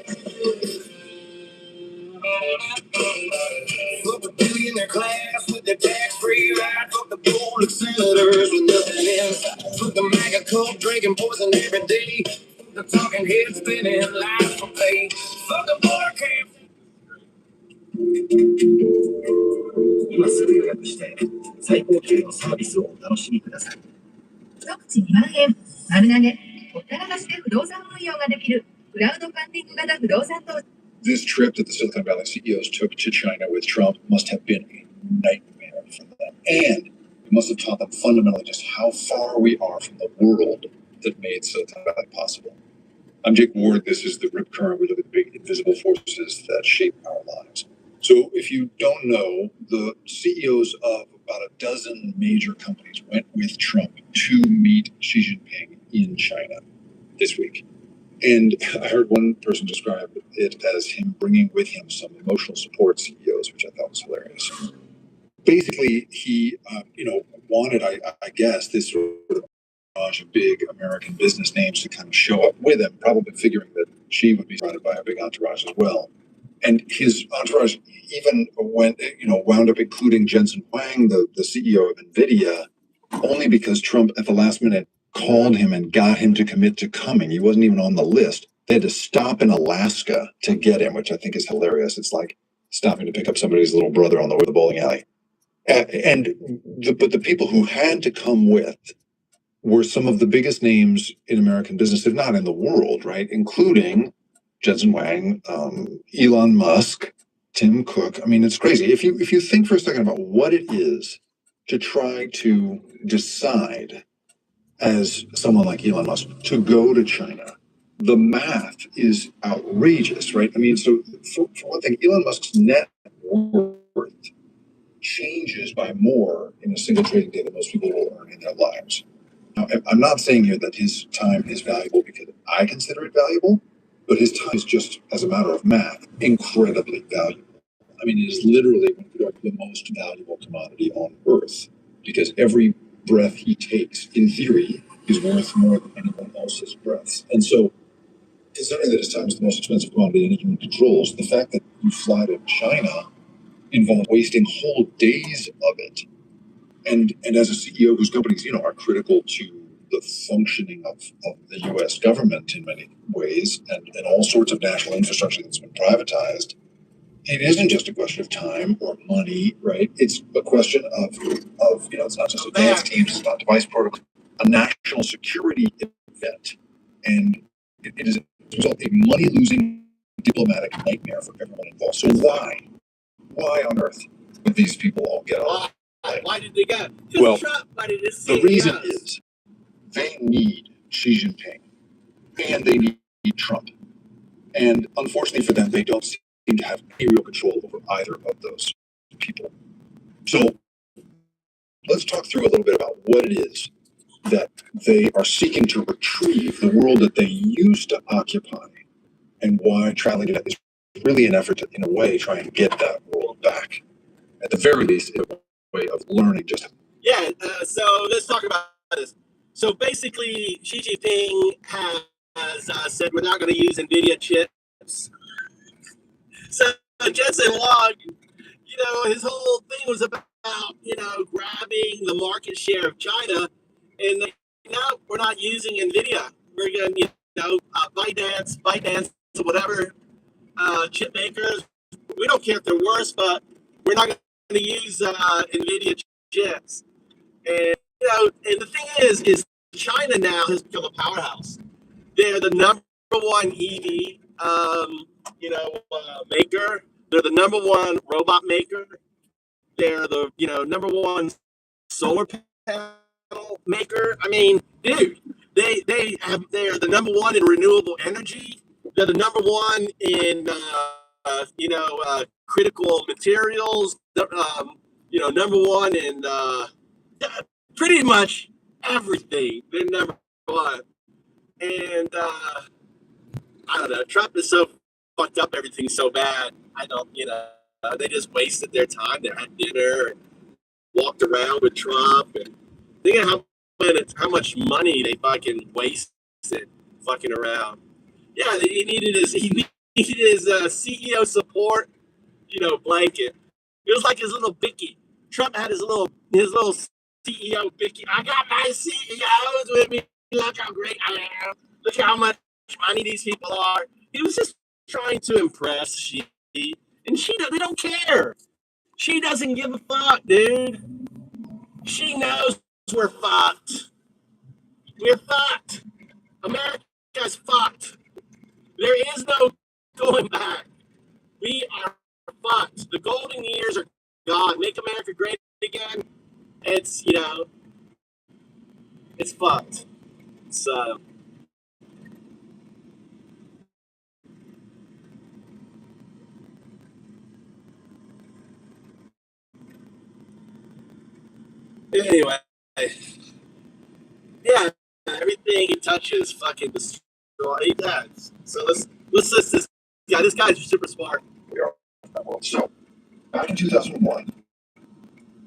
Fuck the billionaire class with their tax-free ride. Fuck the board senators with nothing inside. Fuck the MAGA cult drinking poison every day. Fuck the talking heads spinning lies for pay. Fuck the border camp. 今すぐ予約して最高級のサービスをお楽しみください。一口2万円、丸投げ、ほったらかしで不動産運用ができるクラウドファンディング型不動産投資。This trip that the Silicon Valley CEOs took to China with Trump must have been a nightmare for them. And it must have taught them fundamentally just how far we are from the world that made Silicon Valley possible. I'm Jake Ward. This is the Rip Current. We look at the big invisible forces that shape our lives. So if you don't know, the CEOs of about a dozen major companies went with Trump to meet Xi Jinping in China this week. And I heard one person describe it as him bringing with him some emotional support CEOs, which I thought was hilarious. Basically, he, wanted, I guess, this sort of entourage of big American business names to kind of show up with him, probably figuring that Xi would be surrounded by a big entourage as well. And his entourage even wound up including Jensen Huang, the CEO of NVIDIA, only because Trump at the last minute called him and got him to commit to coming. He wasn't even on the list. They had to stop in Alaska to get him, which I think is hilarious. It's like stopping to pick up somebody's little brother on the way to the bowling alley. But the people who had to come with were some of the biggest names in American business, if not in the world, right? Including Jensen Huang, Elon Musk, Tim Cook. I mean, it's crazy. If you think for a second about what it is to try to decide as someone like Elon Musk to go to China, the math is outrageous, right? I mean, so for one thing, Elon Musk's net worth changes by more in a single trading day than most people will earn in their lives. Now, I'm not saying here that his time is valuable because I consider it valuable, but his time is just, as a matter of math, incredibly valuable. I mean, it is literally the most valuable commodity on Earth because every breath he takes, in theory, is worth more than anyone else's breaths. And so, considering that his time is the most expensive commodity any human controls, the fact that you fly to China involves wasting whole days of it. And as a CEO whose companies, are critical to the functioning of the U.S. government in many ways and all sorts of national infrastructure that's been privatized, it isn't just a question of time or money, right? It's a question of it's not just advanced teams, it's not device protocol, a national security event. And it is a result a money-losing diplomatic nightmare for everyone involved. So why on earth would these people all get off? Why did they get? Well, Trump wanted to the reason is they need Xi Jinping and they need Trump. And unfortunately for them, they don't seem to have any real control over either of those people. So let's talk through a little bit about what it is that they are seeking to retrieve, the world that they used to occupy, and why traveling to that is really an effort to, in a way, try and get that world back. At the very least, in a way of learning just. Yeah, so let's talk about this. So basically, Xi Jinping has said we're not going to use NVIDIA chips. So Jensen Huang, his whole thing was about, grabbing the market share of China. And now we're not using NVIDIA. We're going to, ByteDance, whatever, chip makers. We don't care if they're worse, but we're not going to use NVIDIA chips. And, and the thing is China now has become a powerhouse. They're the number one EV, maker. They're the number one robot maker. They're the, number one solar panel maker. I mean, dude, they're the number one in renewable energy. They're the number one in, critical materials. Number one in pretty much everything. They're number one. And I don't know. Trump is so fucked up. Everything's so bad. I don't, they just wasted their time. They had dinner and walked around with Trump. And think of how much money they fucking wasted fucking around. Yeah, he needed his CEO support, blanket. It was like his little bicky. Trump had his little CEO bicky. I got my CEOs with me. Look how great I am. Look how much money these people are. He was just trying to impress Xi, and they don't care. She doesn't give a fuck, dude. She knows we're fucked. We're fucked. America's fucked. There is no going back. We are fucked. The golden years are gone. Make America great again. It's, it's fucked. So. Anyway, yeah, everything he touches fucking destroys. He does. So let's this guy. This guy's super smart. We are in that world. So back in 2001,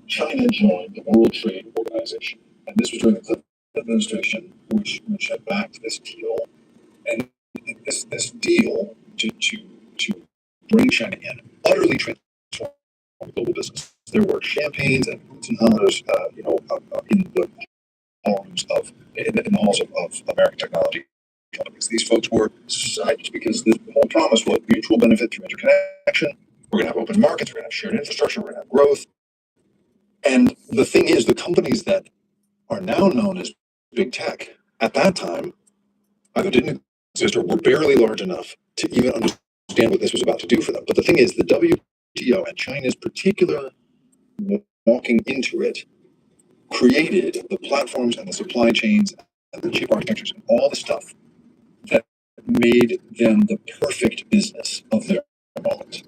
China joined the World Trade Organization, and this was during the Clinton administration, which had backed this deal, and this deal to bring China in utterly transformed global business. There were champagnes and foods and others, in the in the halls of American technology companies. These folks were psyched because the whole promise was mutual benefit through interconnection. We're going to have open markets. We're going to have shared infrastructure. We're going to have growth. And the thing is, the companies that are now known as big tech at that time either didn't exist or were barely large enough to even understand what this was about to do for them. But the thing is, the WTO and China's particular walking into it created the platforms and the supply chains and the chip architectures and all the stuff that made them the perfect business of their moment.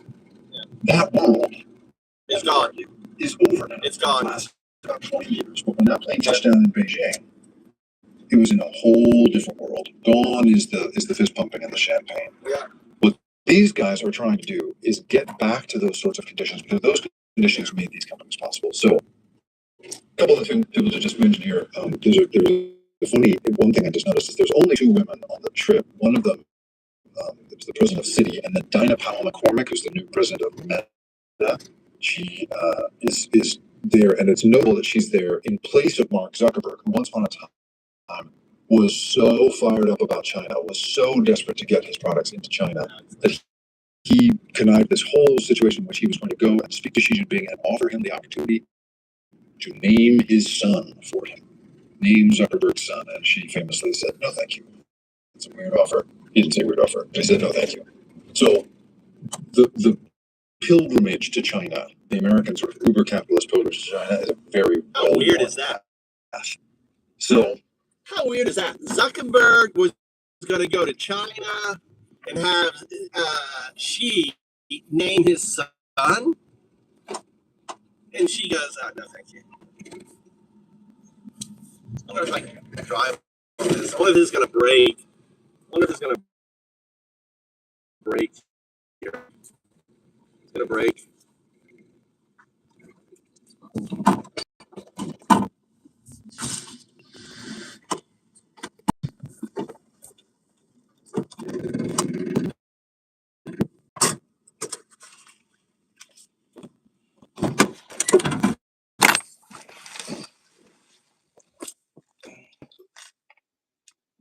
That world It's gone. is over now. It's gone. Last about 20 years. But when that plane touched down in Beijing, it was in a whole different world. Gone is the fist pumping and the champagne. Yeah. What these guys are trying to do is get back to those sorts of conditions because those conditions made these companies possible. So a couple of things people to just mention here. There's a funny one thing I just noticed is there's only two women on the trip. One of them is the president of Citi, and then Dinah Powell McCormick, who's the new president of Meta. She is there, and it's notable that she's there in place of Mark Zuckerberg, who once upon a time was so fired up about China, was so desperate to get his products into China that he connived this whole situation in which he was going to go and speak to Xi Jinping and offer him the opportunity to name his son for him, name Zuckerberg's son. And she famously said, "No, thank you. It's a weird offer." He didn't say weird offer. He said, "No, thank you." So the pilgrimage to China, the American sort of uber capitalist pilgrimage to China, is a very How weird is that? So How weird is that? Zuckerberg was going to go to China and have Xi name his son, and she goes, "Oh, no, thank you." I wonder if I can drive this. I wonder if this is going to break. I wonder if it's going to break here. It's going to break.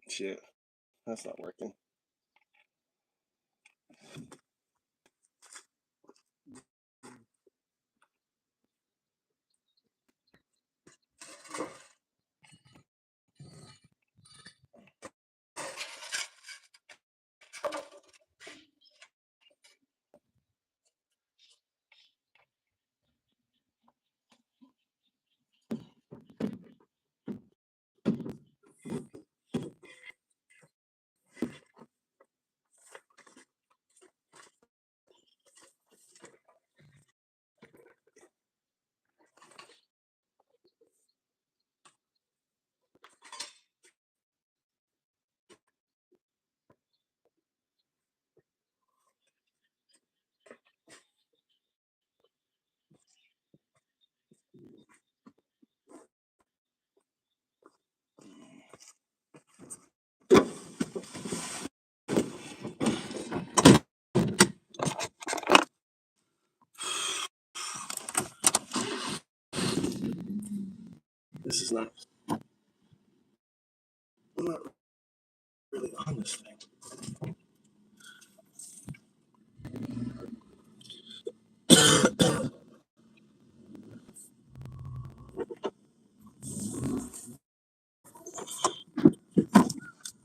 Shit, that's not working. This is not. I'm not really on this thing.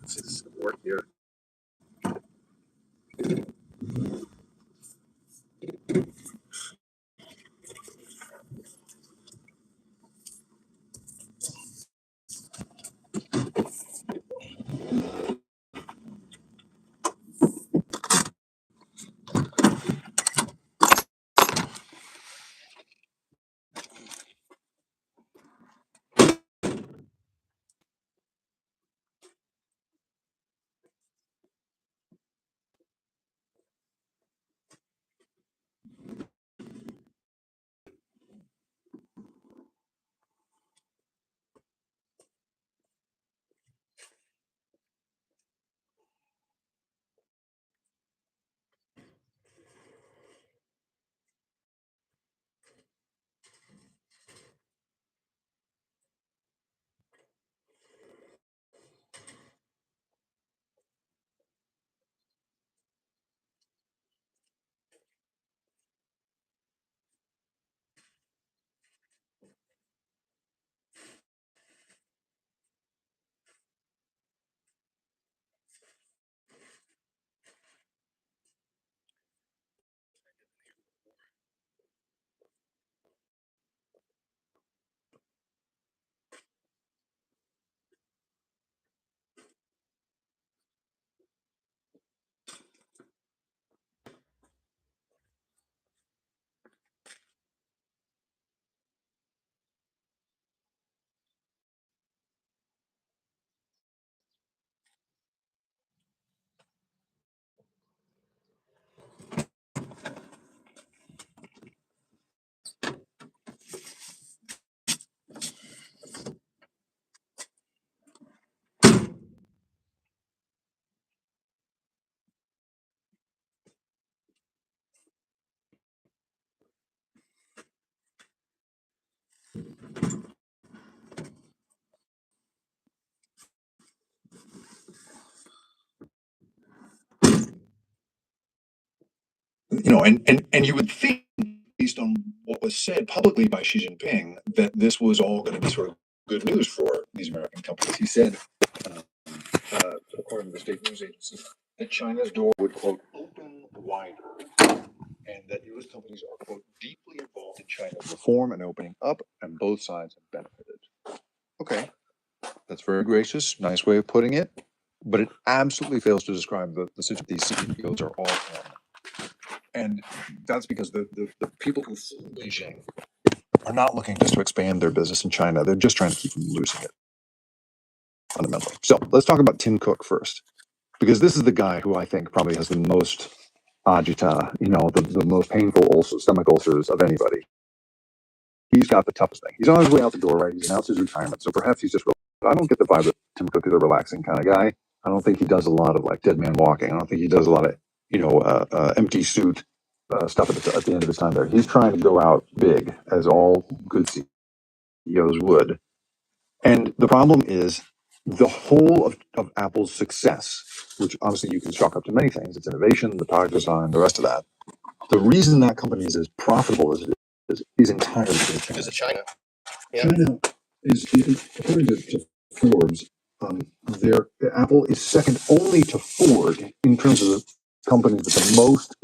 Let's see if this is going to work here. And you would think, based on what was said publicly by Xi Jinping, that this was all going to be sort of good news for these American companies. He said, according to the state news agency, that China's door would, quote, open wider, and that U.S. companies are, quote, deeply involved in China's reform and opening up, and both sides have benefited. Okay, that's very gracious, nice way of putting it, but it absolutely fails to describe the situation these CEOs are all in. And that's because the people who flew Beijing are not looking just to expand their business in China. They're just trying to keep from losing it, fundamentally. So let's talk about Tim Cook first, because this is the guy who I think probably has the most agita, the most painful stomach ulcers of anybody. He's got the toughest thing. He's on his way out the door, right? He's announced his retirement, so perhaps he's just. I don't get the vibe that Tim Cook is a relaxing kind of guy. I don't think he does a lot of like dead man walking. I don't think he does a lot of empty suit stuff at the end of his time there. He's trying to go out big, as all good CEOs would. And the problem is the whole of Apple's success, which obviously you can chalk up to many things. It's innovation, the product design, the rest of that. The reason that company is as profitable as it is entirely Because of China. Yeah. China is according to Forbes, their Apple is second only to Ford in terms of the companies with the most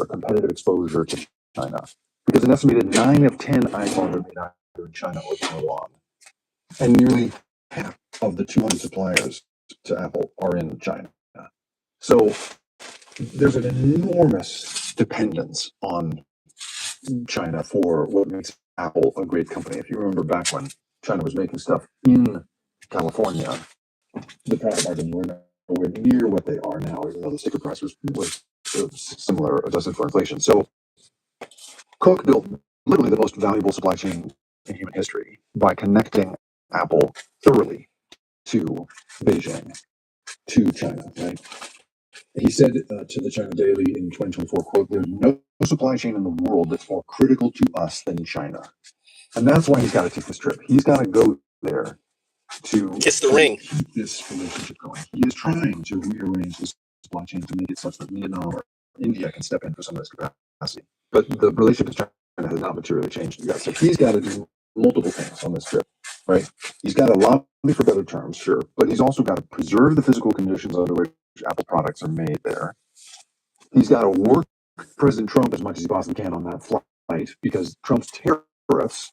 competitive exposure to China. Because an estimated 9 of 10 iPhones are made either in China or Taiwan. And nearly half of the 200 suppliers to Apple are in China. So there's an enormous dependence on China for what makes Apple a great company. If you remember back when China was making stuff in California, the profit margins were nowhere near what they are now, even though the sticker price was similar, adjusted for inflation. So Cook built literally the most valuable supply chain in human history by connecting Apple thoroughly to Beijing, to China, right? He said to the China Daily in 2024, quote, "There's no supply chain in the world that's more critical to us than China." And that's why he's got to take this trip. He's got to go there to kiss the ring. Keep this relationship going. He is trying to rearrange the supply chain to make it such that Vietnam or India can step in for some of this capacity. But the relationship with China has not materially changed yet. So he's got to do multiple things on this trip, right? He's got to lobby for better terms, sure, but he's also got to preserve the physical conditions under which Apple products are made there. He's got to work President Trump as much as he possibly can on that flight, because Trump's tariffs,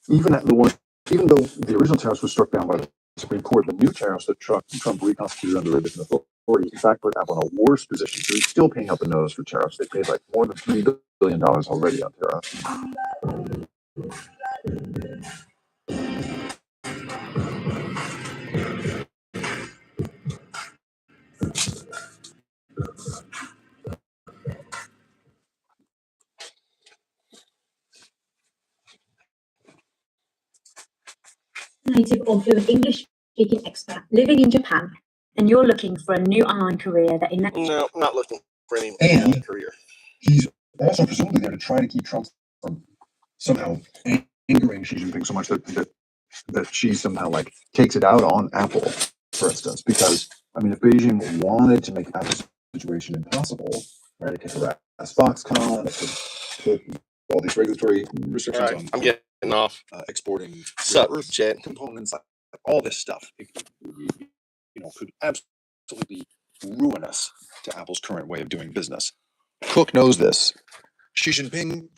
even though the original tariffs were struck down by the Supreme Court, the new tariffs that Trump reconstituted under revision authority, in fact, put Apple in a worse position. So he's still paying up the nose for tariffs. They paid like more than $3 billion already on tariffs. Native of an English-speaking expat living in Japan, and you're looking for a new online career that No, I'm not looking for any career. He's also presumably there to try to keep Trump from somehow angering Xi Jinping so much that Xi somehow like takes it out on Apple, for instance. Because I mean, if Beijing wanted to make Apple's situation impossible, right, it could harass Foxconn, it could put all these regulatory restrictions on. I'm getting off. Exporting Earth jet components, like all this stuff, could absolutely be ruinous to Apple's current way of doing business. Cook knows this. Xi Jinping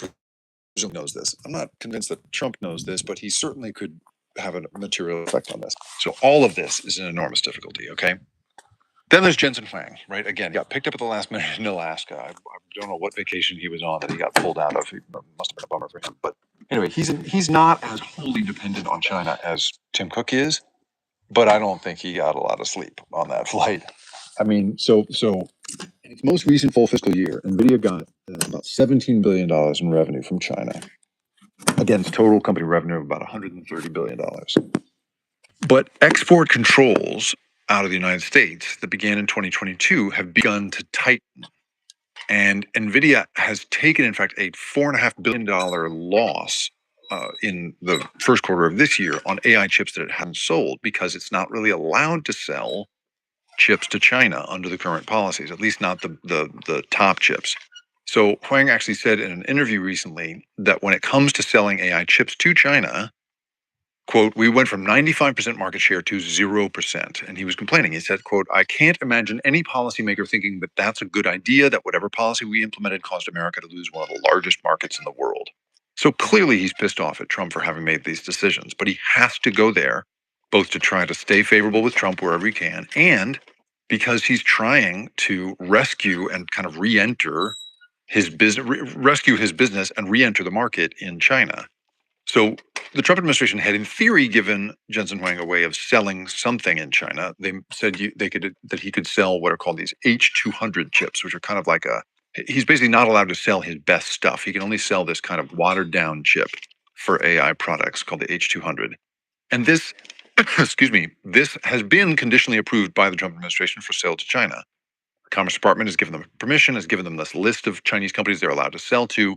knows this. I'm not convinced that Trump knows this, but he certainly could have a material effect on this. So all of this is an enormous difficulty, okay? Then there's Jensen Huang, right? Again, he got picked up at the last minute in Alaska. I don't know what vacation he was on that he got pulled out of. It must have been a bummer for him. But anyway, he's not as wholly dependent on China as Tim Cook is, but I don't think he got a lot of sleep on that flight. I mean, so in its most recent full fiscal year, NVIDIA got about $17 billion in revenue from China, against total company revenue of about $130 billion. But export controls out of the United States that began in 2022 have begun to tighten. And NVIDIA has taken, in fact, a $4.5 billion loss in the first quarter of this year on AI chips that it hadn't sold, because it's not really allowed to sell chips to China under the current policies, at least not the top chips. So Huang actually said in an interview recently that when it comes to selling AI chips to China, quote, we went from 95% market share to 0%. And he was complaining. He said, quote, I can't imagine any policymaker thinking that that's a good idea, that whatever policy we implemented caused America to lose one of the largest markets in the world. So clearly he's pissed off at Trump for having made these decisions, but he has to go there both to try to stay favorable with Trump wherever he can and because he's trying to rescue and kind of re-enter his business, rescue his business and re-enter the market in China. So the Trump administration had, in theory, given Jensen Huang a way of selling something in China. They said that he could sell what are called these H200 chips, which are kind of like he's basically not allowed to sell his best stuff. He can only sell this kind of watered down chip for AI products called the H200. And this, excuse me, this has been conditionally approved by the Trump administration for sale to China. The Commerce Department has given them permission, has given them this list of Chinese companies they're allowed to sell to.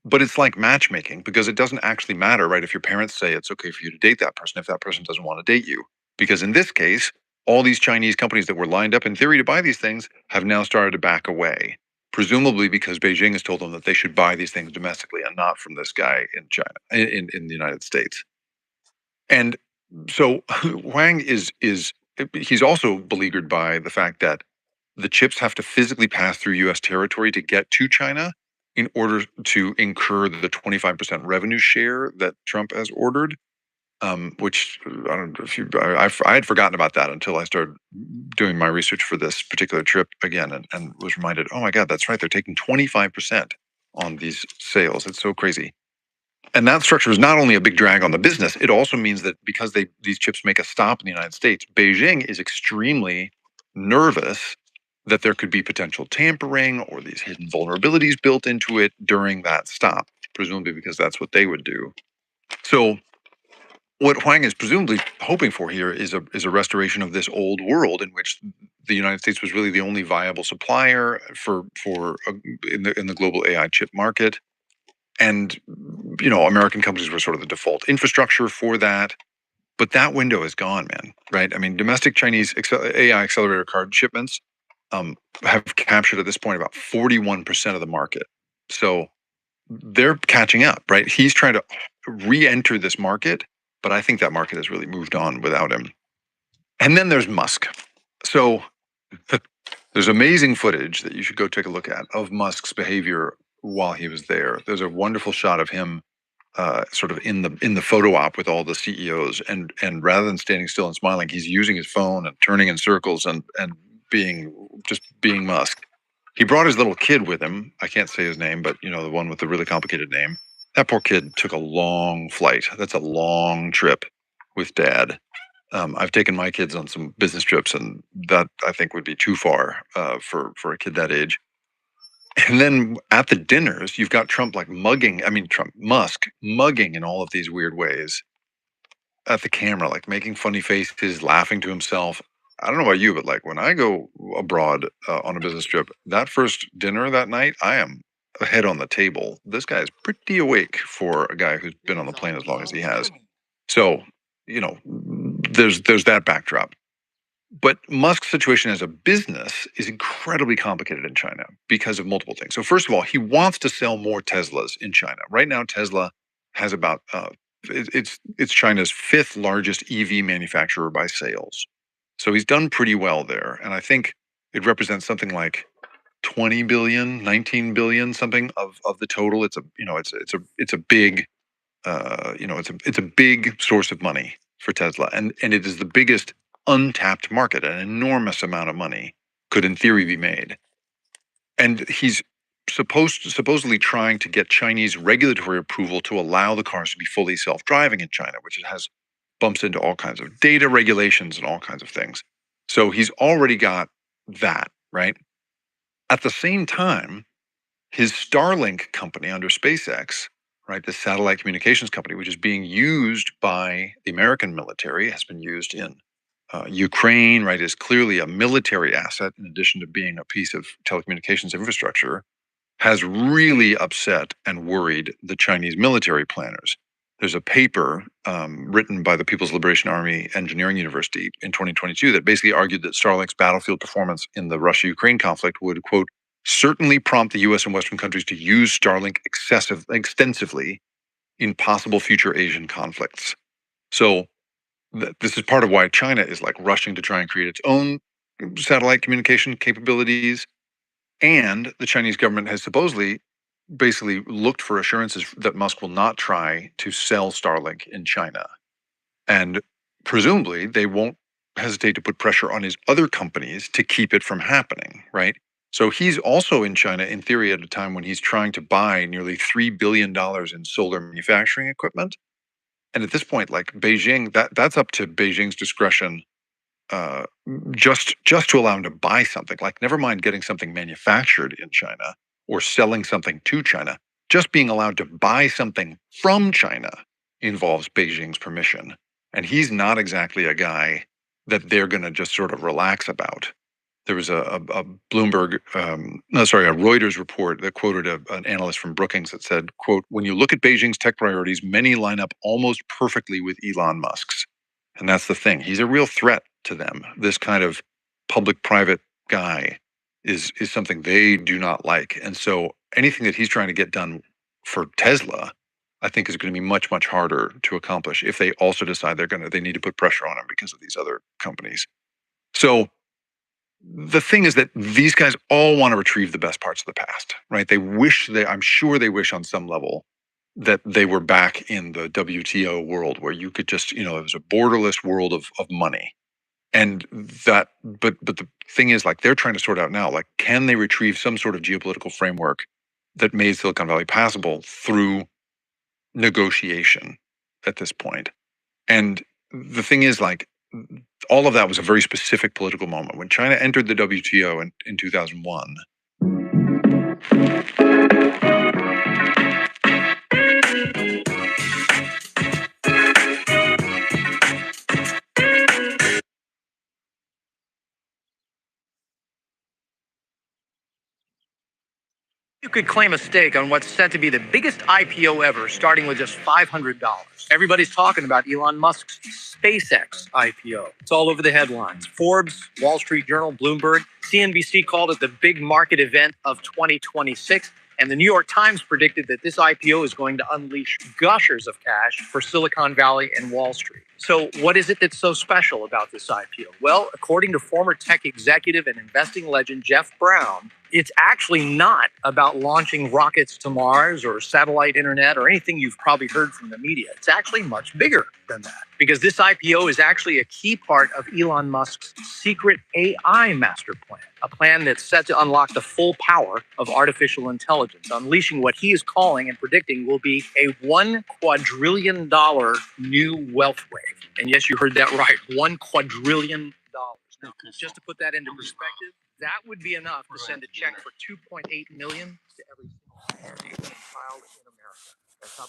But it's like matchmaking because it doesn't actually matter, right? If your parents say it's okay for you to date that person, if that person doesn't want to date you. Because in this case, all these Chinese companies that were lined up in theory to buy these things have now started to back away, presumably because Beijing has told them that they should buy these things domestically and not from this guy in China, in the United States. And so Huang he's also beleaguered by the fact that the chips have to physically pass through U.S. territory to get to China in order to incur the 25% revenue share that Trump has ordered, which I don't know if I had forgotten about that until I started doing my research for this particular trip again and was reminded, oh my God, that's right. They're taking 25% on these sales. It's so crazy. And that structure is not only a big drag on the business, it also means that because these chips make a stop in the United States, Beijing is extremely nervous that there could be potential tampering or these hidden vulnerabilities built into it during that stop, presumably because that's what they would do. So what Huang is presumably hoping for here is a restoration of this old world in which the United States was really the only viable supplier in the global AI chip market. And, American companies were sort of the default infrastructure for that. But that window is gone, man, right? I mean, domestic Chinese AI accelerator card shipments have captured at this point about 41% of the market. So they're catching up, right? He's trying to re-enter this market, but I think that market has really moved on without him. And then there's Musk. So there's amazing footage that you should go take a look at of Musk's behavior while he was there. There's a wonderful shot of him sort of in the photo op with all the CEOs, and rather than standing still and smiling, he's using his phone and turning in circles and being Musk. He brought his little kid with him. I can't say his name, but the one with the really complicated name. That poor kid took a long flight. That's a long trip with dad. I've taken my kids on some business trips, and that I think would be too far for a kid that age. And then at the dinners, you've got Musk mugging in all of these weird ways at the camera, like making funny faces, laughing to himself. I don't know about you, but like when I go abroad on a business trip, that first dinner that night, I am head on the table. This guy is pretty awake for a guy who's been on the plane as long as he has. So, there's that backdrop. But Musk's situation as a business is incredibly complicated in China because of multiple things. So first of all, he wants to sell more Teslas in China. Right now, Tesla has about it's China's 5th largest EV manufacturer by sales. So he's done pretty well there, and I think it represents something like 20 billion, 19 billion, something of the total. It's a big it's a big source of money for Tesla, and it is the biggest untapped market. An enormous amount of money could, in theory, be made. And he's supposedly trying to get Chinese regulatory approval to allow the cars to be fully self-driving in China, which it has bumps into all kinds of data regulations and all kinds of things. So he's already got that, right? At the same time, his Starlink company under SpaceX, right, the satellite communications company, which is being used by the American military, has been used in Ukraine, right, is clearly a military asset in addition to being a piece of telecommunications infrastructure, has really upset and worried the Chinese military planners. There's a paper written by the People's Liberation Army Engineering University in 2022 that basically argued that Starlink's battlefield performance in the Russia-Ukraine conflict would, quote, certainly prompt the US and Western countries to use Starlink extensively in possible future Asian conflicts. So this is part of why China is like rushing to try and create its own satellite communication capabilities. And the Chinese government has supposedly basically looked for assurances that Musk will not try to sell Starlink in China. And presumably they won't hesitate to put pressure on his other companies to keep it from happening, right? So he's also in China, in theory, at a time when he's trying to buy nearly $3 billion in solar manufacturing equipment. And at this point, like Beijing, that's up to Beijing's discretion, uh, just to allow him to buy something. Like, never mind getting something manufactured in China or selling something to China. Just being allowed to buy something from China involves Beijing's permission. And he's not exactly a guy that they're going to just sort of relax about. There was a Bloomberg, a Reuters report that quoted an analyst from Brookings that said, quote, "When you look at Beijing's tech priorities, many line up almost perfectly with Elon Musk's." And that's the thing. He's a real threat to them. This kind of public-private guy is something they do not like. And so anything that he's trying to get done for Tesla, I think is going to be much, much harder to accomplish if they also decide they need to put pressure on him because of these other companies. So the thing is that these guys all want to retrieve the best parts of the past, right? I'm sure they wish on some level that they were back in the WTO world where you could just, it was a borderless world of money. And but the thing is, like, they're trying to sort out now, like, can they retrieve some sort of geopolitical framework that made Silicon Valley passable through negotiation at this point? And the thing is, like, all of that was a very specific political moment. When China entered the WTO in 2001, You could claim a stake on what's said to be the biggest IPO ever, starting with just $500. Everybody's talking about Elon Musk's SpaceX IPO. It's all over the headlines. Forbes, Wall Street Journal, Bloomberg, CNBC called it the big market event of 2026. And the New York Times predicted that this IPO is going to unleash gushers of cash for Silicon Valley and Wall Street. So what is it that's so special about this IPO? Well, according to former tech executive and investing legend Jeff Brown, it's actually not about launching rockets to Mars or satellite internet or anything you've probably heard from the media. It's actually much bigger than that, because this IPO is actually a key part of Elon Musk's secret AI master plan, a plan that's set to unlock the full power of artificial intelligence, unleashing what he is calling and predicting will be a $1 quadrillion new wealth wave. And yes, you heard that right, $1 quadrillion. Now, just to put that into perspective, that would be enough to send a check for $2.8 million to every single child in America. That's how.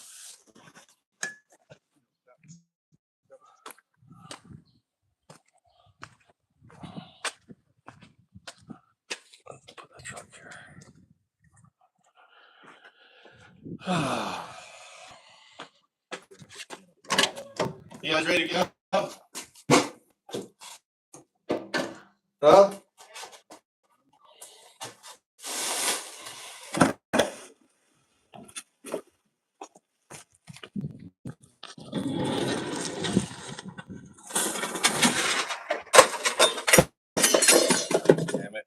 Put that truck here. You guys ready to go? Huh? Damn it.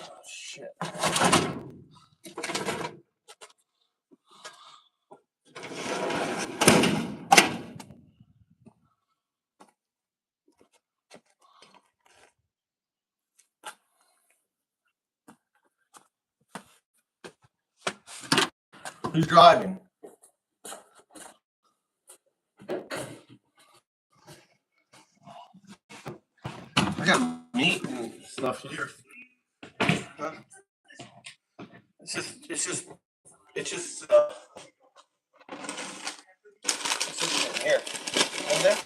Oh, shit. Who's driving? I got meat and stuff here. Huh? It's just here. And then,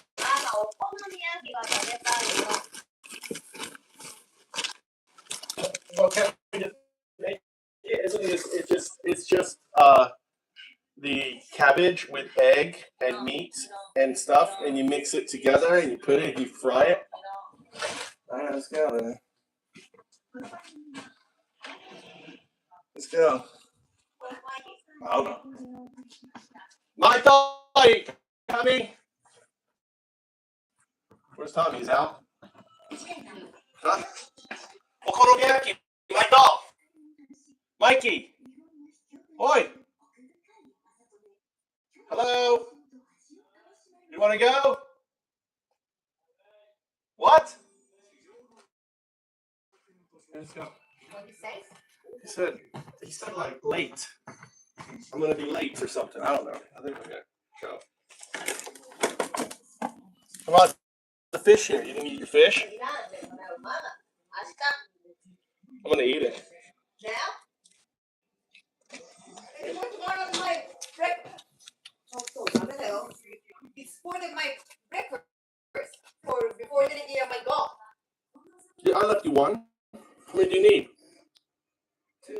okay. It's just the cabbage with egg and meat and stuff, and you mix it together and you put it, you fry it, All right, let's go then. Let's go. Hold on. Michael, Tommy. Where's Tommy? He's out. Huh? Michael. Mikey. Oi. Hello. You want to go? What? Let's go. What did he say? He said like late. I'm gonna be late for something. I don't know. I think we're gonna go. Come on, the fish here. You didn't eat your fish? I'm gonna eat it. Now? It's one of my breakfast. It's one of my breakfast before you didn't eat my golf. Yeah, I left you one. How many do you need? 2?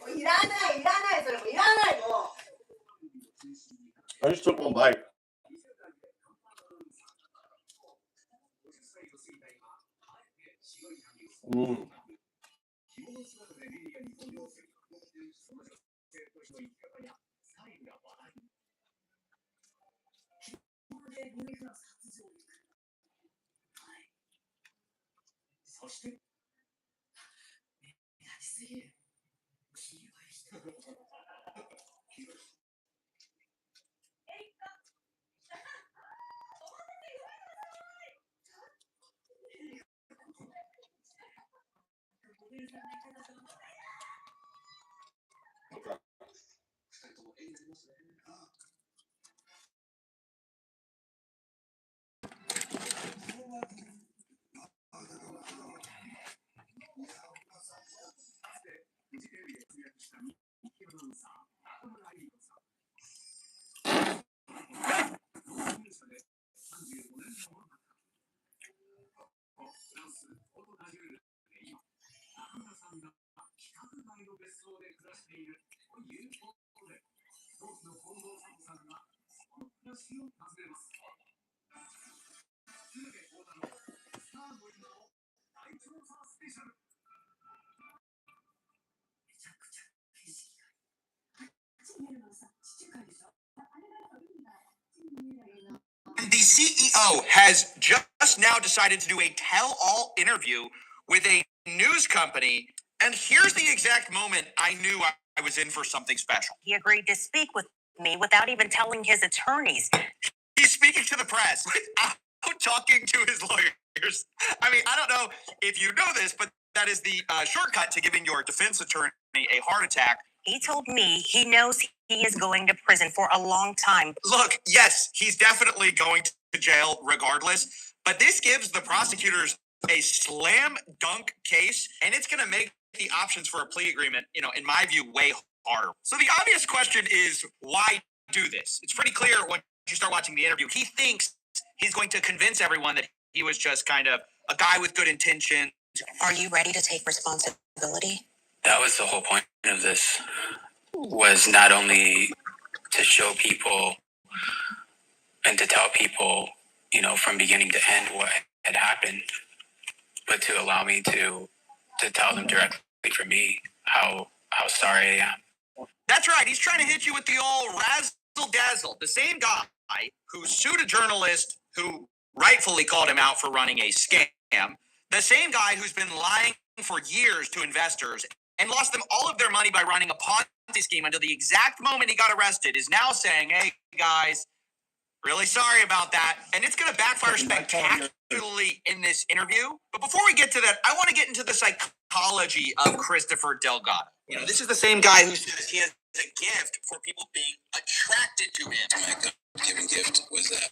いらない、それもいらないもう。I just took one bite. Mm. The CEO has just now decided to do a tell-all interview with a news company, and here's the exact moment I knew I was in for something special. He agreed to speak with me without even telling his attorneys. He's speaking to the press without talking to his lawyers. I mean, I don't know if you know this, but that is the shortcut to giving your defense attorney a heart attack. He told me he knows he is going to prison for a long time. Look, yes, he's definitely going to jail regardless, but this gives the prosecutors a slam dunk case, and it's going to make the options for a plea agreement, in my view, way harder. So the obvious question is, why do this? It's pretty clear when you start watching the interview. He thinks he's going to convince everyone that he was just kind of a guy with good intentions. Are you ready to take responsibility? That was the whole point of this, was not only to show people and to tell people, from beginning to end what had happened, but to allow me to tell them directly from me how sorry I am. That's right. He's trying to hit you with the old razzle dazzle. The same guy who sued a journalist who rightfully called him out for running a scam. The same guy who's been lying for years to investors and lost them all of their money by running a Ponzi scheme until the exact moment he got arrested is now saying, hey, guys, really sorry about that. And it's going to backfire spectacularly in this interview. But before we get to that, I want to get into the psychology of Christopher Delgado. This is the same guy who says he has a gift for people being attracted to him. My God-given gift was that